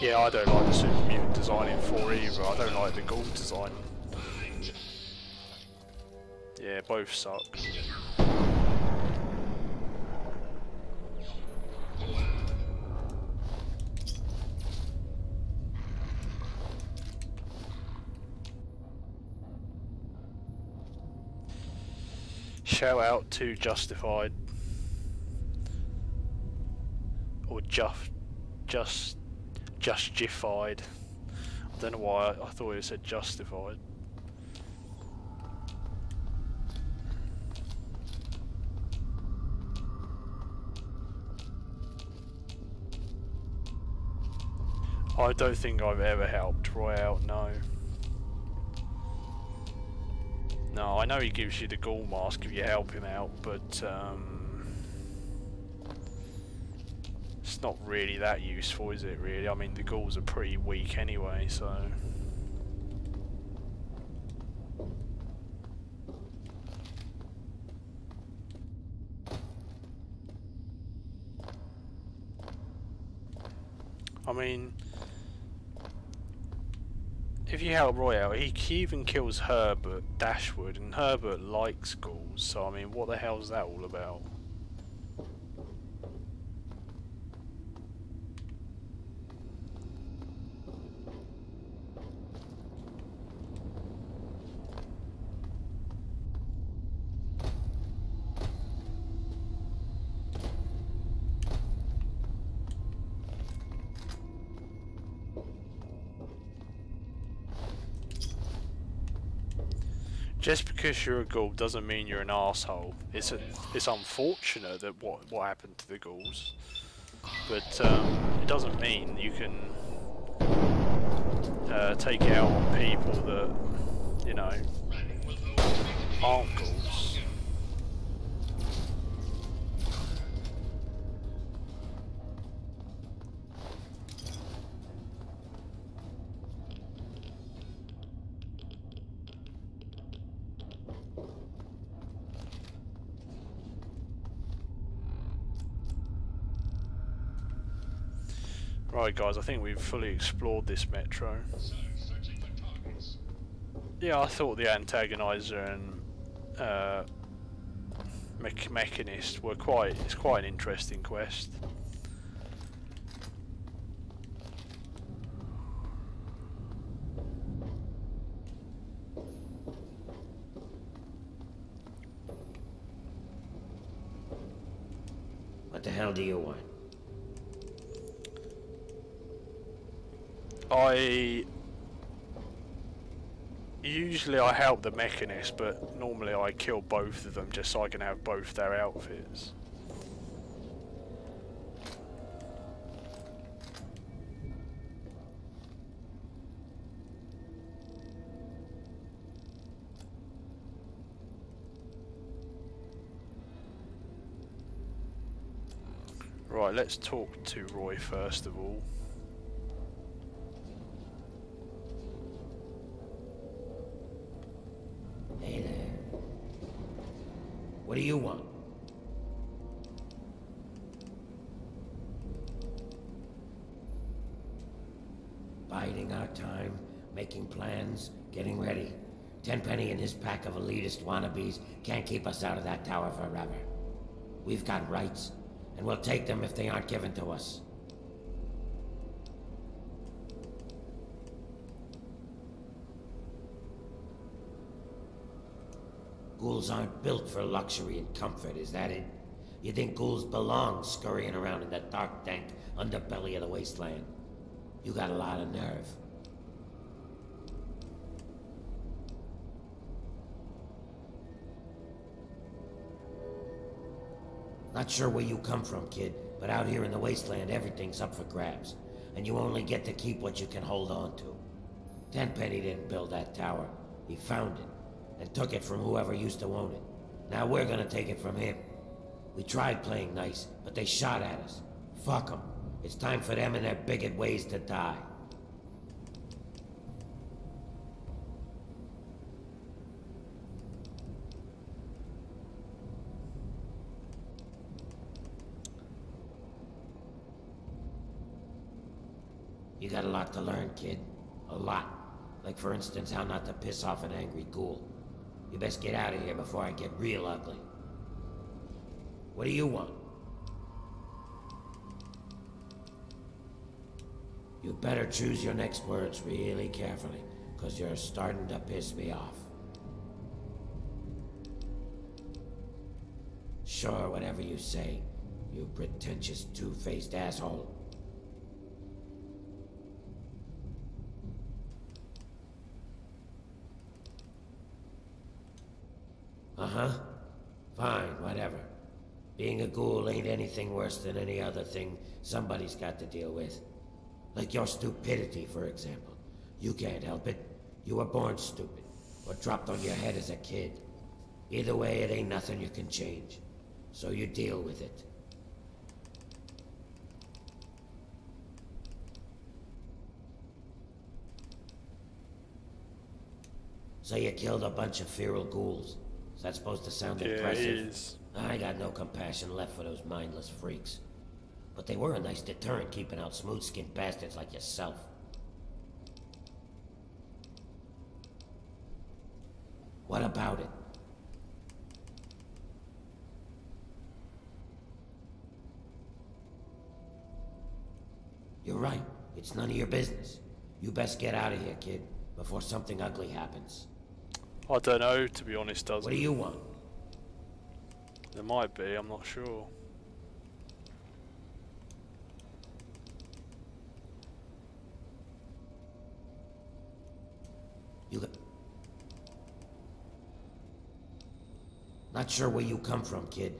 Yeah, I don't like the super mutant design in 4 either. I don't like the ghoul design. Yeah, both suck. Shout out to Justified. Or Justified. I don't know why I thought it said Justified. I don't think I've ever helped Roy out, no. No, I know he gives you the ghoul mask if you help him out, but it's not really that useful, is it, really? I mean, the ghouls are pretty weak anyway, so... I mean, if you help Roy out, he even kills Herbert Dashwood, and Herbert likes ghouls, so I mean, what the hell's that all about? Just because you're a ghoul doesn't mean you're an asshole. It's unfortunate that what happened to the ghouls, but it doesn't mean you can take it out on people that, you know, aren't ghouls. Right guys, I think we've fully explored this metro. Yeah, I thought the Antagonizer and Mechanist were it's quite an interesting quest. What the hell do you want? Usually I help the Mechanist, but normally I kill both of them just so I can have both their outfits. Right, let's talk to Roy first of all. Hey there. What do you want? Biding our time, making plans, getting ready. Tenpenny and his pack of elitist wannabes can't keep us out of that tower forever. We've got rights, and we'll take them if they aren't given to us. Ghouls aren't built for luxury and comfort, is that it? You think ghouls belong scurrying around in that dark, dank underbelly of the wasteland? You got a lot of nerve. Not sure where you come from, kid, but out here in the wasteland, everything's up for grabs, and you only get to keep what you can hold on to. Tenpenny didn't build that tower. He found it, and took it from whoever used to own it. Now we're gonna take it from him. We tried playing nice, but they shot at us. Fuck them. It's time for them and their bigot ways to die. You got a lot to learn, kid. A lot. Like, for instance, how not to piss off an angry ghoul. You best get out of here before I get real ugly. What do you want? You better choose your next words really carefully, because you're starting to piss me off. Sure, whatever you say, you pretentious two-faced asshole. Uh-huh. Fine, whatever. Being a ghoul ain't anything worse than any other thing somebody's got to deal with. Like your stupidity, for example. You can't help it. You were born stupid, or dropped on your head as a kid. Either way, it ain't nothing you can change. So you deal with it. So you killed a bunch of feral ghouls. Is that supposed to sound impressive? It is. I got no compassion left for those mindless freaks. But they were a nice deterrent keeping out smooth-skinned bastards like yourself. What about it? You're right. It's none of your business. You best get out of here, kid, before something ugly happens. I don't know, to be honest, doesn't. What do you want? There might be, I'm not sure. You got... Not sure where you come from, kid.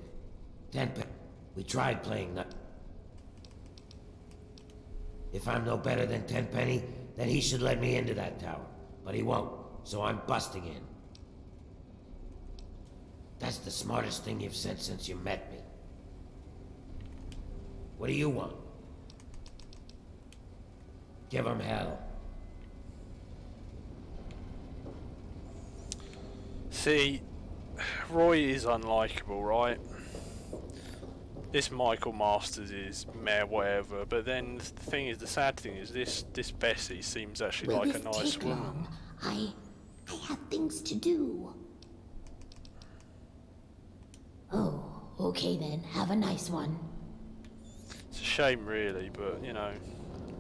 We tried playing that. If I'm no better than Tenpenny, then he should let me into that tower. But he won't, so I'm busting in. That's the smartest thing you've said since you met me. What do you want? Give him hell. See, Roy is unlikable, right? This Michael Masters is meh, whatever. But then the thing is, the sad thing is, this Bessie seems actually like a nice woman. I have things to do. Oh, okay then. Have a nice one. It's a shame, really, but you know,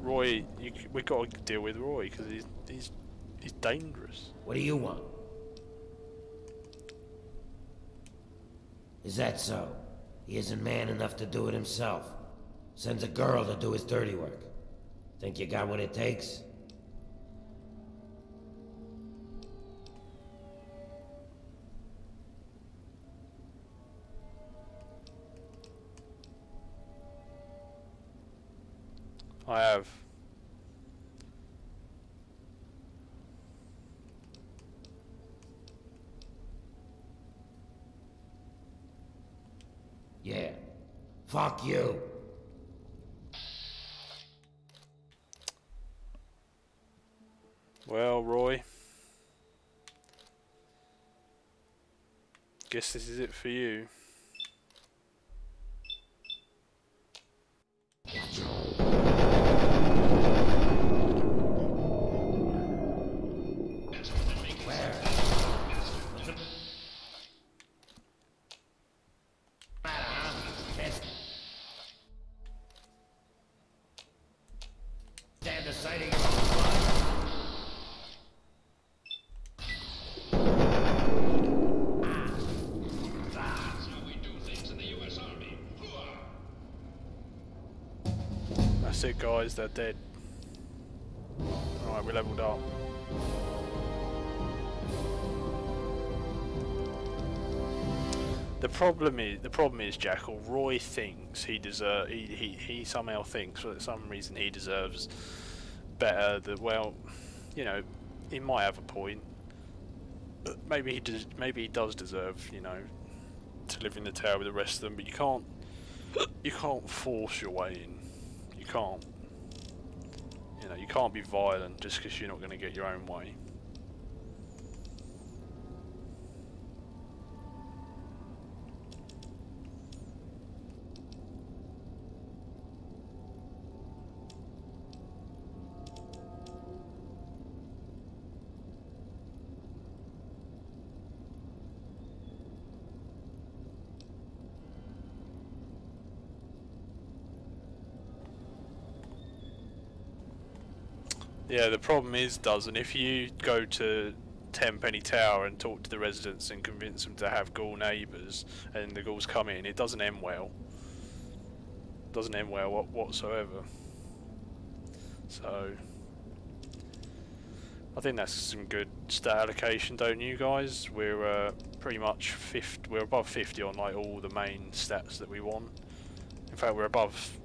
Roy, we got to deal with Roy because he's dangerous. What do you want? Is that so? He isn't man enough to do it himself. Sends a girl to do his dirty work. Think you got what it takes? I have. Yeah. Fuck you. Well, Roy. Guess this is it for you. That's it, guys, they're dead. Alright, we leveled up. The problem is, Jackal, Roy thinks he somehow thinks for some reason he deserves better. Well, you know, he might have a point. But maybe he does deserve, you know, to live in the tower with the rest of them, but you can't force your way in. You can't. You know, you can't be violent just because you're not going to get your own way. Yeah, the problem is, if you go to Tenpenny Tower and talk to the residents and convince them to have ghoul neighbours and the ghouls come in, it doesn't end well. Doesn't end well whatsoever. So, I think that's some good stat allocation, don't you guys? We're pretty much we're above 50 on like all the main stats that we want. In fact, we're above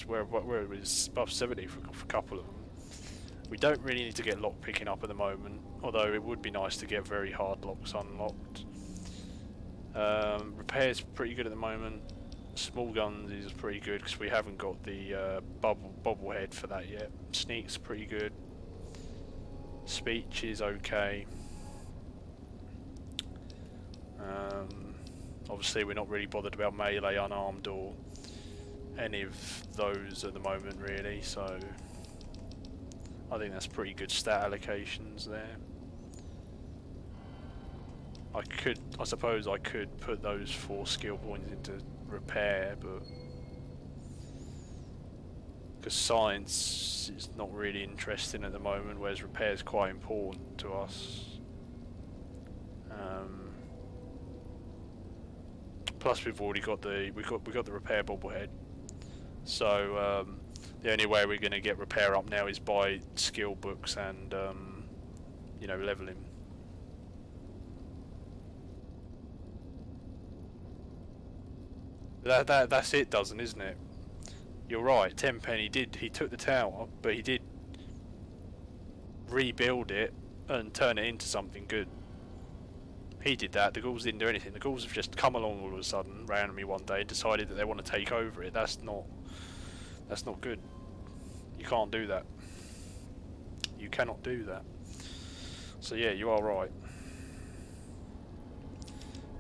where it was above 70 for a couple of them. We don't really need to get lock picking up at the moment, although it would be nice to get very hard locks unlocked. Repair's pretty good at the moment. Small guns is pretty good because we haven't got the bobblehead for that yet. Sneak's pretty good. Speech is okay. Obviously we're not really bothered about melee, unarmed or any of those at the moment really, so I think that's pretty good stat allocations there. I suppose I could put those 4 skill points into repair, but because science is not really interesting at the moment, whereas repair is quite important to us. Plus we've already got the we got the repair bobblehead, so the only way we're going to get repair up now is by skill books and you know, leveling. That's it, isn't it? You're right. Tenpenny he took the tower, but he did rebuild it and turn it into something good. He did that. The ghouls didn't do anything. The ghouls have just come along all of a sudden, randomly one day, and decided that they want to take over it. That's not good. You can't do that. You cannot do that. So yeah, you are right.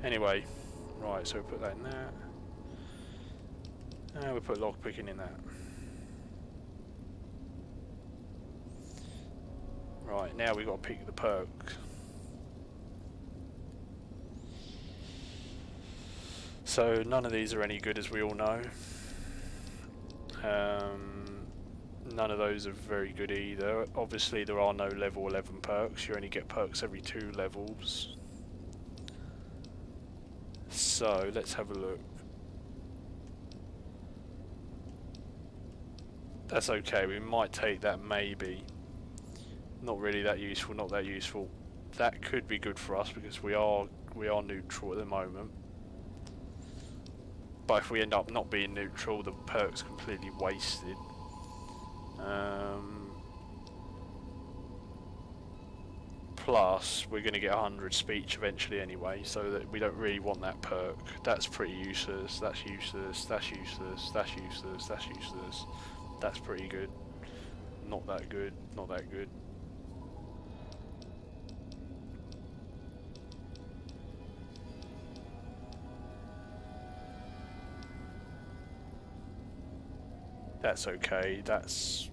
Anyway, right. So we put that in there. And we put lockpicking in that. Right, now we've got to pick the perk. So none of these are any good, as we all know. None of those are very good either. Obviously there are no level 11 perks. You only get perks every 2 levels. So let's have a look. That's okay, we might take that maybe. Not really that useful, not that useful. That could be good for us because we are neutral at the moment. But if we end up not being neutral, the perk's completely wasted. Plus, we're going to get 100 speech eventually anyway, so that we don't really want that perk. That's pretty useless, that's useless, that's useless, that's useless, that's useless. That's pretty good. Not that good, not that good. That's okay, that's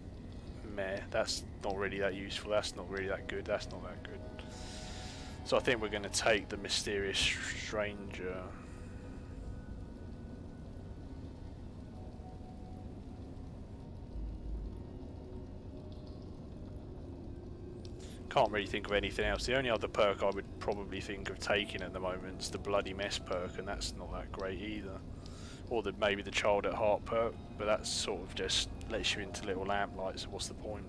meh, that's not really that useful, that's not really that good, that's not that good. So I think we're going to take the Mysterious Stranger. Can't really think of anything else. The only other perk I would probably think of taking at the moment is the Bloody Mess perk, and that's not that great either. Or maybe the Child at Heart perk, but that sort of just lets you into little lamplights, so what's the point?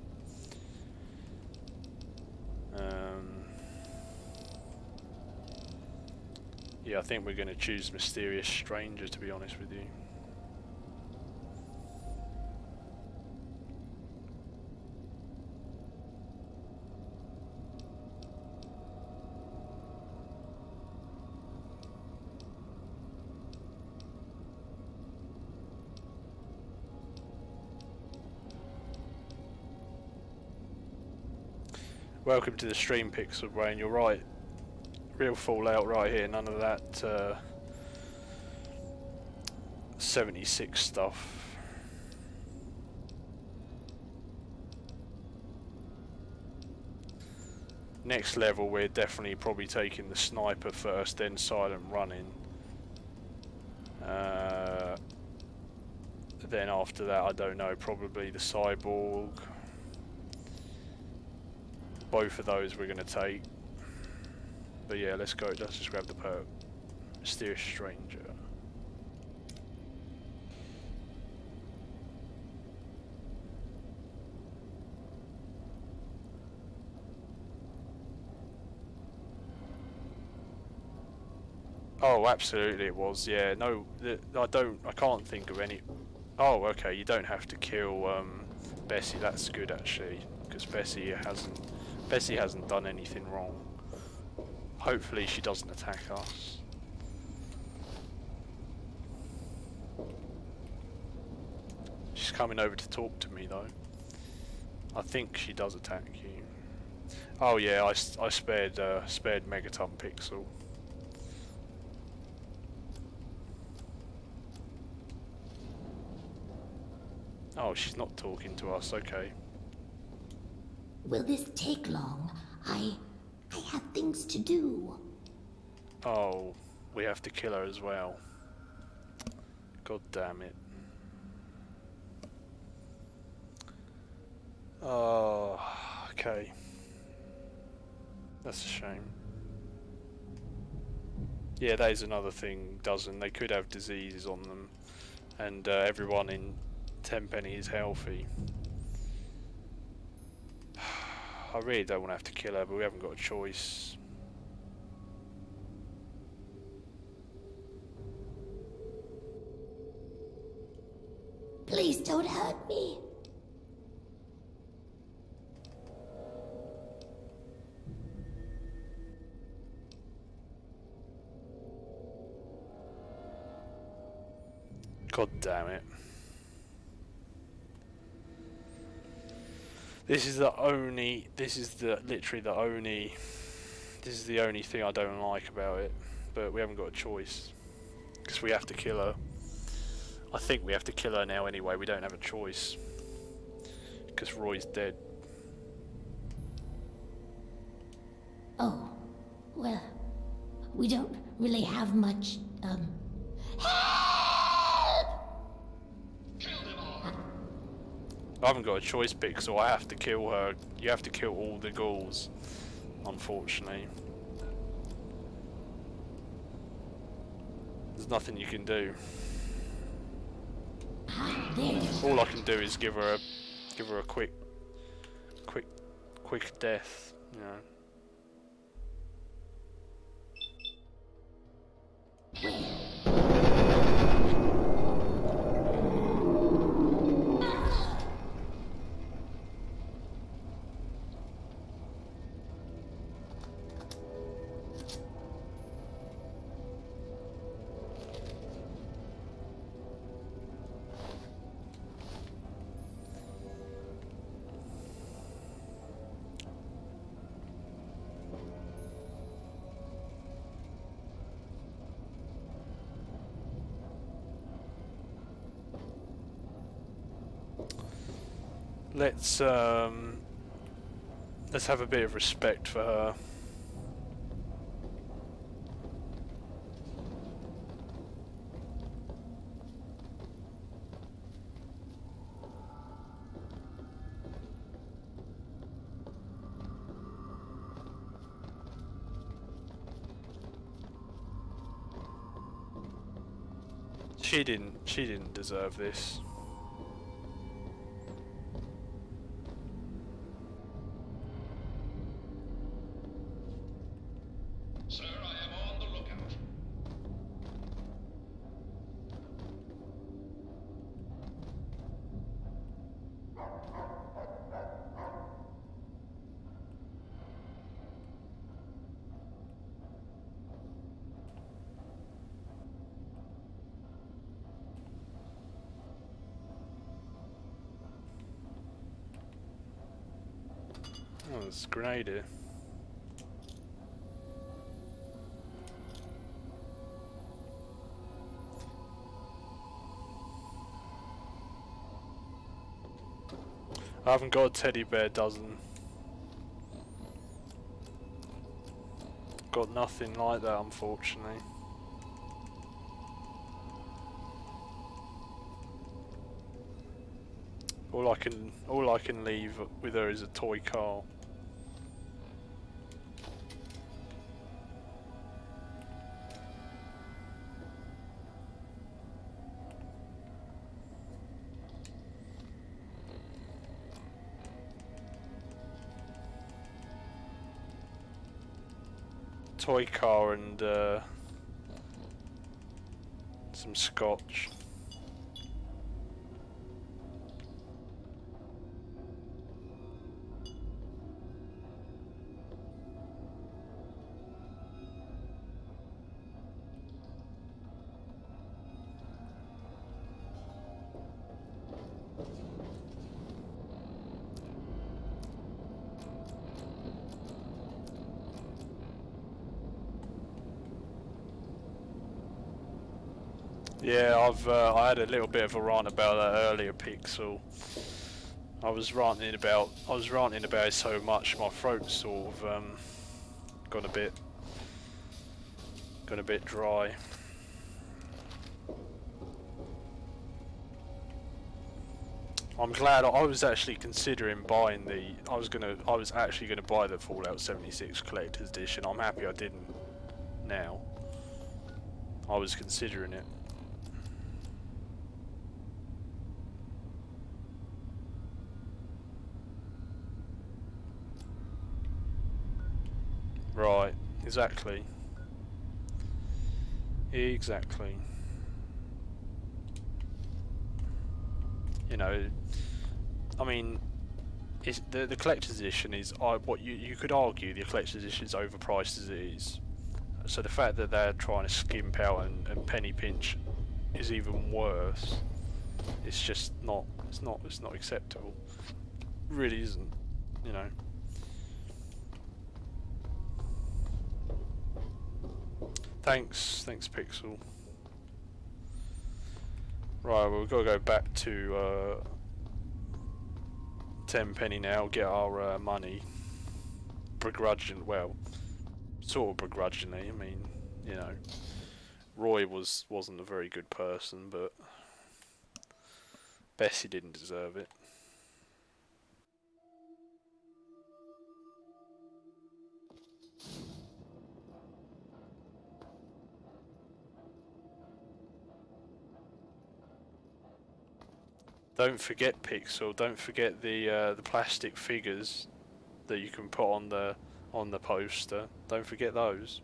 Yeah, I think we're going to choose Mysterious Stranger, to be honest with you. Welcome to the stream, Pixel Brain. You're right. Real fallout right here. None of that 76 stuff. Next level, we're definitely probably taking the sniper first, then silent running. Then after that, I don't know. Probably the cyborg. Both of those we're going to take. But yeah, let's go. Let's just grab the perk. Mysterious Stranger. Oh, absolutely it was. Yeah, no, I can't think of any. Oh, okay, you don't have to kill Bessie. That's good actually, because Bessie hasn't done anything wrong. Hopefully she doesn't attack us. She's coming over to talk to me though. I think she does attack you. Oh yeah, I spared Megaton Pixel. Oh, she's not talking to us. Okay. Will this take long? I have things to do. Oh, we have to kill her as well. God damn it. Oh, okay. That's a shame. Yeah, that is another thing, Dozen. They could have diseases on them, and everyone in Tenpenny is healthy. I really don't want to have to kill her, but we haven't got a choice. Please don't hurt me. God damn it. This is the only thing I don't like about it, but we haven't got a choice, because we have to kill her. I think we have to kill her now anyway, we don't have a choice, because Roy's dead. Oh, well, we don't really have much, I haven't got a choice, Pixel. I have to kill her. You have to kill all the ghouls, unfortunately. There's nothing you can do. All I can do is give her a quick death, you know. Let's have a bit of respect for her. She didn't deserve this. Sir, I am on the lookout. Oh, there's a grenade here. I haven't got a teddy bear, Dozen. Got nothing like that, unfortunately. All I can leave with her is a toy car. Toy car and some scotch. Yeah, I had a little bit of a rant about that earlier, Pixel. I was ranting about it so much, my throat's sort of gone a bit dry. I'm glad I was actually considering buying the. I was actually gonna buy the Fallout 76 Collector's Edition. I'm happy I didn't. Now, I was considering it. Right, exactly. Exactly. You know, I mean, it's, the collector's edition is what you could argue the collector's edition is overpriced as it is. So the fact that they're trying to skimp out and penny pinch is even worse. It's just not. It's not acceptable. It really isn't. You know. Thanks, Pixel. Right, well, we've got to go back to 10 penny now, get our money. Well, sort of begrudgingly. I mean, you know, Roy wasn't a very good person, but Bessie didn't deserve it. Don't forget, Pixel. Don't forget the plastic figures that you can put on the poster. Don't forget those.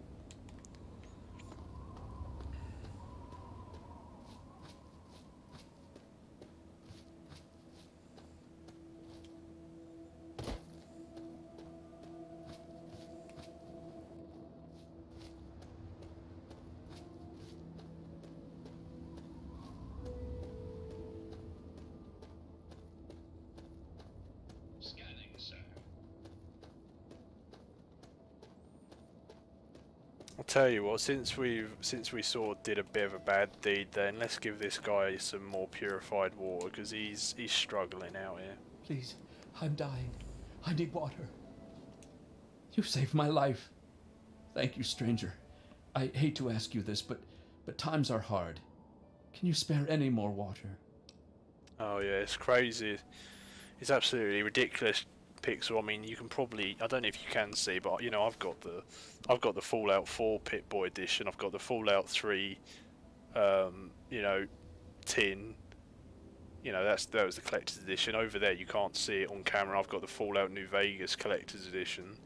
I'll tell you what, since we sort of did a bit of a bad deed, then let's give this guy some more purified water, because he's struggling out here. Please, I'm dying. I need water. You saved my life. Thank you, stranger. I hate to ask you this, but times are hard. Can you spare any more water? Oh yeah, it's crazy. It's absolutely ridiculous, Pixel. I mean, you can probably, I don't know if you can see, but you know, I've got the Fallout 4 Pip-Boy edition. I've got the Fallout 3, you know, tin. You know, that was the collector's edition. Over there, you can't see it on camera. I've got the Fallout New Vegas collector's edition.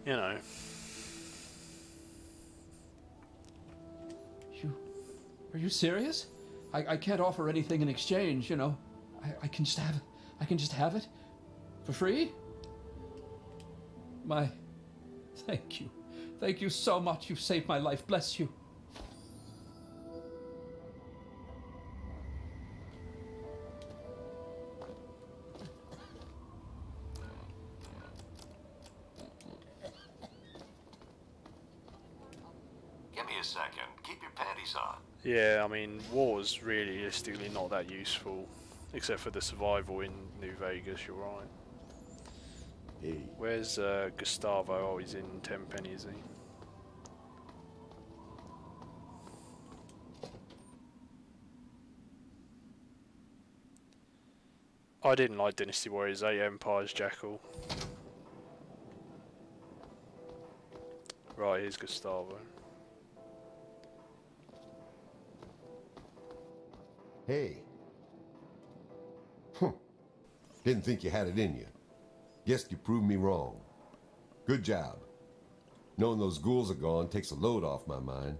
You know. Are you serious? I can't offer anything in exchange, you know. I can just have it for free? Thank you. Thank you so much. You've saved my life. Bless you. Give me a second. Keep your panties on. Yeah, I mean, war's realistically not that useful, except for the survival in New Vegas, you're right. Hey. Where's Gustavo? Oh, he's in 10 penny, is he? I didn't like Dynasty Warriors 8 Empire's Jackal. Right, here's Gustavo. Hey. Didn't think you had it in you. Guess you proved me wrong. Good job. Knowing those ghouls are gone takes a load off my mind.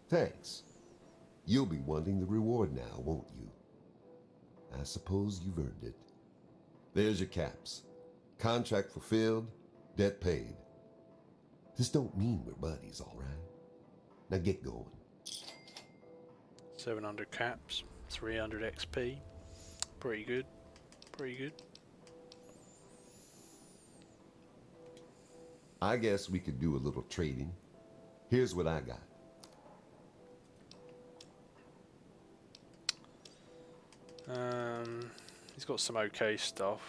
Thanks. You'll be wanting the reward now, won't you? I suppose you've earned it. There's your caps. Contract fulfilled, debt paid. This don't mean we're buddies, all right? Now get going. 700 caps, 300 XP. Pretty good. Pretty good. I guess we could do a little trading. Here's what I got. He's got some okay stuff.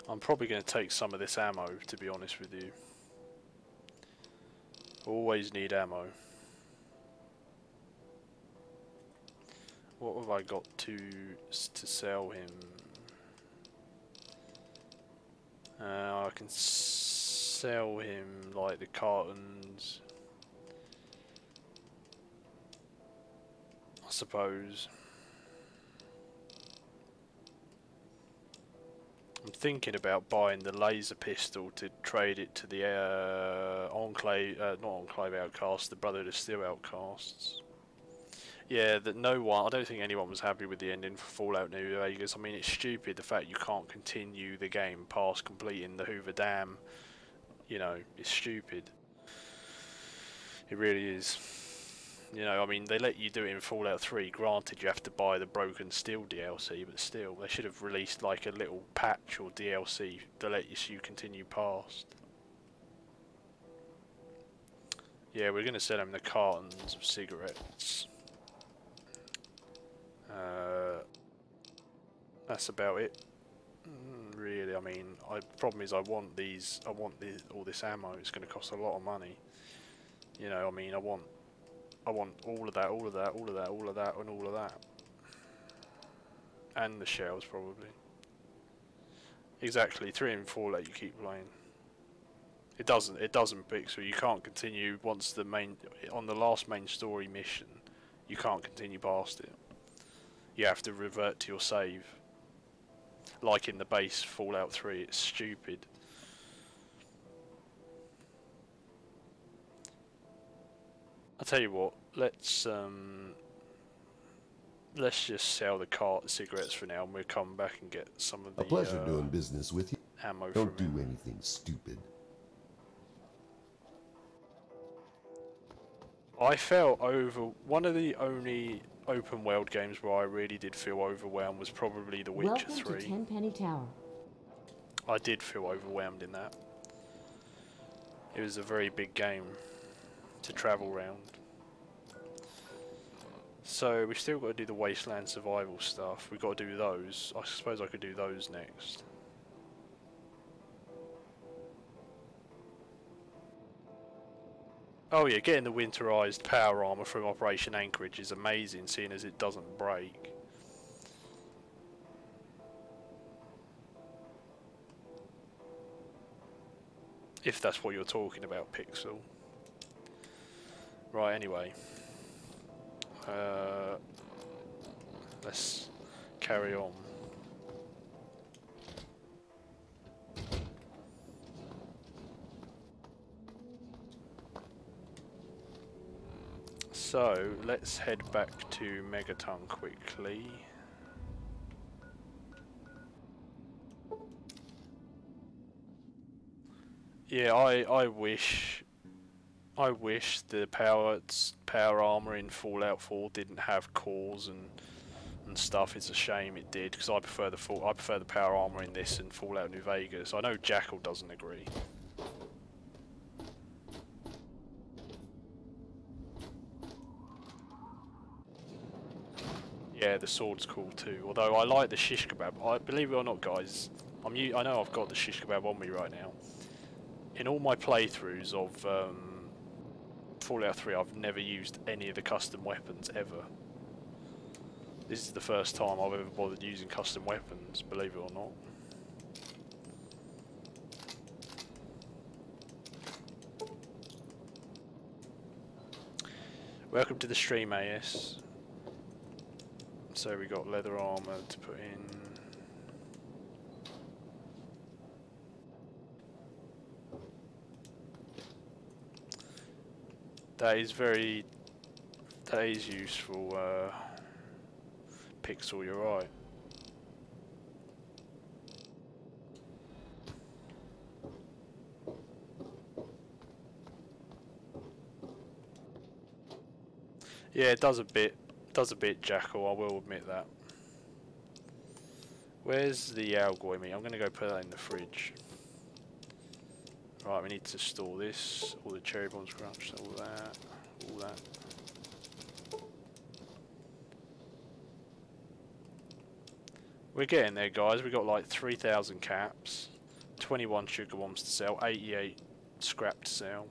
I'm probably going to take some of this ammo, to be honest with you. Always need ammo. What have I got to sell him? I can sell him like the cartons, I suppose. I'm thinking about buying the laser pistol to trade it to the Enclave, not Enclave Outcasts, the Brotherhood of Steel Outcasts. Yeah, that no one, I don't think anyone was happy with the ending for Fallout New Vegas. I mean, it's stupid the fact you can't continue the game past completing the Hoover Dam. You know, it's stupid. It really is. You know, I mean, they let you do it in Fallout 3. Granted, you have to buy the Broken Steel DLC, but still, they should have released like a little patch or DLC to let you continue past. Yeah, we're going to sell him the cartons of cigarettes. That's about it. Really, I mean, problem is I want all this ammo. It's going to cost a lot of money. You know, I mean, I want all of that, all of that, all of that, all of that, and all of that, and the shells probably. Exactly, 3 and 4 let you keep playing. It doesn't Pixel. You can't continue once on the last main story mission. You can't continue past it. You have to revert to your save. Like in the base Fallout 3, it's stupid. I'll tell you what, let's just sell the cart cigarettes for now, and we'll come back and get some of the A pleasure doing business with you. Ammo. Don't do anything stupid. I felt one of the only open world games where I really did feel overwhelmed was probably The Witcher 3. Welcome to Tenpenny Tower. I did feel overwhelmed in that. It was a very big game to travel around. So we still got to do the Wasteland survival stuff. We got to do those. I suppose I could do those next. Oh yeah, getting the winterized power armor from Operation Anchorage is amazing, seeing as it doesn't break. If that's what you're talking about, Pixel. Right, anyway. Let's carry on. So, let's head back to Megaton quickly. Yeah, I wish the power armor in Fallout 4 didn't have cores and stuff. It's a shame it did, because I prefer the power armor in this and Fallout New Vegas. I know Jackal doesn't agree. Yeah, the sword's cool too. Although I like the shish kebab. Believe it or not, guys, I know I've got the shish kebab on me right now. In all my playthroughs of Fallout 3, I've never used any of the custom weapons ever. This is the first time I've ever bothered using custom weapons, believe it or not. Welcome to the stream, AS. So we got leather armor to put in. That is useful, Pixel, you're right. Yeah, it does a bit, Jackal, I will admit that. Where's the Algoy meat? I'm going to go put that in the fridge. Right, we need to store this, all the cherry bombs crunched, all that, all that. We're getting there, guys. We got like 3,000 caps, 21 sugar bombs to sell, 88 scrap to sell.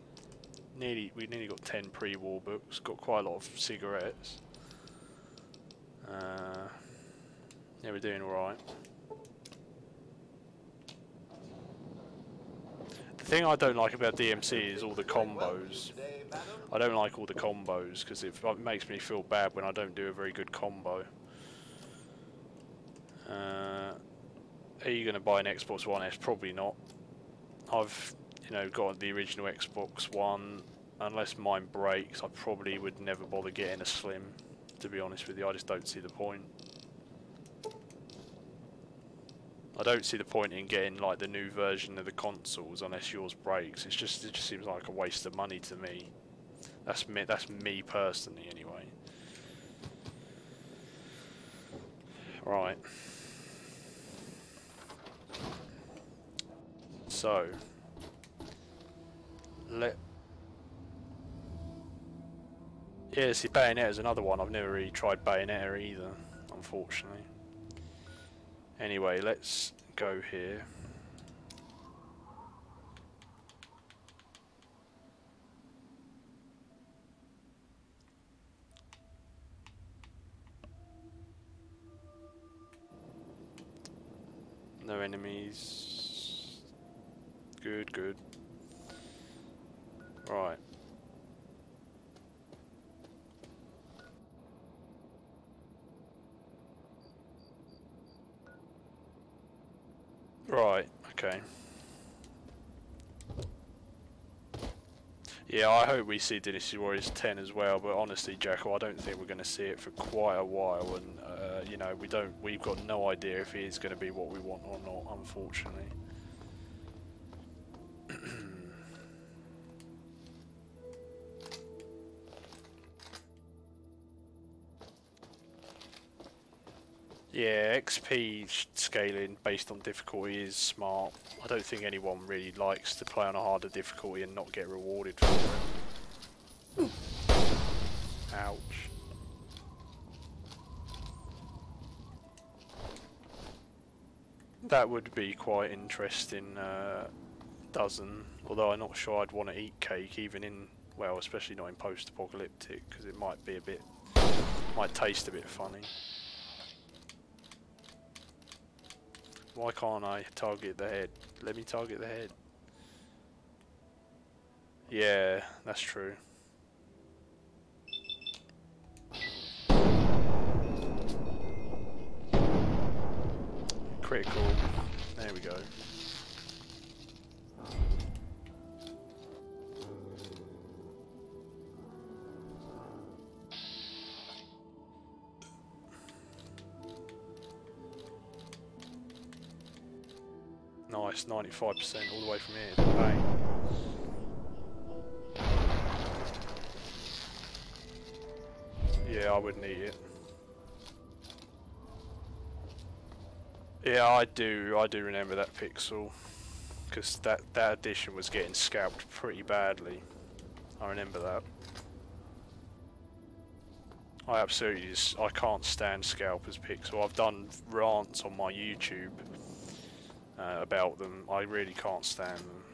We nearly got 10 pre-war books. Got quite a lot of cigarettes. Yeah, we're doing all right. The thing I don't like about DMC is all the combos. I don't like all the combos because it makes me feel bad when I don't do a very good combo. Are you going to buy an Xbox One S? Probably not. I've, got the original Xbox One. Unless mine breaks, I probably would never bother getting a Slim. To be honest with you, I just don't see the point. I don't see the point in getting like the new version of the consoles unless yours breaks. It just seems like a waste of money to me. That's me personally, anyway. Right. So yeah, see, Bayonetta is another one. I've never really tried Bayonetta either, unfortunately. Anyway, let's go here. No enemies. Good, good. Right. Right, okay. Yeah, I hope we see Dynasty Warriors 10 as well, but honestly, Jackal, I don't think we're going to see it for quite a while, and we've got no idea if it is going to be what we want or not, unfortunately. Yeah, XP scaling based on difficulty is smart. I don't think anyone really likes to play on a harder difficulty and not get rewarded for it. Ouch. That would be quite interesting, dozen. Although I'm not sure I'd want to eat cake even in, well, especially not in post-apocalyptic, because it might be might taste a bit funny. Why can't I target the head? Let me target the head. Yeah, that's true. Critical. There we go. Nice, 95% all the way from here. Bang. Yeah, I wouldn't eat it. Yeah, I do remember that pixel, because that edition was getting scalped pretty badly. I remember that. I can't stand scalpers pixel. I've done rants on my YouTube about them. I really can't stand them.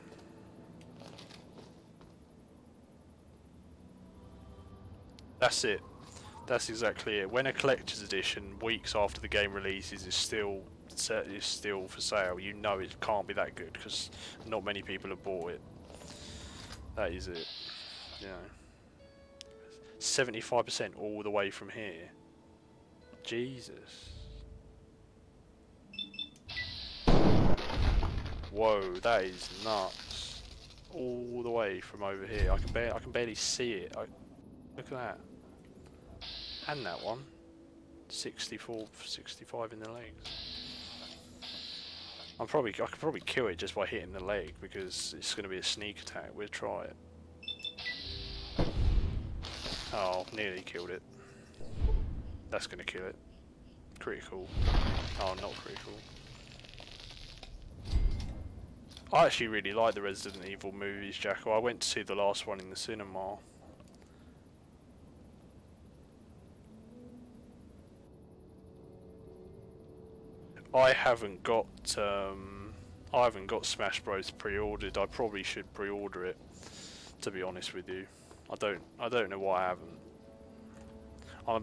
That's it. That's exactly it. When a collector's edition, weeks after the game releases, is still for sale, you know it can't be that good because not many people have bought it. That is it. You know, 75% all the way from here. Jesus. Whoa, that is nuts. All the way from over here. I can barely see it. Look at that. And that one. 64, 65 in the legs. I could probably kill it just by hitting the leg because it's going to be a sneak attack. We'll try it. Oh, nearly killed it. That's going to kill it. Critical. Oh, not critical. I actually really like the Resident Evil movies, Jacko. I went to see the last one in the cinema. I haven't got Smash Bros pre-ordered. I probably should pre-order it, to be honest with you. I don't know why I haven't. I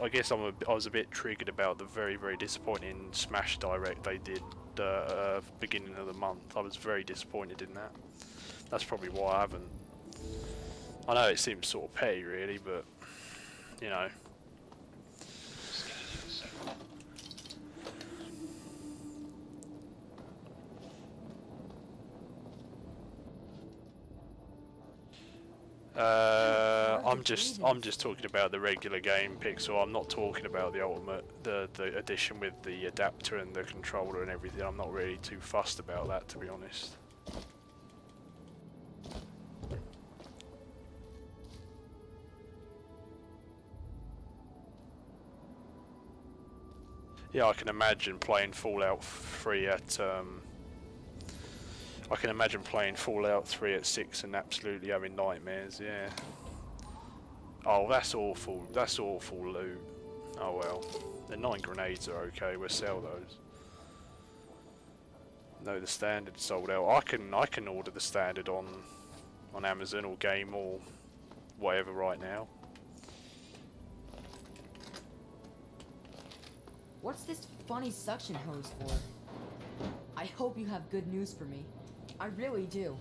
guess I was a bit triggered about the very disappointing Smash Direct they did beginning of the month. I was very disappointed in that. That's probably why I haven't. I know it seems sort of petty really, but you know. I'm just talking about the regular game Pixel. I'm not talking about the ultimate, the edition with the adapter and the controller and everything. I'm not really too fussed about that, to be honest. Yeah, I can imagine playing Fallout 3 at I can imagine playing Fallout 3 at 6 and absolutely having nightmares, yeah. Oh, that's awful. That's awful loot. Oh well. The 9 grenades are okay, we'll sell those. No, the standard sold out. I can order the standard on Amazon or Game or whatever right now. What's this funny suction hose for? I hope you have good news for me. I really do.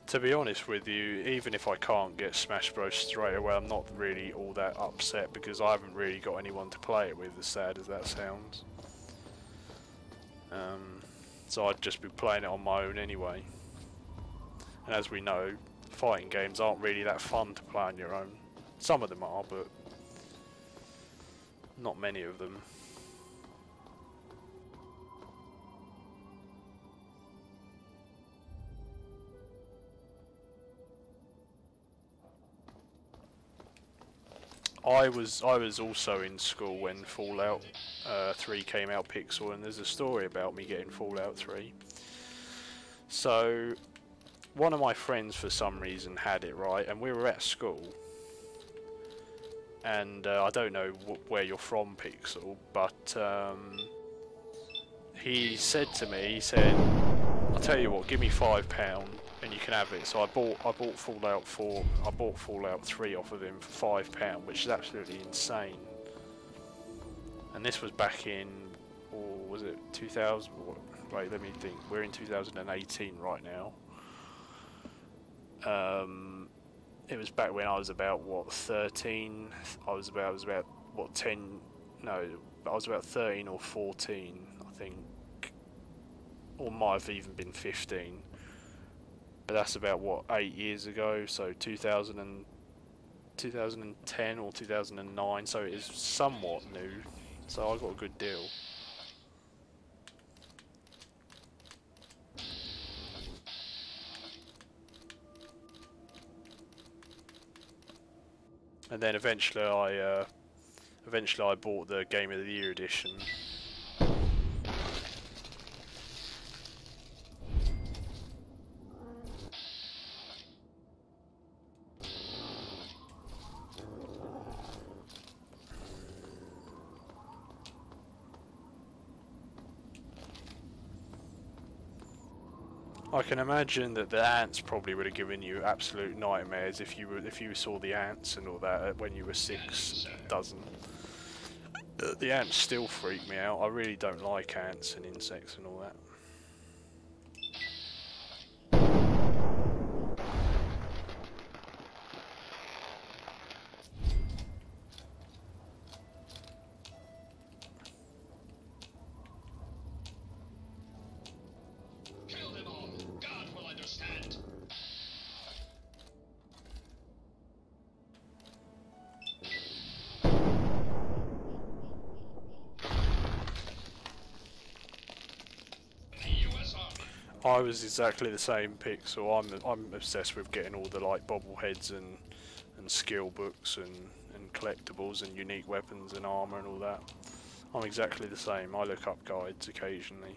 To be honest with you, even if I can't get Smash Bros straight away, I'm not really all that upset because I haven't really got anyone to play it with, as sad as that sounds. So I'd just be playing it on my own anyway. And as we know, fighting games aren't really that fun to play on your own. Some of them are, but not many of them. I was also in school when Fallout 3 came out, Pixel, and there's a story about me getting Fallout 3. So one of my friends for some reason had it, right, and we were at school. And I don't know where you're from, Pixel, but he said to me, he said, "I'll tell you what, give me £5 and you can have it." So I bought Fallout 4, I bought Fallout 3 off of him for £5, which is absolutely insane. And this was back in, or was it 2000? Wait, let me think. We're in 2018 right now. It was back when I was about, what, 13? I was about what, 10? No, I was about 13 or 14, I think. Or might have even been 15. But that's about, what, 8 years ago, so 2010 or 2009, so it is somewhat new. So I got a good deal. And then eventually I bought the Game of the Year edition. I can imagine that the ants probably would have given you absolute nightmares if you saw the ants and all that when you were 6 dozen. The ants still freak me out. I really don't like ants and insects and all that. I was exactly the same, Pixel. I'm obsessed with getting all the like bobbleheads and skill books and and collectibles and unique weapons and armor and all that. I'm exactly the same. I look up guides occasionally.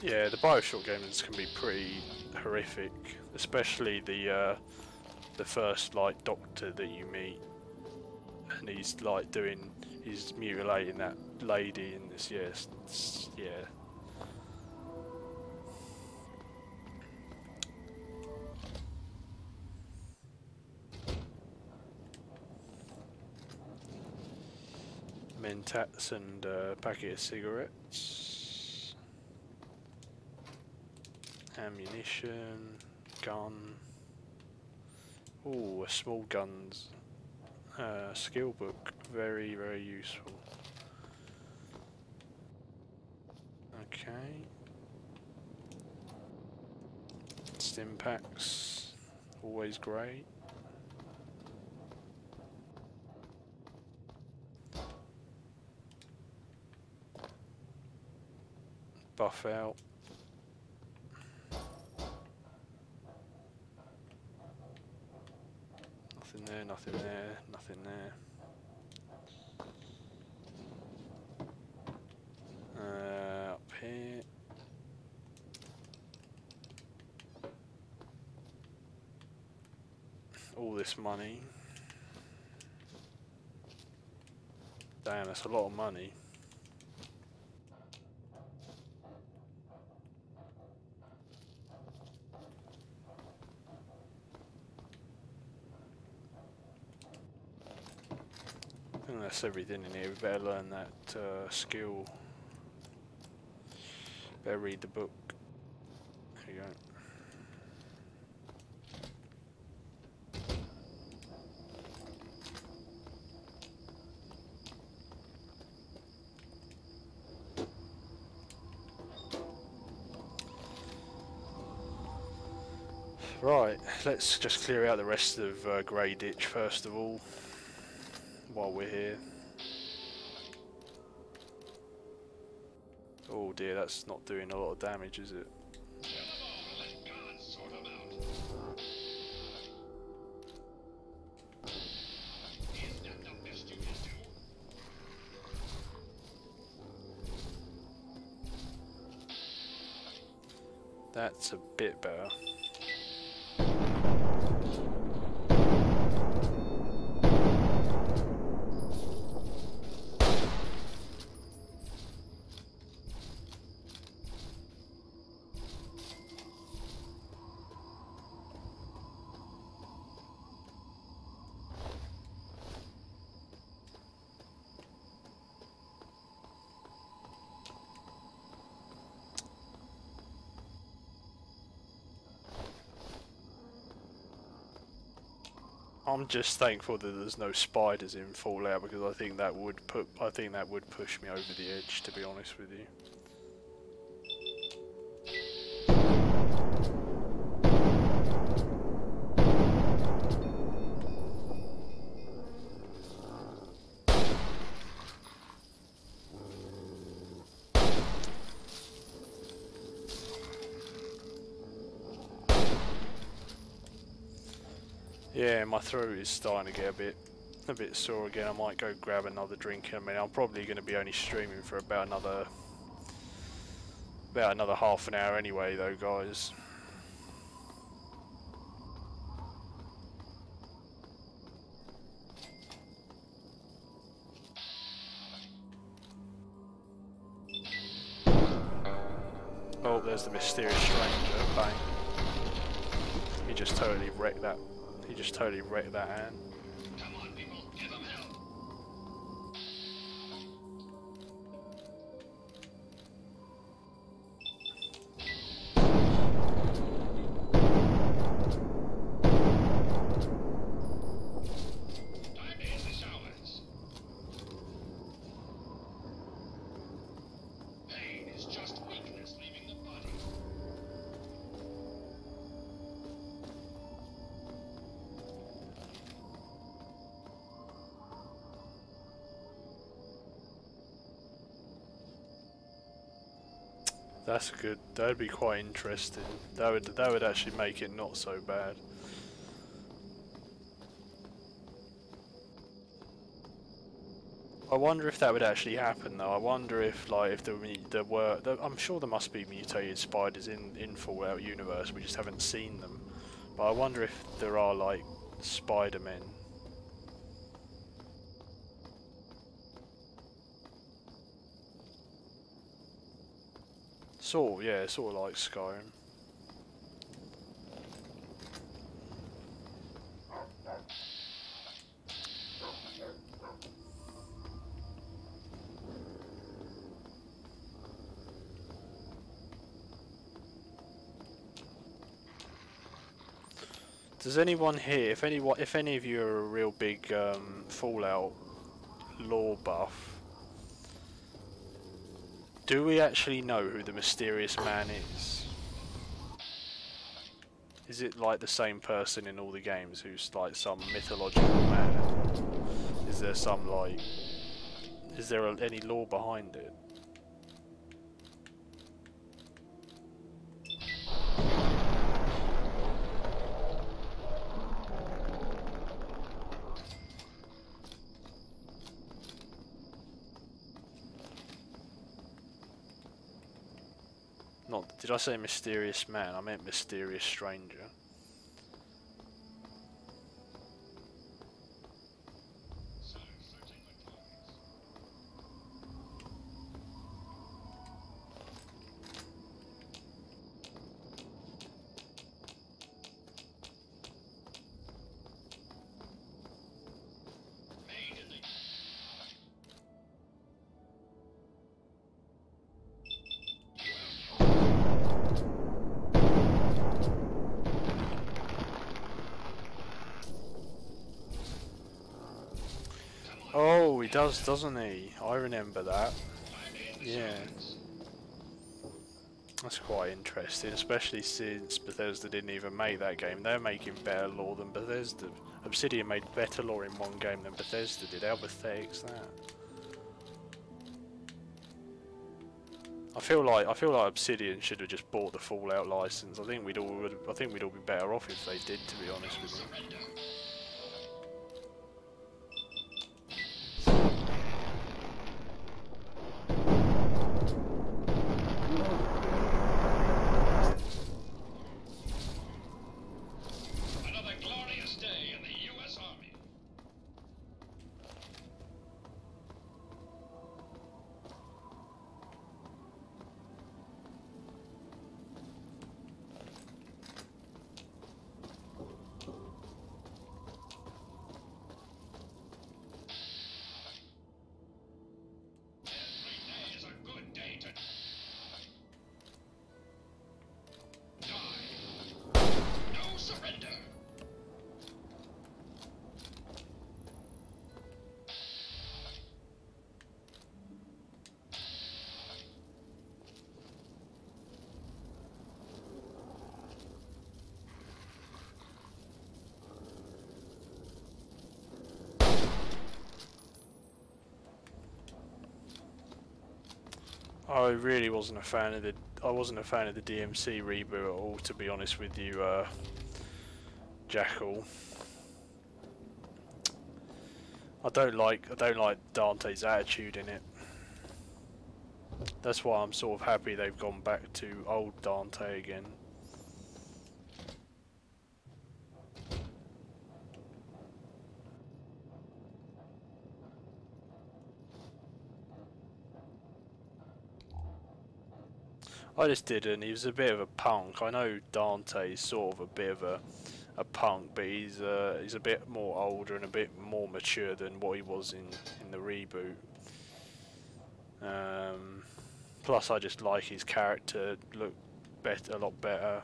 Yeah, the Bioshock games can be pretty horrific, especially the first like doctor that you meet, and he's like he's mutilating that lady in this. Yes, yeah. Mentats and a packet of cigarettes. Ammunition, gun. Oh, a small guns skill book, very useful. Okay. Stim packs, always great. Buff out. Nothing there, nothing there, nothing there. Up here. All this money. Damn, that's a lot of money. I think that's everything in here. We better learn that skill. Better read the book. There you go. Right, let's just clear out the rest of Grey Ditch first of all, while we're here. Oh dear, that's not doing a lot of damage, is it? That's a bit better. I'm just thankful that there's no spiders in Fallout, because I think that would push me over the edge, to be honest with you. Yeah, my throat is starting to get a bit sore again. I might go grab another drink in a minute. I'm probably going to be only streaming for about another half an hour anyway, though, guys. Oh, there's the mysterious stranger. Bang. He just totally wrecked that. He just totally wrecked that hand. Come on, people, give them help. Time to hit the showers. Pain is just weakness leaving the body. That's good. That would be quite interesting. That would actually make it not so bad. I wonder if that would actually happen though. I wonder if I'm sure there must be mutated spiders in Fallout universe. We just haven't seen them. But I wonder if there are like Spider-Men. Sort of like Skyrim. Does anyone here, if any of you are a real big Fallout lore buff, do we actually know who the mysterious man is? Is it like the same person in all the games who's like some mythological man? Is there some like, is there any lore behind it? Not, did I say mysterious man? I meant mysterious stranger. Oh, he does, doesn't he? I remember that. Yeah. That's quite interesting, especially since Bethesda didn't even make that game. They're making better lore than Bethesda. Obsidian made better lore in one game than Bethesda did. How pathetic's that? I feel like Obsidian should have just bought the Fallout license. I think we'd all be better off if they did, to be honest with you. I really wasn't a fan of the DMC reboot at all, to be honest with you, Jackal. I don't like Dante's attitude in it. That's why I'm sort of happy they've gone back to old Dante again. I just didn't. He was a bit of a punk. I know Dante's sort of a bit of a punk, but he's a bit more older and a bit more mature than what he was in the reboot. Plus, I just like his character. Look a lot better.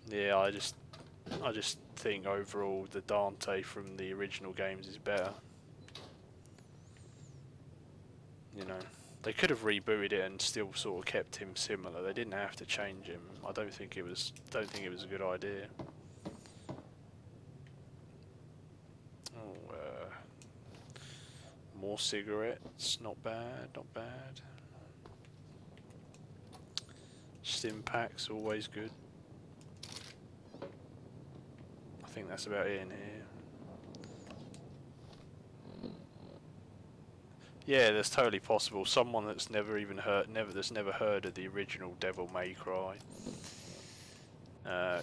Yeah, I just think overall the Dante from the original games is better. You know, they could have rebooted it and still sort of kept him similar. They didn't have to change him. I don't think it was a good idea. More cigarettes, not bad, not bad. Stim packs, always good. I think that's about it in here. Yeah, that's totally possible. Someone that's never even heard, never heard of the original Devil May Cry,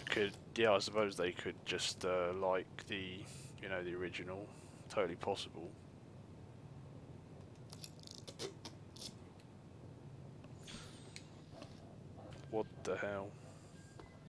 could, yeah, I suppose they could just like the, you know, the original. Totally possible. What the hell?